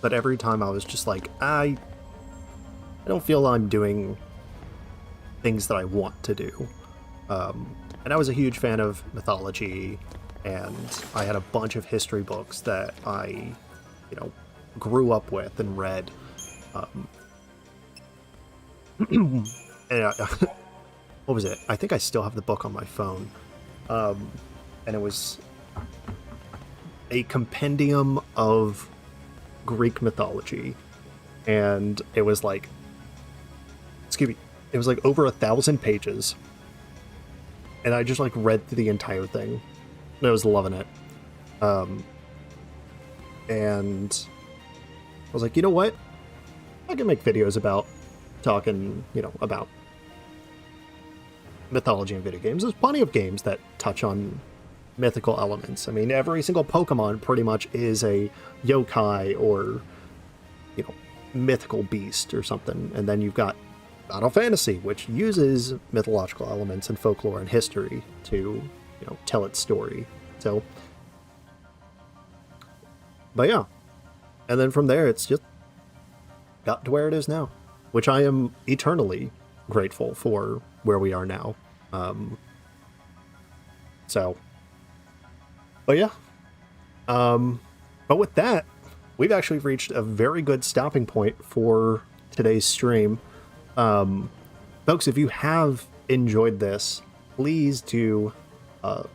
every time I was just like, I don't feel I'm doing things that I want to do. And I was a huge fan of mythology, and I had a bunch of history books that I, you know, grew up with and read. and what was it? I think I still have the book on my phone. And it was a compendium of Greek mythology. And it was like, excuse me, it was like over 1,000 pages. And I just like read through the entire thing. And I was loving it. And I was like, you know what? I can make videos about talking, about mythology in video games. There's plenty of games that touch on mythical elements. I mean, every single Pokemon pretty much is a yokai or, mythical beast or something. And then you've got Final Fantasy, which uses mythological elements and folklore and history to, tell its story. So, but yeah. And then from there, it's just got to where it is now, which I am eternally grateful for where we are now. But yeah. But with that, we've actually reached a very good stopping point for today's stream. Folks, if you have enjoyed this, please do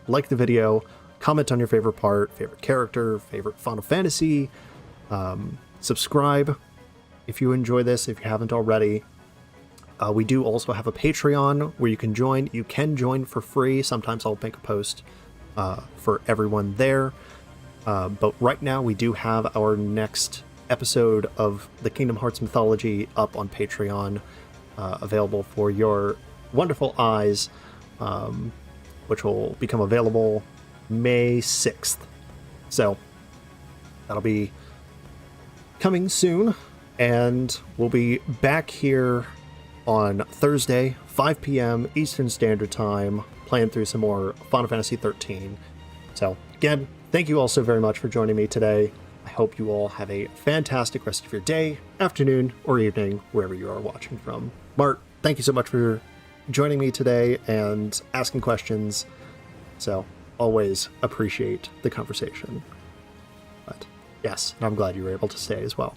like the video, comment on your favorite part, favorite character, favorite Final Fantasy, subscribe if you enjoy this, if you haven't already. We do also have a Patreon where you can join. You can join for free. Sometimes I'll make a post for everyone there. But right now we do have our next episode of the Kingdom Hearts Mythology up on Patreon, available for your wonderful eyes, which will become available May 6th. So that'll be coming soon, and we'll be back here on Thursday, 5 p.m. Eastern Standard Time, playing through some more Final Fantasy 13. So again, thank you all so very much for joining me today. I hope you all have a fantastic rest of your day, afternoon, or evening, wherever you are watching from. Mart, thank you so much for joining me today and asking questions. So always appreciate the conversation. But yes, and I'm glad you were able to stay as well.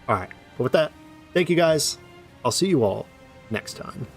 All right, but with that, thank you guys. I'll see you all next time.